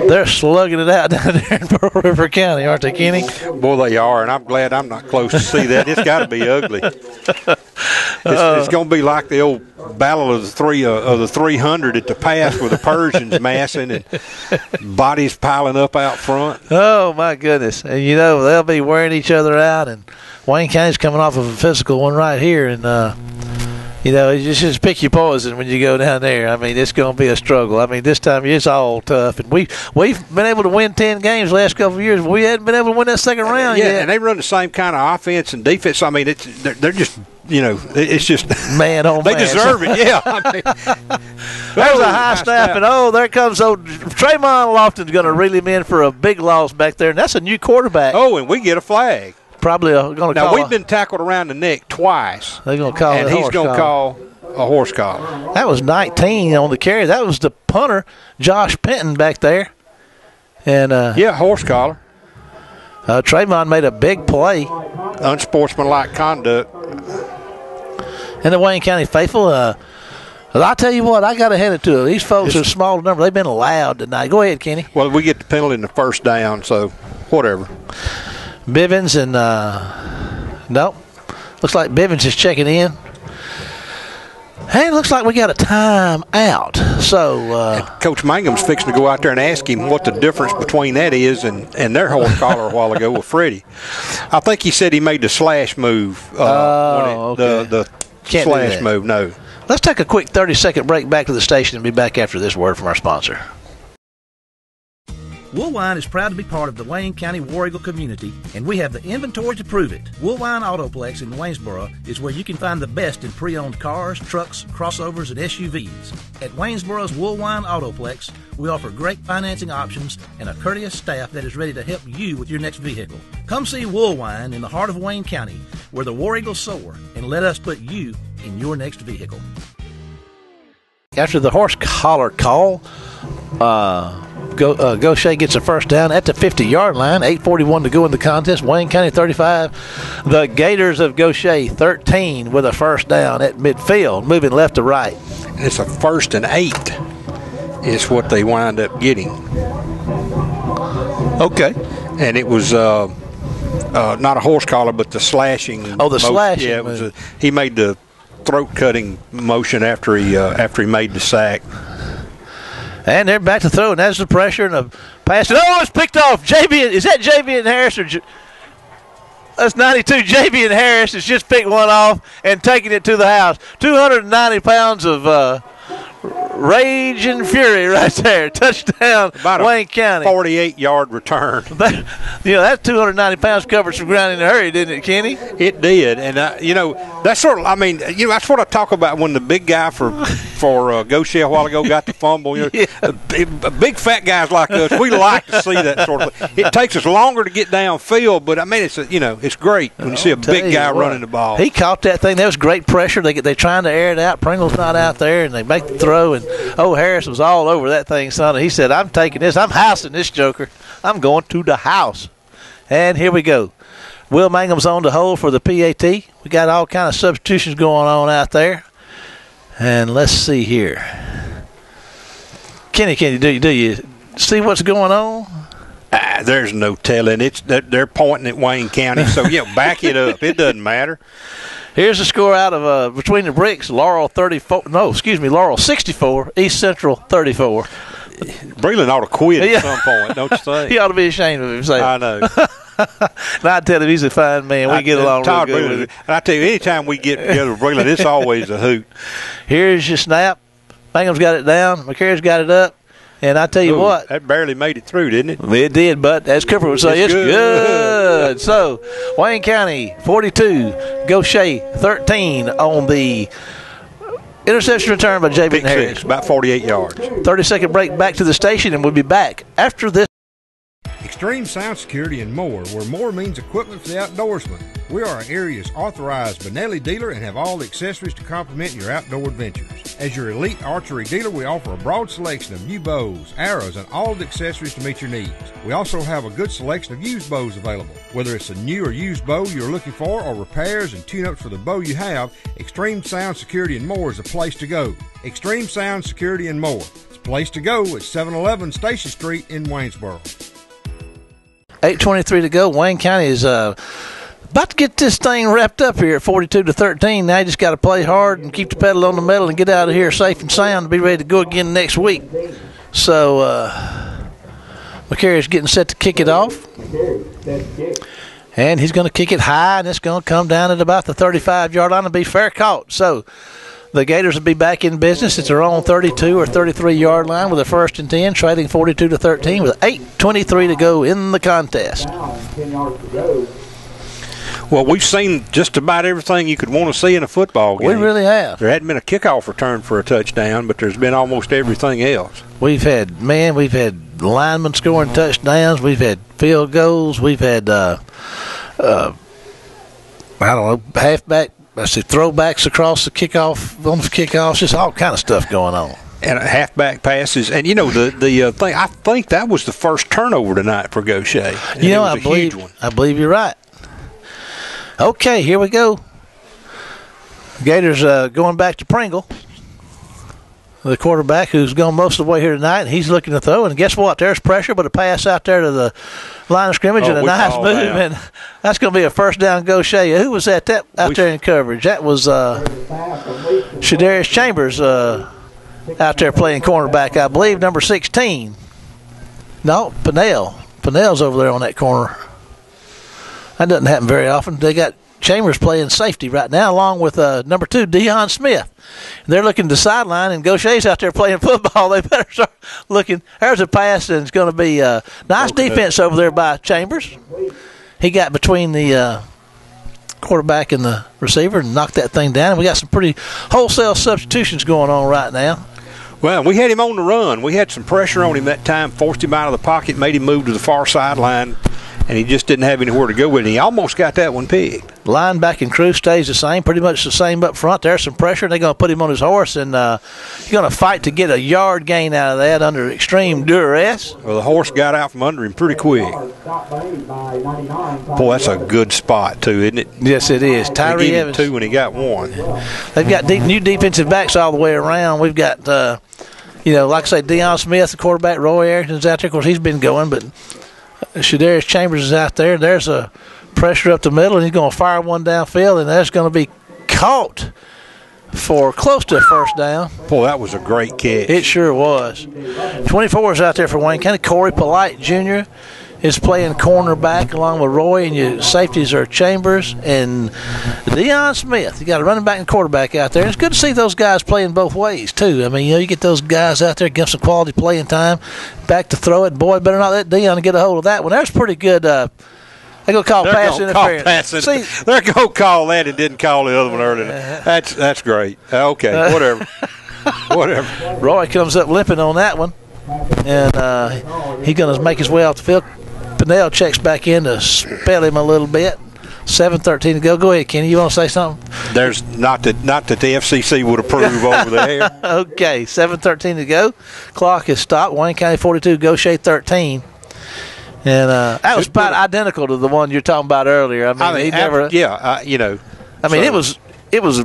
they're slugging it out down there in Pearl River County, aren't they, Kenny? Boy, they are, and I'm glad I'm not close to see that. It's got to be ugly. It's going to be like the old battle of the 300 at the pass with the Persians massing and bodies piling up out front. Oh, my goodness. And, you know, they'll be wearing each other out, and Wayne County's coming off of a physical one right here, and you know, you just pick your poison when you go down there. I mean, it's going to be a struggle. I mean, this time it's all tough. And we've been able to win 10 games the last couple of years. We hadn't been able to win that second round yet. Yeah, and they run the same kind of offense and defense. I mean, they're just, you know, it's just man on they man. deserve it. Yeah. I mean, there's a high snap, and there comes Tremont Lofton's going to reel him in for a big loss back there, and that's a new quarterback. Oh, and we get a flag. Probably going to call. Now, we've been tackled around the neck twice. They're going to call and he's going to call a horse collar. That was 19 on the carry. That was the punter, Josh Penton, back there. And horse collar. Tremont made a big play. Unsportsmanlike conduct. And the Wayne County faithful, I'll tell you what, I got to hand it to them. These folks are a small number. They've been loud tonight. Go ahead, Kenny. Well, we get the penalty in the first down, so whatever. Bivens and, nope. Looks like Bivens is checking in. Hey, it looks like we got a time out. So Coach Mangum's fixing to go out there and ask him what the difference between that is and their horse collar a while ago with Freddie. I think he said he made the slash move. Okay. The Can't slash move, no. Let's take a quick 30-second break back to the station and be back after this word from our sponsor. Woolwine is proud to be part of the Wayne County War Eagle community, and we have the inventory to prove it. Woolwine Autoplex in Waynesboro is where you can find the best in pre-owned cars, trucks, crossovers, and SUVs. At Waynesboro's Woolwine Autoplex, we offer great financing options and a courteous staff that is ready to help you with your next vehicle. Come see Woolwine in the heart of Wayne County, where the War Eagles soar, and let us put you in your next vehicle. After the horse collar call, Gautier gets a first down at the 50-yard line. 8:41 to go in the contest. Wayne County 35. The Gators of Gautier 13 with a first down at midfield, moving left to right. And it's a 1st and 8 is what they wind up getting. Okay. And it was not a horse collar, but the slashing. Oh, the slashing. Yeah, it was. He made the throat-cutting motion after he made the sack. And they're back to throw, and that's the pressure and the pass. Oh, it's picked off. Is that JB and Harris? That's 92. JB and Harris has just picked one off and taking it to the house. 290 pounds of rage and fury right there. Touchdown, Wayne County. 48-yard return. That 290 pounds covered some ground in a hurry, didn't it, Kenny? It did. And, that's sort of, that's what I talk about when the big guy for Gautier a while ago got the fumble. Big fat guys like us, we like to see that sort of thing. It takes us longer to get downfield, but, it's great when you see a big guy running the ball. He caught that thing. That was great pressure. They're trying to air it out. Pringle's not out there, and they make the throw, and Harris was all over that thing, son. He said, I'm taking this. I'm housing this joker. I'm going to the house. And here we go. Will Mangum's on the hole for the PAT. We got all kind of substitutions going on out there. And let's see here. Kenny, do you see what's going on? There's no telling. They're pointing at Wayne County, so, back it up. It doesn't matter. Here's the score out of Between the Bricks. Laurel 64, East Central 34. Breland ought to quit at some point, don't you think? He ought to be ashamed of himself. I know. And I tell him he's a fine man. We get along real good with him. And I tell you, anytime we get together with Breland, it's always a hoot. Here's your snap. Mangum's got it down. McCare's got it up. And I tell you what. That barely made it through, didn't it? It did, but as Cooper would say, it's good. So, Wayne County 42, Gautier 13 on the interception return by J.B. Harris. About 48 yards. 30-second break back to the station, and we'll be back after this. Extreme Sound Security and more, where more means equipment for the outdoorsman. We are our area's authorized Benelli dealer and have all the accessories to complement your outdoor adventures. As your elite archery dealer, we offer a broad selection of new bows, arrows, and all the accessories to meet your needs. We also have a good selection of used bows available. Whether it's a new or used bow you're looking for or repairs and tune-ups for the bow you have, Extreme Sound Security and more is a place to go. Extreme Sound Security and more. It's a place to go at 711 Station Street in Waynesboro. 8:23 to go. Wayne County is about to get this thing wrapped up here at 42-13. Now you just got to play hard and keep the pedal on the metal and get out of here safe and sound to be ready to go again next week. So McCary is getting set to kick it off. And he's going to kick it high, and it's going to come down at about the 35-yard line and be fair caught. So the Gators will be back in business at their own 32 or 33-yard line with a 1st and 10, trailing 42-13 with 8:23 to go in the contest. Well, we've seen just about everything you could want to see in a football game. We really have. There hadn't been a kickoff return for a touchdown, but there's been almost everything else. We've had linemen scoring touchdowns. We've had field goals. We've had, halfback. Throwbacks across the kickoff, on the kickoffs, just all kind of stuff going on. And halfback passes. And, the thing, I think that was the first turnover tonight for Gautier. I believe you're right. Okay, here we go. Gators going back to Pringle. the quarterback, who's gone most of the way here tonight. And he's looking to throw, and guess what? There's pressure, but a pass out there to the line of scrimmage and a nice move, and that's going to be a first down. Gautier. Who was that out there in coverage? That was Shadarius Chambers out there playing cornerback, I believe, number 16. No, Pinnell. Pinnell's over there on that corner. That doesn't happen very often. They got Chambers playing safety right now, along with number 2, Deion Smith. They're looking to the sideline, and Gautier's out there playing football. They better start looking. There's a pass, and it's going to be nice defense over there by Chambers. He got between the quarterback and the receiver and knocked that thing down. And we got some pretty wholesale substitutions going on right now. Well, we had him on the run. We had some pressure on him that time, forced him out of the pocket, made him move to the far sideline, and he just didn't have anywhere to go with it. He almost got that one picked. Linebacking crew stays the same, pretty much the same up front. There's some pressure. They're going to put him on his horse, and he's going to fight to get a yard gain out of that under extreme duress. Well, the horse got out from under him pretty quick. Boy, that's a good spot, too, isn't it? Yes, it is. Tyree Evans. 2 when he got 1. They've got new defensive backs all the way around. We've got, like I say, Deion Smith, the quarterback. Roy Arrington's out there. Of course, he's been going, but Shadarius Chambers is out there. There's a pressure up the middle, and he's going to fire one downfield, and that's going to be caught for close to a first down. Boy, that was a great catch. It sure was. 24 is out there for Wayne County. Corey Polite Jr. is playing cornerback along with Roy, and your safeties are Chambers and Deion Smith. You got a running back and quarterback out there. And it's good to see those guys playing both ways, too. I mean, you get those guys out there, give them some quality playing time, back to throw it. Boy, better not let Deion get a hold of that one. That's pretty good. They're going to call pass interference. See, they're going to call that and didn't call the other one earlier. That's great. Okay, whatever. Whatever. Roy comes up limping on that one, and he's going to make his way off the field. Pinnell checks back in to spell him a little bit. 7:13 to go. Go ahead, Kenny. You want to say something? There's not that the FCC would approve over there. Okay, 7:13 to go. Clock is stopped. Wayne County 42, Gautier 13. And that was about identical to the one you're talking about earlier. I mean he never. Yeah, I mean, so. It was.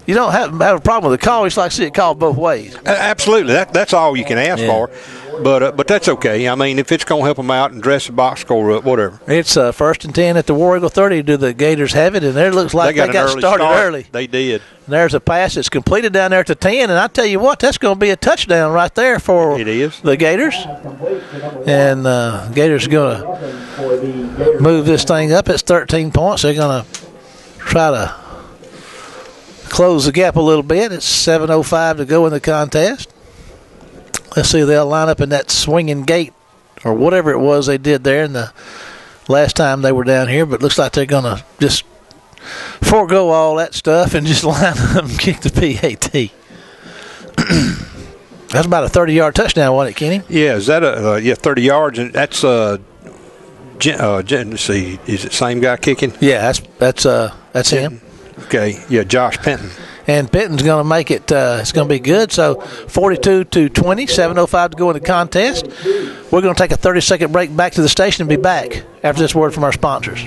You don't have a problem with the call. It's like to see it called both ways. Absolutely. That's all you can ask for. But that's okay. I mean, if it's going to help them out and dress the box score up, whatever. It's 1st and 10 at the War Eagle 30. Do the Gators have it? And there looks like they got started early. They did. And there's a pass that's completed down there to 10. And I tell you what, that's going to be a touchdown right there for the Gators. And Gators are going to move this thing up. It's 13 points. They're going to try to close the gap a little bit. It's 7:05 to go in the contest. Let's see, they'll line up in that swinging gate or whatever it was they did there in the last time they were down here, but it looks like they're going to just forego all that stuff and just line up and kick the PAT. That's about a 30-yard touchdown, wasn't it, Kenny? Yeah, is that 30 yards, and that's let's see, is it same guy kicking? Yeah, that's him. Okay, yeah, Josh Penton. And Penton's going to make it, it's going to be good. So 42-20, 7:05 to go in the contest. We're going to take a 30-second break back to the station and be back after this word from our sponsors.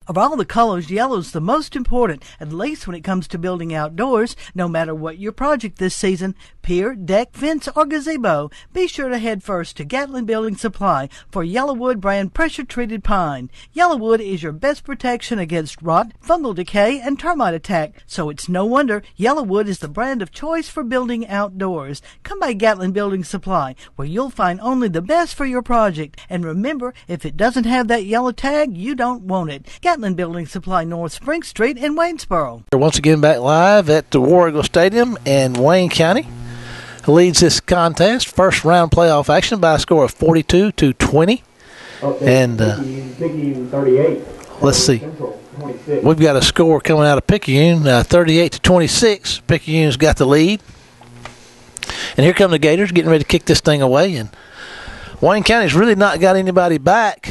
Of all the colors, yellow's the most important, at least when it comes to building outdoors. No matter what your project this season, pier, deck, fence, or gazebo, be sure to head first to Gatlin Building Supply for Yellowwood brand pressure-treated pine. Yellowwood is your best protection against rot, fungal decay, and termite attack, so it's no wonder Yellowwood is the brand of choice for building outdoors. Come by Gatlin Building Supply, where you'll find only the best for your project. And remember, if it doesn't have that yellow tag, you don't want it. Gatlin Building Supply, North Spring Street in Waynesboro. Once again, back live at the War Eagle Stadium, and Wayne County leads this contest. First round playoff action by a score of 42-20. And let's see. We've got a score coming out of Picayune, 38-26. Picayune's got the lead. And here come the Gators getting ready to kick this thing away. And Wayne County's really not got anybody back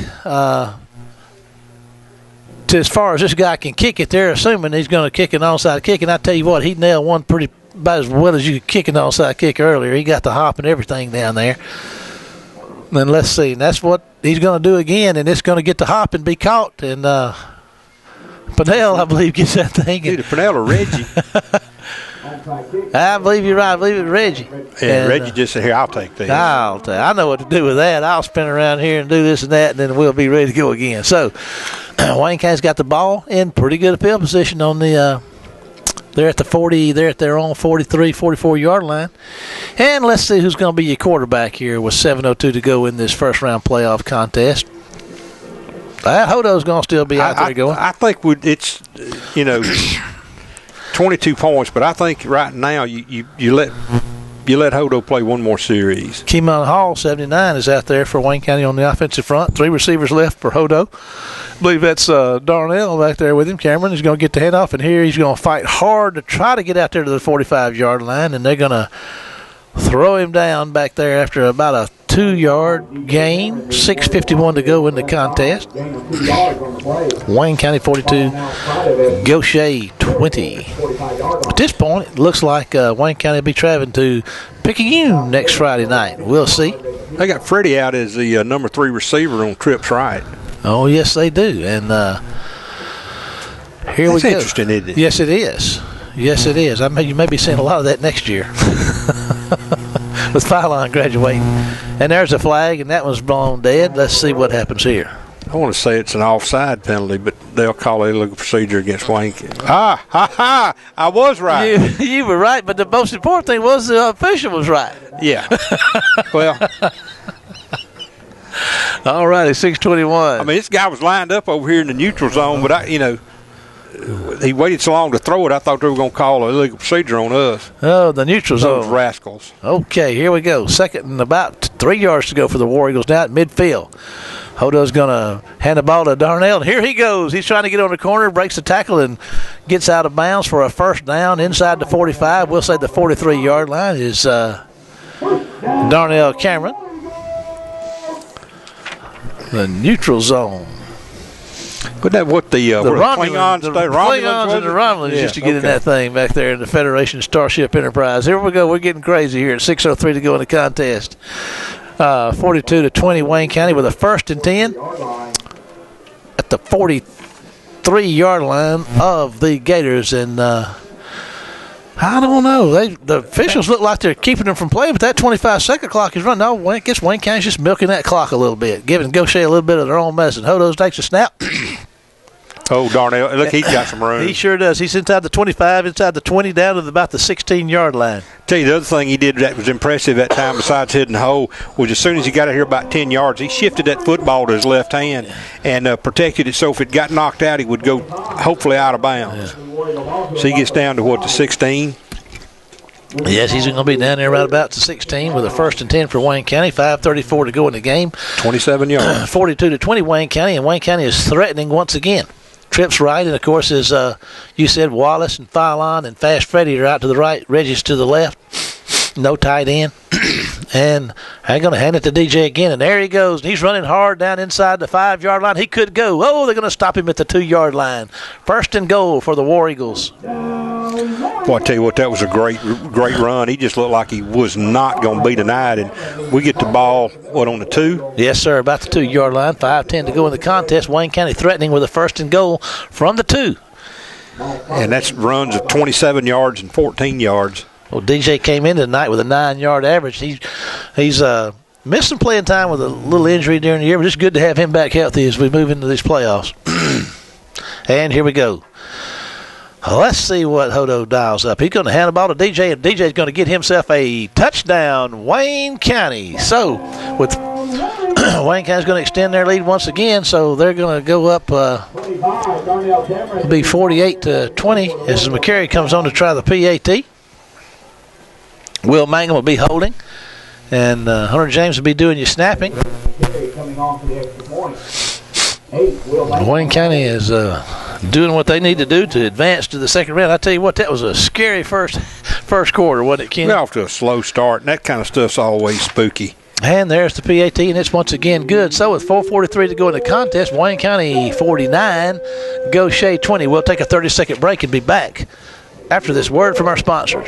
to as far as this guy can kick it. They're assuming he's going to kick an onside kick. And I tell you what, he nailed one pretty about as well as you could kick an onside kick earlier. He got the hop and everything down there. And let's see. And that's what he's going to do again, and it's going to get the hop and be caught. And Pennell, I believe, gets that thing. Either Pennell or Reggie. I believe you're right. I believe it's Reggie. And Reggie just said, here, I'll take this. I know what to do with that. I'll spin around here and do this and that, and then we'll be ready to go again. So Wayne County's got the ball in pretty good field position on the they're at the 40, they're at their own 43, 44-yard line. And let's see who's going to be your quarterback here with 7:02 to go in this first-round playoff contest. Hodo's going to still be out there going. I think it's, 22 points, but I think right now you let Hodo play one more series. Keemon Hall, 79, is out there for Wayne County on the offensive front. 3 receivers left for Hodo. I believe that's Darnell back there with him. Cameron is going to get the handoff, and here he's going to fight hard to try to get out there to the 45-yard line, and they're going to throw him down back there after about a 2-yard gain. 6:51 to go in the contest. Wayne County 42, Gautier 20. At this point, it looks like Wayne County will be traveling to Picayune next Friday night. We'll see. They got Freddie out as the number 3 receiver on trips right. Oh, yes, they do. And here we go. That's interesting, isn't it? Yes, it is. Yes, it is. You may be seeing a lot of that next year. With Phylon graduating. And there's a flag, and that one's blown dead. Let's see what happens here. I want to say it's an offside penalty, but they'll call it illegal procedure against Wayne. I was right. You were right, but the most important thing was the official was right. Yeah. Well. All righty, 6:21. I mean, this guy was lined up over here in the neutral zone, but he waited so long to throw it, I thought they were going to call an illegal procedure on us. Oh, the neutral zone. Those rascals. Okay, here we go. Second and about 3 yards to go for the War Eagles now at midfield. Hodo's going to hand the ball to Darnell, and here he goes. He's trying to get on the corner, breaks the tackle, and gets out of bounds for a first down inside the 45. We'll say the 43-yard line is Darnell Cameron. The neutral zone. But that what the Klingons and the Romulans used to get in that thing back there in the Federation Starship Enterprise. Here we go. We're getting crazy here at 6:03 to go in the contest. 42-20 Wayne County with a 1st and 10 at the 43-yard line of the Gators. And I don't know. The officials look like they're keeping them from playing, but that 25-second clock is running. No, I guess Wayne County's just milking that clock a little bit, giving Gautier a little bit of their own medicine. Hodo takes a snap. Oh, Darnell. Look, he's got some room. He sure does. He's inside the 25, inside the 20, down to about the 16-yard line. Tell you the other thing he did that was impressive that time besides hitting the hole was as soon as he got out here about 10 yards, he shifted that football to his left hand and protected it so if it got knocked out, he would go hopefully out of bounds. Yeah. So he gets down to, the 16? Yes, he's going to be down there right about to 16 with a 1st and 10 for Wayne County. 5:34 to go in the game. 27 yards. 42-20 Wayne County, and Wayne County is threatening once again. Trips right, and of course, as you said, Wallace and Phylon and Fast Freddy are out to the right, Reggie's to the left. No tight end. And I'm going to hand it to DJ again, and there he goes. And he's running hard down inside the 5-yard line. He could go. Oh, they're going to stop him at the 2-yard line. 1st and goal for the War Eagles. Boy, I tell you what, that was a great run. He just looked like he was not going to be denied. And we get the ball, on the 2? Yes, sir, about the 2-yard line. 5:10 to go in the contest. Wayne County threatening with a 1st and goal from the 2. And that's runs of 27 yards and 14 yards. Well, DJ came in tonight with a 9-yard average. He's missed some playing time with a little injury during the year, but it's good to have him back healthy as we move into these playoffs. And here we go. Let's see what Hodo dials up. He's going to hand the ball to DJ, and DJ's going to get himself a touchdown, Wayne County. So, with Wayne County's going to extend their lead once again, so they're going to go up, it'll be 48-20 as McCary comes on to try the PAT. Will Mangum will be holding, and Hunter James will be doing your snapping. Wayne County is doing what they need to do to advance to the second round. I tell you what, that was a scary first quarter, wasn't it, Ken? We're off to a slow start, and that kind of stuff's always spooky. And there's the PAT, and it's once again good. So with 4:43 to go in the contest, Wayne County 49, Gautier 20. We'll take a 30-second break and be back after this word from our sponsors.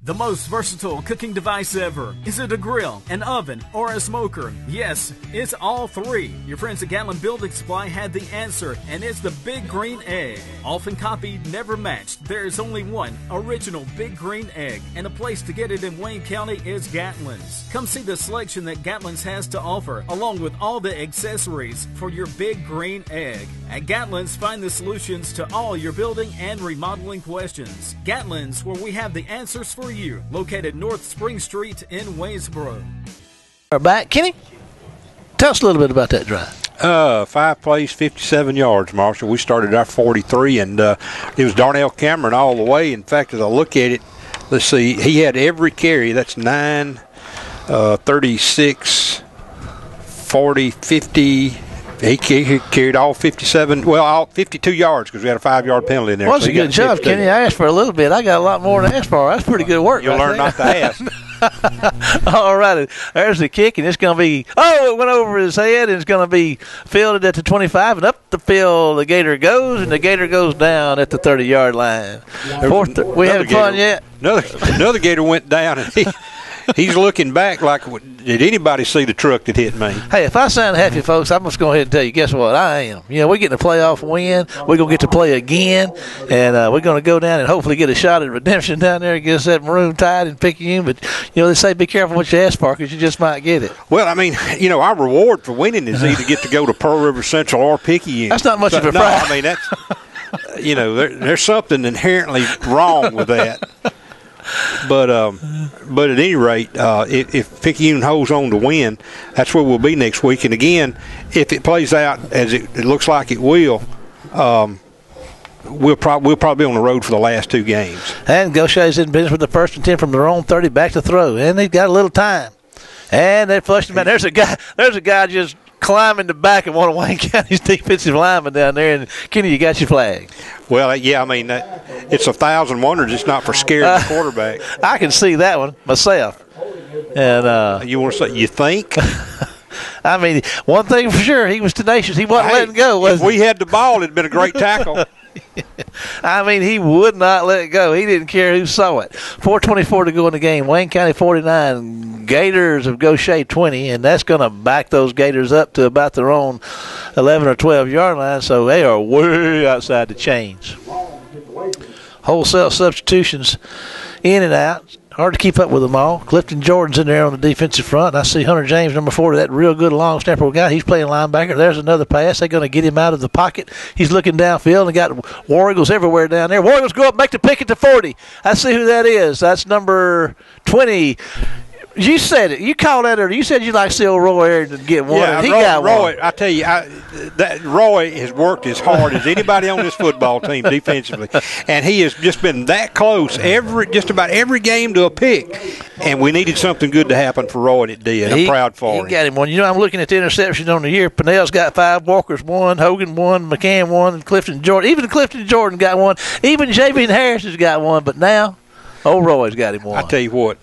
The most versatile cooking device ever. Is it a grill, an oven, or a smoker? Yes, it's all three. Your friends at Gatlin Building Supply had the answer, and it's the Big Green Egg. Often copied, never matched. There is only one original Big Green Egg, and a place to get it in Wayne County is Gatlin's. Come see the selection that Gatlin's has to offer, along with all the accessories for your Big Green Egg. At Gatlin's, find the solutions to all your building and remodeling questions. Gatlin's, where we have the answers for you, located North Spring Street in Waynesboro. We're back. Kenny, tell us a little bit about that drive. 5 plays, 57 yards, Marshall. We started our 43, and it was Darnell Cameron all the way. In fact, as I look at it, let's see, he had every carry. That's 9, 36, 40, 50. He carried all 57, well, all 52 yards because we had a 5-yard penalty in there. Well, that's a good job, Kenny. I asked for a little bit. I got a lot more than I asked for. That's pretty good work. You'll learn not to ask. All right. There's the kick, and it's going to be, it went over his head, and it's going to be fielded at the 25, and up the field the Gator goes, and the Gator goes down at the 30-yard line. We having fun yet? Another Gator went down, and he's looking back like, did anybody see the truck that hit me? Hey, if I sound happy, folks, I'm just going to go ahead and tell you, guess what? I am. We're getting a playoff win. We're going to get to play again, and we're going to go down and hopefully get a shot at redemption down there against that Maroon Tide in Picayune. But, they say be careful what you ask for because you just might get it. Well, I mean, our reward for winning is either get to go to Pearl River Central or Picayune. That's not much of a prize. No, I mean, that's, there's something inherently wrong with that. But at any rate, if Picayune holds on to win, that's where we'll be next week. And again, if it plays out as it looks like it will, we'll probably be on the road for the last 2 games. And Gautier's in business with the 1st and 10 from their own 30 back to throw, and they've got a little time. And they flushed him out. There's a guy just climbing the back of one of Wayne County's defensive linemen down there. And, Kenny, you got your flag. Well, yeah, I mean, it's 1,000 wonders it's not for scaring the quarterback. I can see that one myself. And you want to say, you think? I mean, one thing for sure, he was tenacious. He wasn't letting go, was he? If we had the ball, it'd been a great tackle. I mean, he would not let it go. He didn't care who saw it. 4:24 to go in the game. Wayne County 49, Gators of Gautier 20, and that's going to back those Gators up to about their own 11 or 12-yard line, so they are way outside the chains. Wholesale substitutions in and out. Hard to keep up with them all. Clifton Jordan's in there on the defensive front. I see Hunter James, number 40, that real good long snapper guy. He's playing linebacker. There's another pass. They're going to get him out of the pocket. He's looking downfield and got War Eagles everywhere down there. War Eagles go up, make the pick at the 40. I see who that is. That's number 20. You said it. You called that, or you said you'd like to see old Roy Ayrton get one. Yeah, and he got Roy, one. I tell you, that Roy has worked as hard as anybody on this football team defensively, and he has just been that close just about every game to a pick. And we needed something good to happen for Roy, and it did. I'm proud for him. He got him one. I'm looking at the interceptions on the year. Pinnell's got 5, Walker's 1, Hogan 1, McCann 1, and Clifton Jordan. Even Clifton Jordan got one. Even J.B. Harris has got one. But now, old Roy's got him one. I tell you what,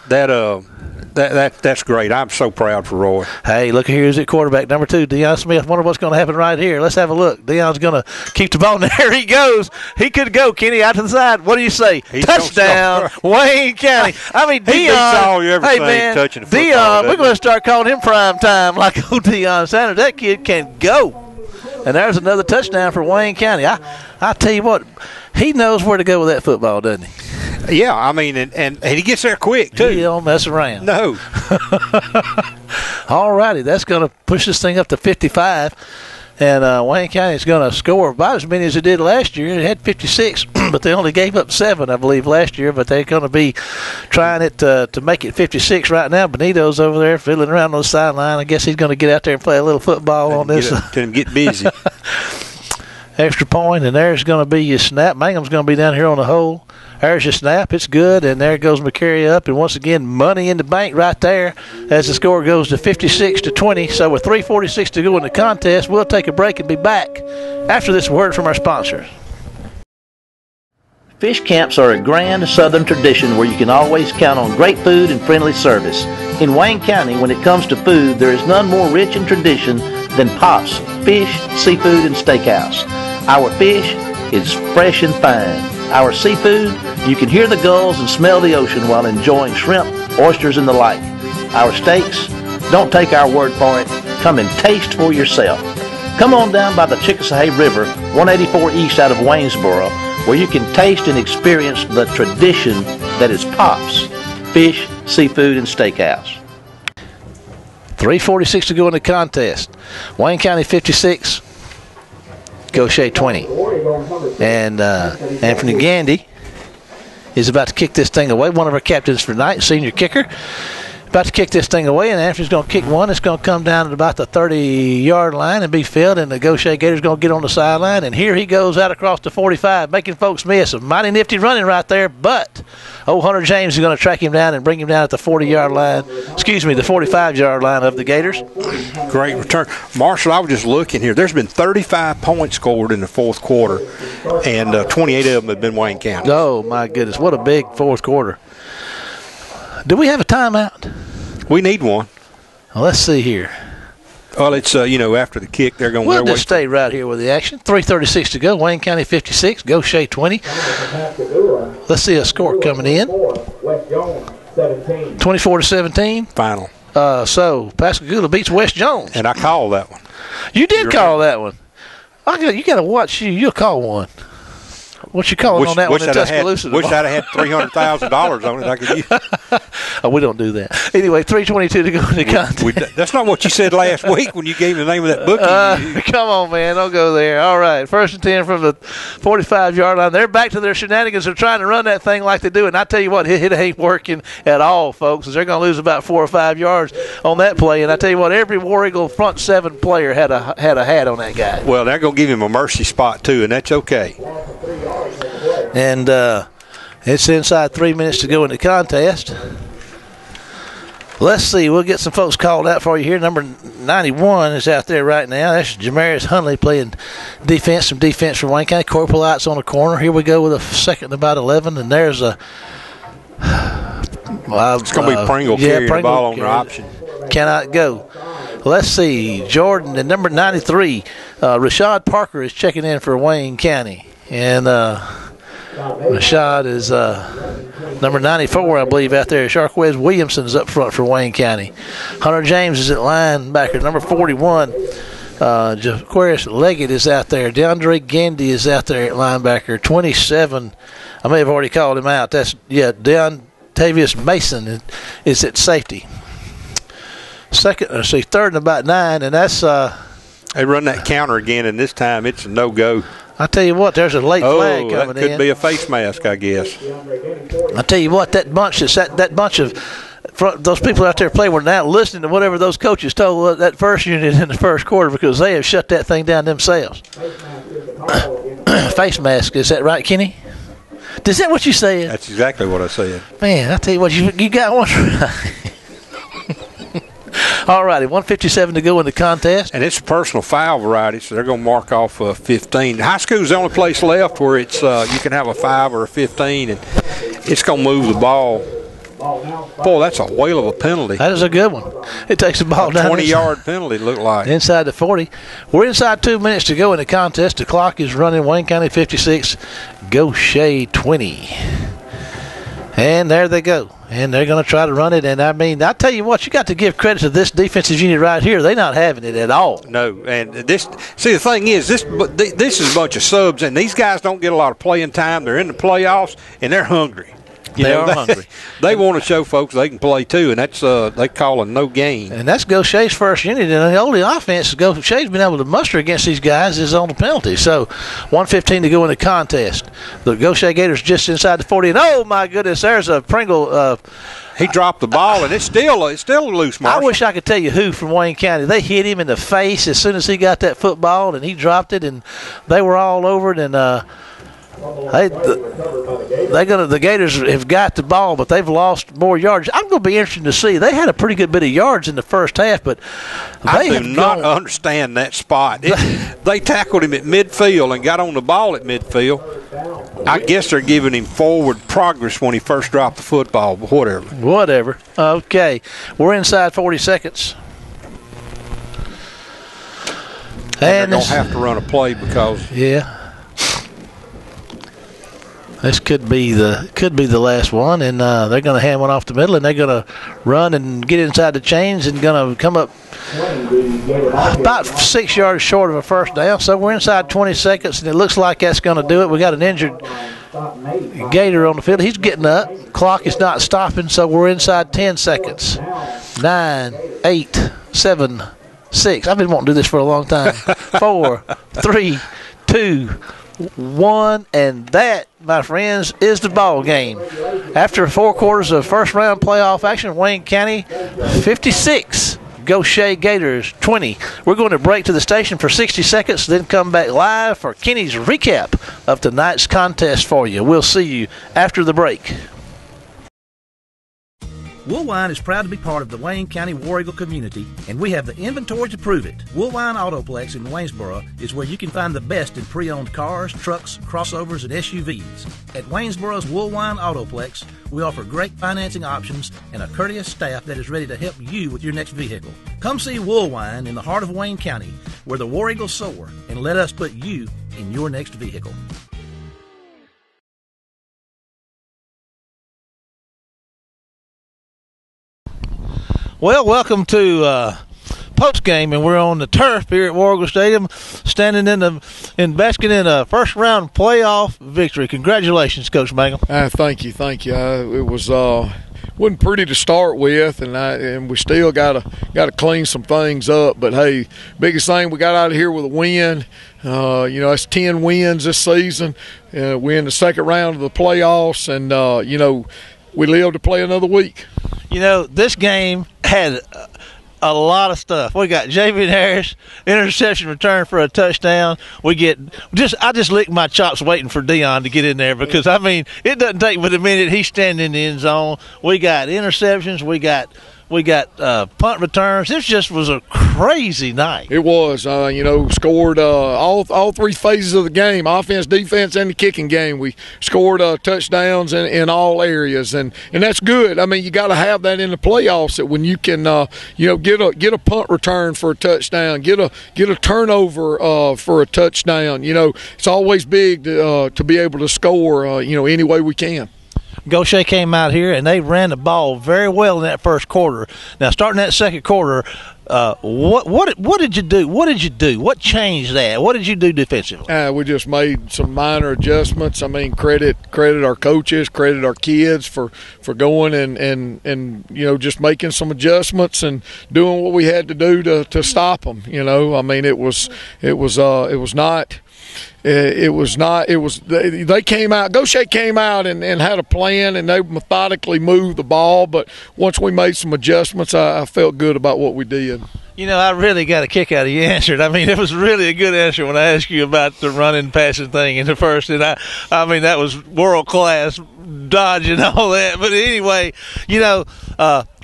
that's great. I'm so proud for Roy. Hey, look here's at quarterback number 2, Deion Smith. Wonder what's going to happen right here. Let's have a look. Deion's going to keep the ball. There he goes. He could go, Kenny, out to the side. What do you say? Touchdown, Wayne County. I mean, Deion. Hey, man, touching the football, Deion, we're going to start calling him prime time like old Deion Sanders. That kid can go. And there's another touchdown for Wayne County. I tell you what, he knows where to go with that football, doesn't he? Yeah, I mean, and he gets there quick, too. He don't mess around. No. All righty, that's going to push this thing up to 55. And Wayne County is going to score about as many as it did last year. It had 56, but they only gave up 7, I believe, last year. But they're going to be trying it to make it 56 right now. Benito's over there fiddling around on the sideline. I guess he's going to get out there and play a little football on this. Tell him get busy. Extra point, and there's going to be your snap. Mangum's going to be down here on the hole. There's your snap. It's good, and there goes McCary up. And once again, money in the bank right there as the score goes to 56-20. So with 3:46 to go in the contest, we'll take a break and be back after this word from our sponsors. Fish camps are a grand southern tradition where you can always count on great food and friendly service. In Wayne County, when it comes to food, there is none more rich in tradition than Pop's Fish, Seafood, and Steakhouse. Our fish, is fresh and fine. Our seafood, you can hear the gulls and smell the ocean while enjoying shrimp, oysters, and the like. Our steaks, don't take our word for it. Come and taste for yourself. Come on down by the Chickasawhay River, 184 East out of Waynesboro, where you can taste and experience the tradition that is Pop's Fish, Seafood, and Steakhouse. 3:46 to go in the contest. Wayne County 56, Gautier 20. And Anthony Gandy is about to kick this thing away. One of our captains for tonight, senior kicker. About to kick this thing away, and Anthony's going to kick one. It's going to come down at about the 30-yard line and be filled, and the Gautier Gators going to get on the sideline. And here he goes out across the 45, making folks miss. A mighty nifty running right there, but Hunter James is going to track him down and bring him down at the 40-yard line. Excuse me, the 45-yard line of the Gators. Great return. Marshall, I was just looking here. There's been 35 points scored in the fourth quarter, and 28 of them have been Wayne County. Oh, my goodness. What a big fourth quarter. Do we have a timeout? We need one. Well, let's see here. Well, it's, after the kick, they're going to We'll just stay right here with the action. 3:36 to go. Wayne County 56, Gautier 20. Let's see a score coming in. 24-17. Final. So, Pascagoula beats West Jones. And I called that one. You did call that one. You got to watch you. You'll call one. What you calling on that one in Tuscaloosa? Wish I'd have had $300,000 on it. I could use. Oh, we don't do that. Anyway, 3:22 to go in the contest. That's not what you said last week when you gave me the name of that book. Come on, man. Don't go there. All right. 1st and 10 from the 45-yard line. They're back to their shenanigans. They're trying to run that thing like they do. And I tell you what, it ain't working at all, folks. They're going to lose about 4 or 5 yards on that play. And I tell you what, every War Eagle front 7 player had a hat on that guy. Well, they're going to give him a mercy spot, too, and that's okay. And it's inside 3 minutes to go in the contest. Let's see. We'll get some folks called out for you here. Number 91 is out there right now. That's Jamarius Hunley playing defense, some defense for Wayne County. Corporal Lights on the corner. Here we go with a second and about 11, and there's a... it's going to be Pringle carrying the ball on their option. Cannot go. Let's see. Jordan and number 93, Rashad Parker is checking in for Wayne County. And Rashad is number 94, I believe, out there. Sharkwez Williamson's up front for Wayne County. Hunter James is at linebacker. Number 41, Jaquarius Leggett is out there. DeAndre Gandy is out there at linebacker. 27, I may have already called him out. That's, Deontavius Mason is at safety. Third and about 9, and that's... they run that counter again, and this time it's a no-go. I tell you what, there's a late flag coming in. That could be a face mask, I guess. I tell you what, that bunch of those people out there playing were now listening to whatever those coaches told that first unit in the first quarter, because they have shut that thing down themselves. Face mask, is that right, Kenny? Is that what you said? That's exactly what I said. Man, I tell you what, you got one right. All righty, 1:57 to go in the contest. And it's a personal foul variety, so they're going to mark off 15. High school's the only place left where it's you can have a 5 or a 15, and it's going to move the ball. Boy, that's a whale of a penalty. That is a good one. It takes the ball down. 20-yard penalty, look like. Inside the 40. We're inside 2 minutes to go in the contest. The clock is running. Wayne County 56, Gautier 20. And there they go. And they're going to try to run it. And, I mean, I tell you what, you got to give credit to this defensive unit right here. They're not having it at all. No. And the thing is, this is a bunch of subs, and these guys don't get a lot of playing time. They're in the playoffs, and they're hungry. They are hungry. They want to show folks they can play too, and that's they call a no gain. And that's Gautier's first unit, and the only offense Gautier's been able to muster against these guys is on the penalty. So 1:15 to go in the contest. The Gautier Gators just inside the 40, and oh my goodness, there's a Pringle. He dropped the ball, and it's still a loose mark. I wish I could tell you who from Wayne County. They hit him in the face as soon as he got that football, and he dropped it, and they were all over it, and the Gators have got the ball, but they've lost more yards. I'm going to be interested to see. They had a pretty good bit of yards in the first half, but I do not understand that spot. They tackled him at midfield and got on the ball at midfield. I guess they're giving him forward progress when he first dropped the football, but whatever. Okay. We're inside 40 seconds. And they're going to have to run a play because This could be the last one, and they're going to hand one off the middle, and they're going to run and get inside the chains and going to come up about 6 yards short of a first down. So we're inside 20 seconds, and it looks like that's going to do it. We got an injured Gator on the field. He's getting up. Clock is not stopping, so we're inside 10 seconds. 9, 8, 7, 6. I've been wanting to do this for a long time. 4, 3, 2, 1, and that, my friends, is the ball game. After 4 quarters of first round playoff action, Wayne County 56, Gautier Gators 20. We're going to break to the station for 60 seconds, then come back live for Kenny's recap of tonight's contest for you. We'll see you after the break. Woolwine is proud to be part of the Wayne County War Eagle community, and we have the inventory to prove it. Woolwine Autoplex in Waynesboro is where you can find the best in pre-owned cars, trucks, crossovers, and SUVs. At Waynesboro's Woolwine Autoplex, we offer great financing options and a courteous staff that is ready to help you with your next vehicle. Come see Woolwine in the heart of Wayne County, where the War Eagles soar, and let us put you in your next vehicle. Well, welcome to post game, and we're on the turf here at War Eagle Stadium, standing basking in a first round playoff victory. Congratulations, Coach Mangum. Thank you. It was wasn't pretty to start with, and we still got to clean some things up. But hey, biggest thing, we got out of here with a win. That's 10 wins this season. We're in the second round of the playoffs, and we live to play another week. This game had a lot of stuff. We got Javian Harris, interception return for a touchdown. I just licked my chops waiting for Dion to get in there because, it doesn't take but a minute. He's standing in the end zone. We got interceptions. We got punt returns. This just was a crazy night. It was. Scored all 3 phases of the game, offense, defense, and the kicking game. We scored touchdowns in all areas, and that's good. You got to have that in the playoffs, that when you can get a punt return for a touchdown, get a turnover for a touchdown. It's always big to be able to score any way we can. Gautier came out here, and they ran the ball very well in that first quarter. Now, starting that second quarter, what did you do? What changed that? What did you do defensively? We just made some minor adjustments. Credit our coaches, credit our kids for going and just making some adjustments and doing what we had to do to stop them. They came out. Gautier came out and had a plan, and they methodically moved the ball. But once we made some adjustments, I felt good about what we did. I really got a kick out of you answered. It was really a good answer when I asked you about the running, passing thing in the first. And that was world class dodge and all that. But anyway,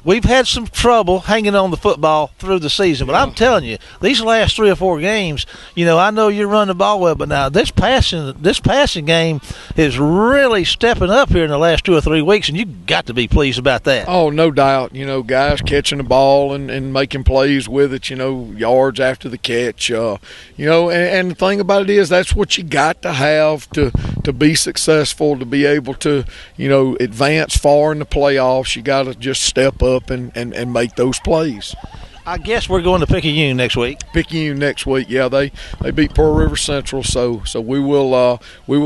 we've had some trouble hanging on the football through the season, but I'm telling you, these last 3 or 4 games, I know you're running the ball well, but now this passing game is really stepping up here in the last 2 or 3 weeks, and you got to be pleased about that. Oh, no doubt. Guys catching the ball and making plays with it, yards after the catch. And the thing about it is that's what you got to have to be successful, to be able to, advance far in the playoffs. You got to just step up and make those plays. I guess we're going to Picayune next week. Yeah. They beat Pearl River Central, so we will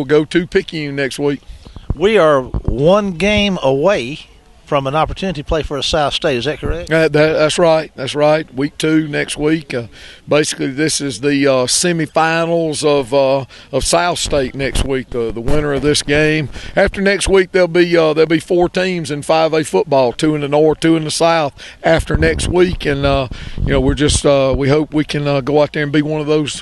go to Picayune next week. We are 1 game away from an opportunity to play for a South State. Is that correct? That's right. Week 2 next week. Basically, this is the semifinals of South State next week. The winner of this game. After next week, there'll be 4 teams in 5A football, 2 in the north, 2 in the south. After next week, and we're just we hope we can go out there and be one of those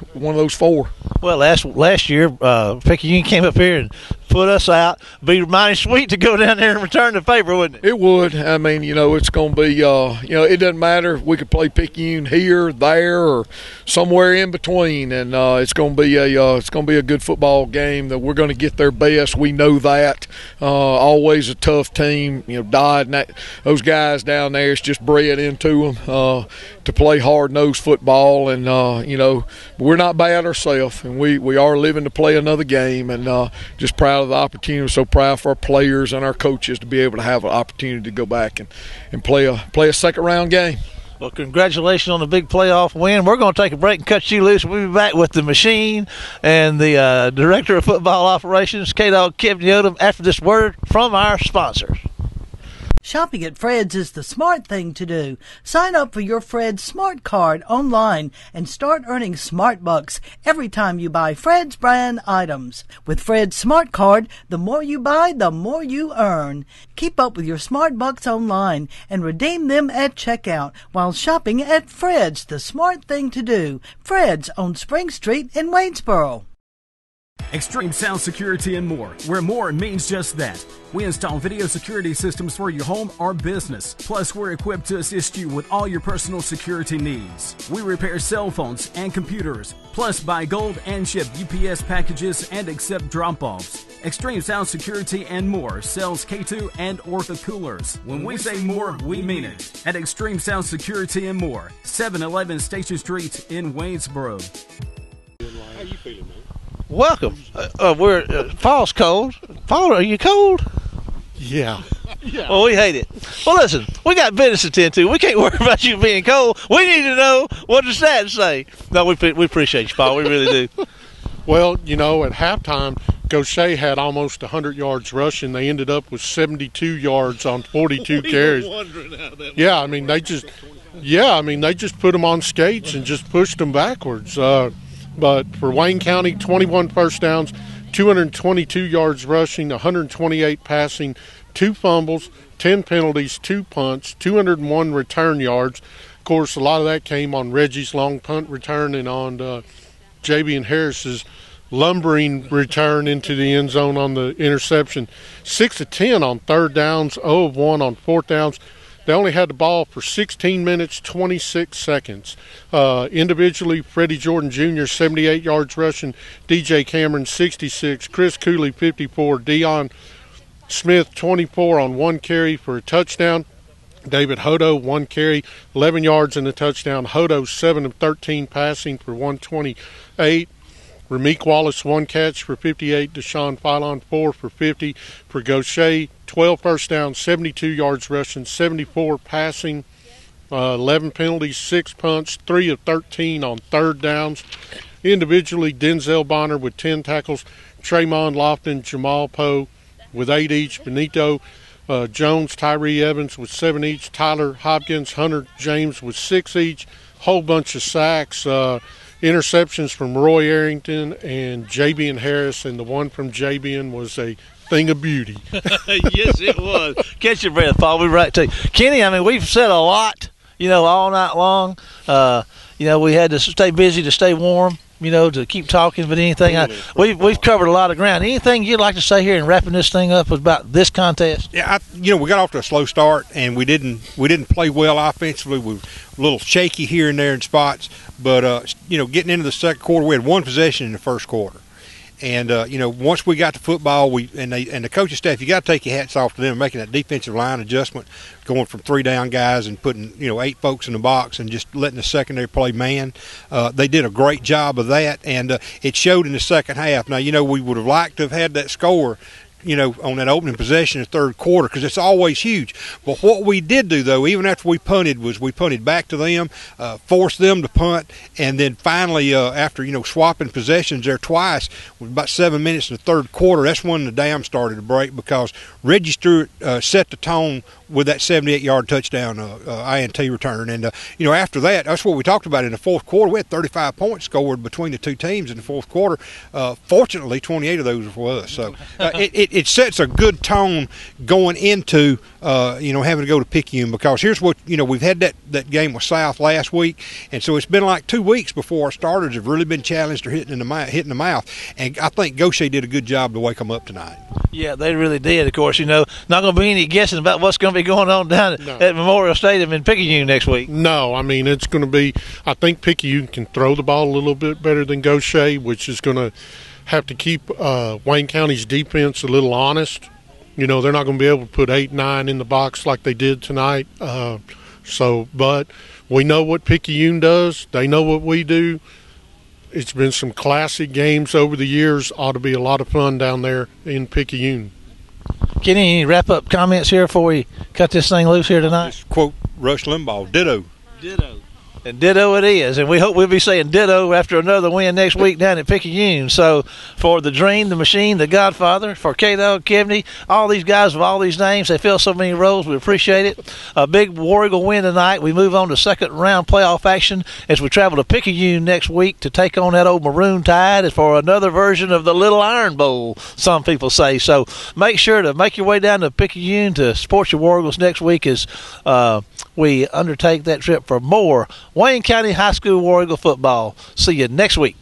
4. Well, last year, Picayune came up here and put us out. Be mighty sweet to go down there and return the favor, wouldn't it? It would. It's going to be. It doesn't matter. We could play Picayune here, there, or somewhere in between, and it's going to be a good football game. That we're going to get their best. We know that. Always a tough team. Dodd and those guys down there. It's just bred into them to play hard-nosed football, and we're not bad ourselves, and we are living to play another game, and just proud of have the opportunity. We're so proud for our players and our coaches to be able to have an opportunity to go back and play a second-round game. Well, congratulations on the big playoff win. We're going to take a break and cut you loose. We'll be back with the machine and the Director of Football Operations, K-Dog Kevin Yodom, after this word from our sponsors. Shopping at Fred's is the smart thing to do. Sign up for your Fred's Smart Card online and start earning Smart Bucks every time you buy Fred's brand items. With Fred's Smart Card, the more you buy, the more you earn. Keep up with your Smart Bucks online and redeem them at checkout while shopping at Fred's, the smart thing to do. Fred's on Spring Street in Waynesboro. Extreme Sound Security and more, where more means just that. We install video security systems for your home or business. Plus, we're equipped to assist you with all your personal security needs. We repair cell phones and computers, plus buy gold and ship UPS packages and accept drop-offs. Extreme Sound Security and more sells K2 and Ortho coolers. When we say more, we mean it. At Extreme Sound Security and more, 711 Station Street in Waynesboro. How you feeling, man? Welcome. Fall's cold. Fall, are you cold? Yeah. Well, we hate it. Well, listen, we got business to attend to. We can't worry about you being cold. We need to know what the stats say. No, we appreciate you, Paul. We really do. Well, at halftime, Gautier had almost 100 yards rushing. They ended up with 72 yards on 42 carries. They just put them on skates and just pushed them backwards. But for Wayne County, 21 first downs, 222 yards rushing, 128 passing, 2 fumbles, 10 penalties, 2 punts, 201 return yards. Of course, a lot of that came on Reggie's long punt return and on J.B. Harris's lumbering return into the end zone on the interception. 6 of 10 on third downs, 0 of 1 on fourth downs. They only had the ball for 16 minutes, 26 seconds. Individually, Freddie Jordan Jr., 78 yards rushing, DJ Cameron, 66, Chris Cooley, 54, Deion Smith, 24 on 1 carry for a touchdown. David Hodo, 1 carry, 11 yards and a touchdown. Hodo, 7 of 13 passing for 128. Rameek Wallace, 1 catch for 58. Deshaun Philon, 4 for 50. For Gautier, 12 first downs, 72 yards rushing, 74 passing, 11 penalties, 6 punts, 3 of 13 on third downs. Individually, Denzel Bonner with 10 tackles, Tremont Lofton, Jamal Poe with 8 each, Benito Jones, Tyree Evans with 7 each, Tyler Hopkins, Hunter James with 6 each, whole bunch of sacks. Interceptions from Roy Arrington and J.B. Harris, and the one from J.B. was a thing of beauty. Yes, it was. Catch your breath, Paul. We're right to you. Kenny, we've said a lot, all night long. We had to stay busy to stay warm, to keep talking. But anything, we've covered a lot of ground. Anything you'd like to say here in wrapping this thing up about this contest? Yeah, we got off to a slow start, and we didn't play well offensively. We were a little shaky here and there in spots, but getting into the second quarter, we had 1 possession in the first quarter. And once we got to football, and the coaching staff, you got to take your hats off to them making that defensive line adjustment, going from 3 down guys and putting 8 folks in the box and just letting the secondary play man. They did a great job of that, and it showed in the second half. Now we would have liked to have had that score, on that opening possession in the third quarter, because it's always huge. But what we did do, though, even after we punted, was we punted back to them, forced them to punt, and then finally, after, swapping possessions there twice, with about 7 minutes in the third quarter, that's when the dam started to break, because Reggie Stewart set the tone with that 78-yard touchdown INT return. And, after that, that's what we talked about in the fourth quarter. We had 35 points scored between the 2 teams in the fourth quarter. Fortunately, 28 of those were for us. So it sets a good tone going into, having to go to Picayune, because here's what, we've had that game with South last week, and so it's been like 2 weeks before our starters have really been challenged or hitting the mouth. And I think Gautier did a good job to wake them up tonight. Yeah, they really did. Of course, not going to be any guessing about what's going to be going on down at Memorial Stadium in Picayune next week. No, it's going to be – I think Picayune can throw the ball a little bit better than Gautier, which is going to have to keep Wayne County's defense a little honest. They're not going to be able to put 8-9 in the box like they did tonight. But we know what Picayune does. They know what we do. It's been some classic games over the years. Ought to be a lot of fun down there in Picayune. Kenny, any wrap-up comments here before we cut this thing loose here tonight? Just quote Rush Limbaugh, ditto. Ditto. And ditto it is, and we hope we'll be saying ditto after another win next week down at Picayune. So for the Dream, the Machine, the Godfather, for K-Dog, Kevney, all these guys with all these names, they fill so many roles. We appreciate it. A big War Eagle win tonight. We move on to second-round playoff action as we travel to Picayune next week to take on that old Maroon Tide for another version of the Little Iron Bowl, some people say. So make sure to make your way down to Picayune to support your War Eagles next week as we undertake that trip for more Wayne County High School War Eagle football. See you next week.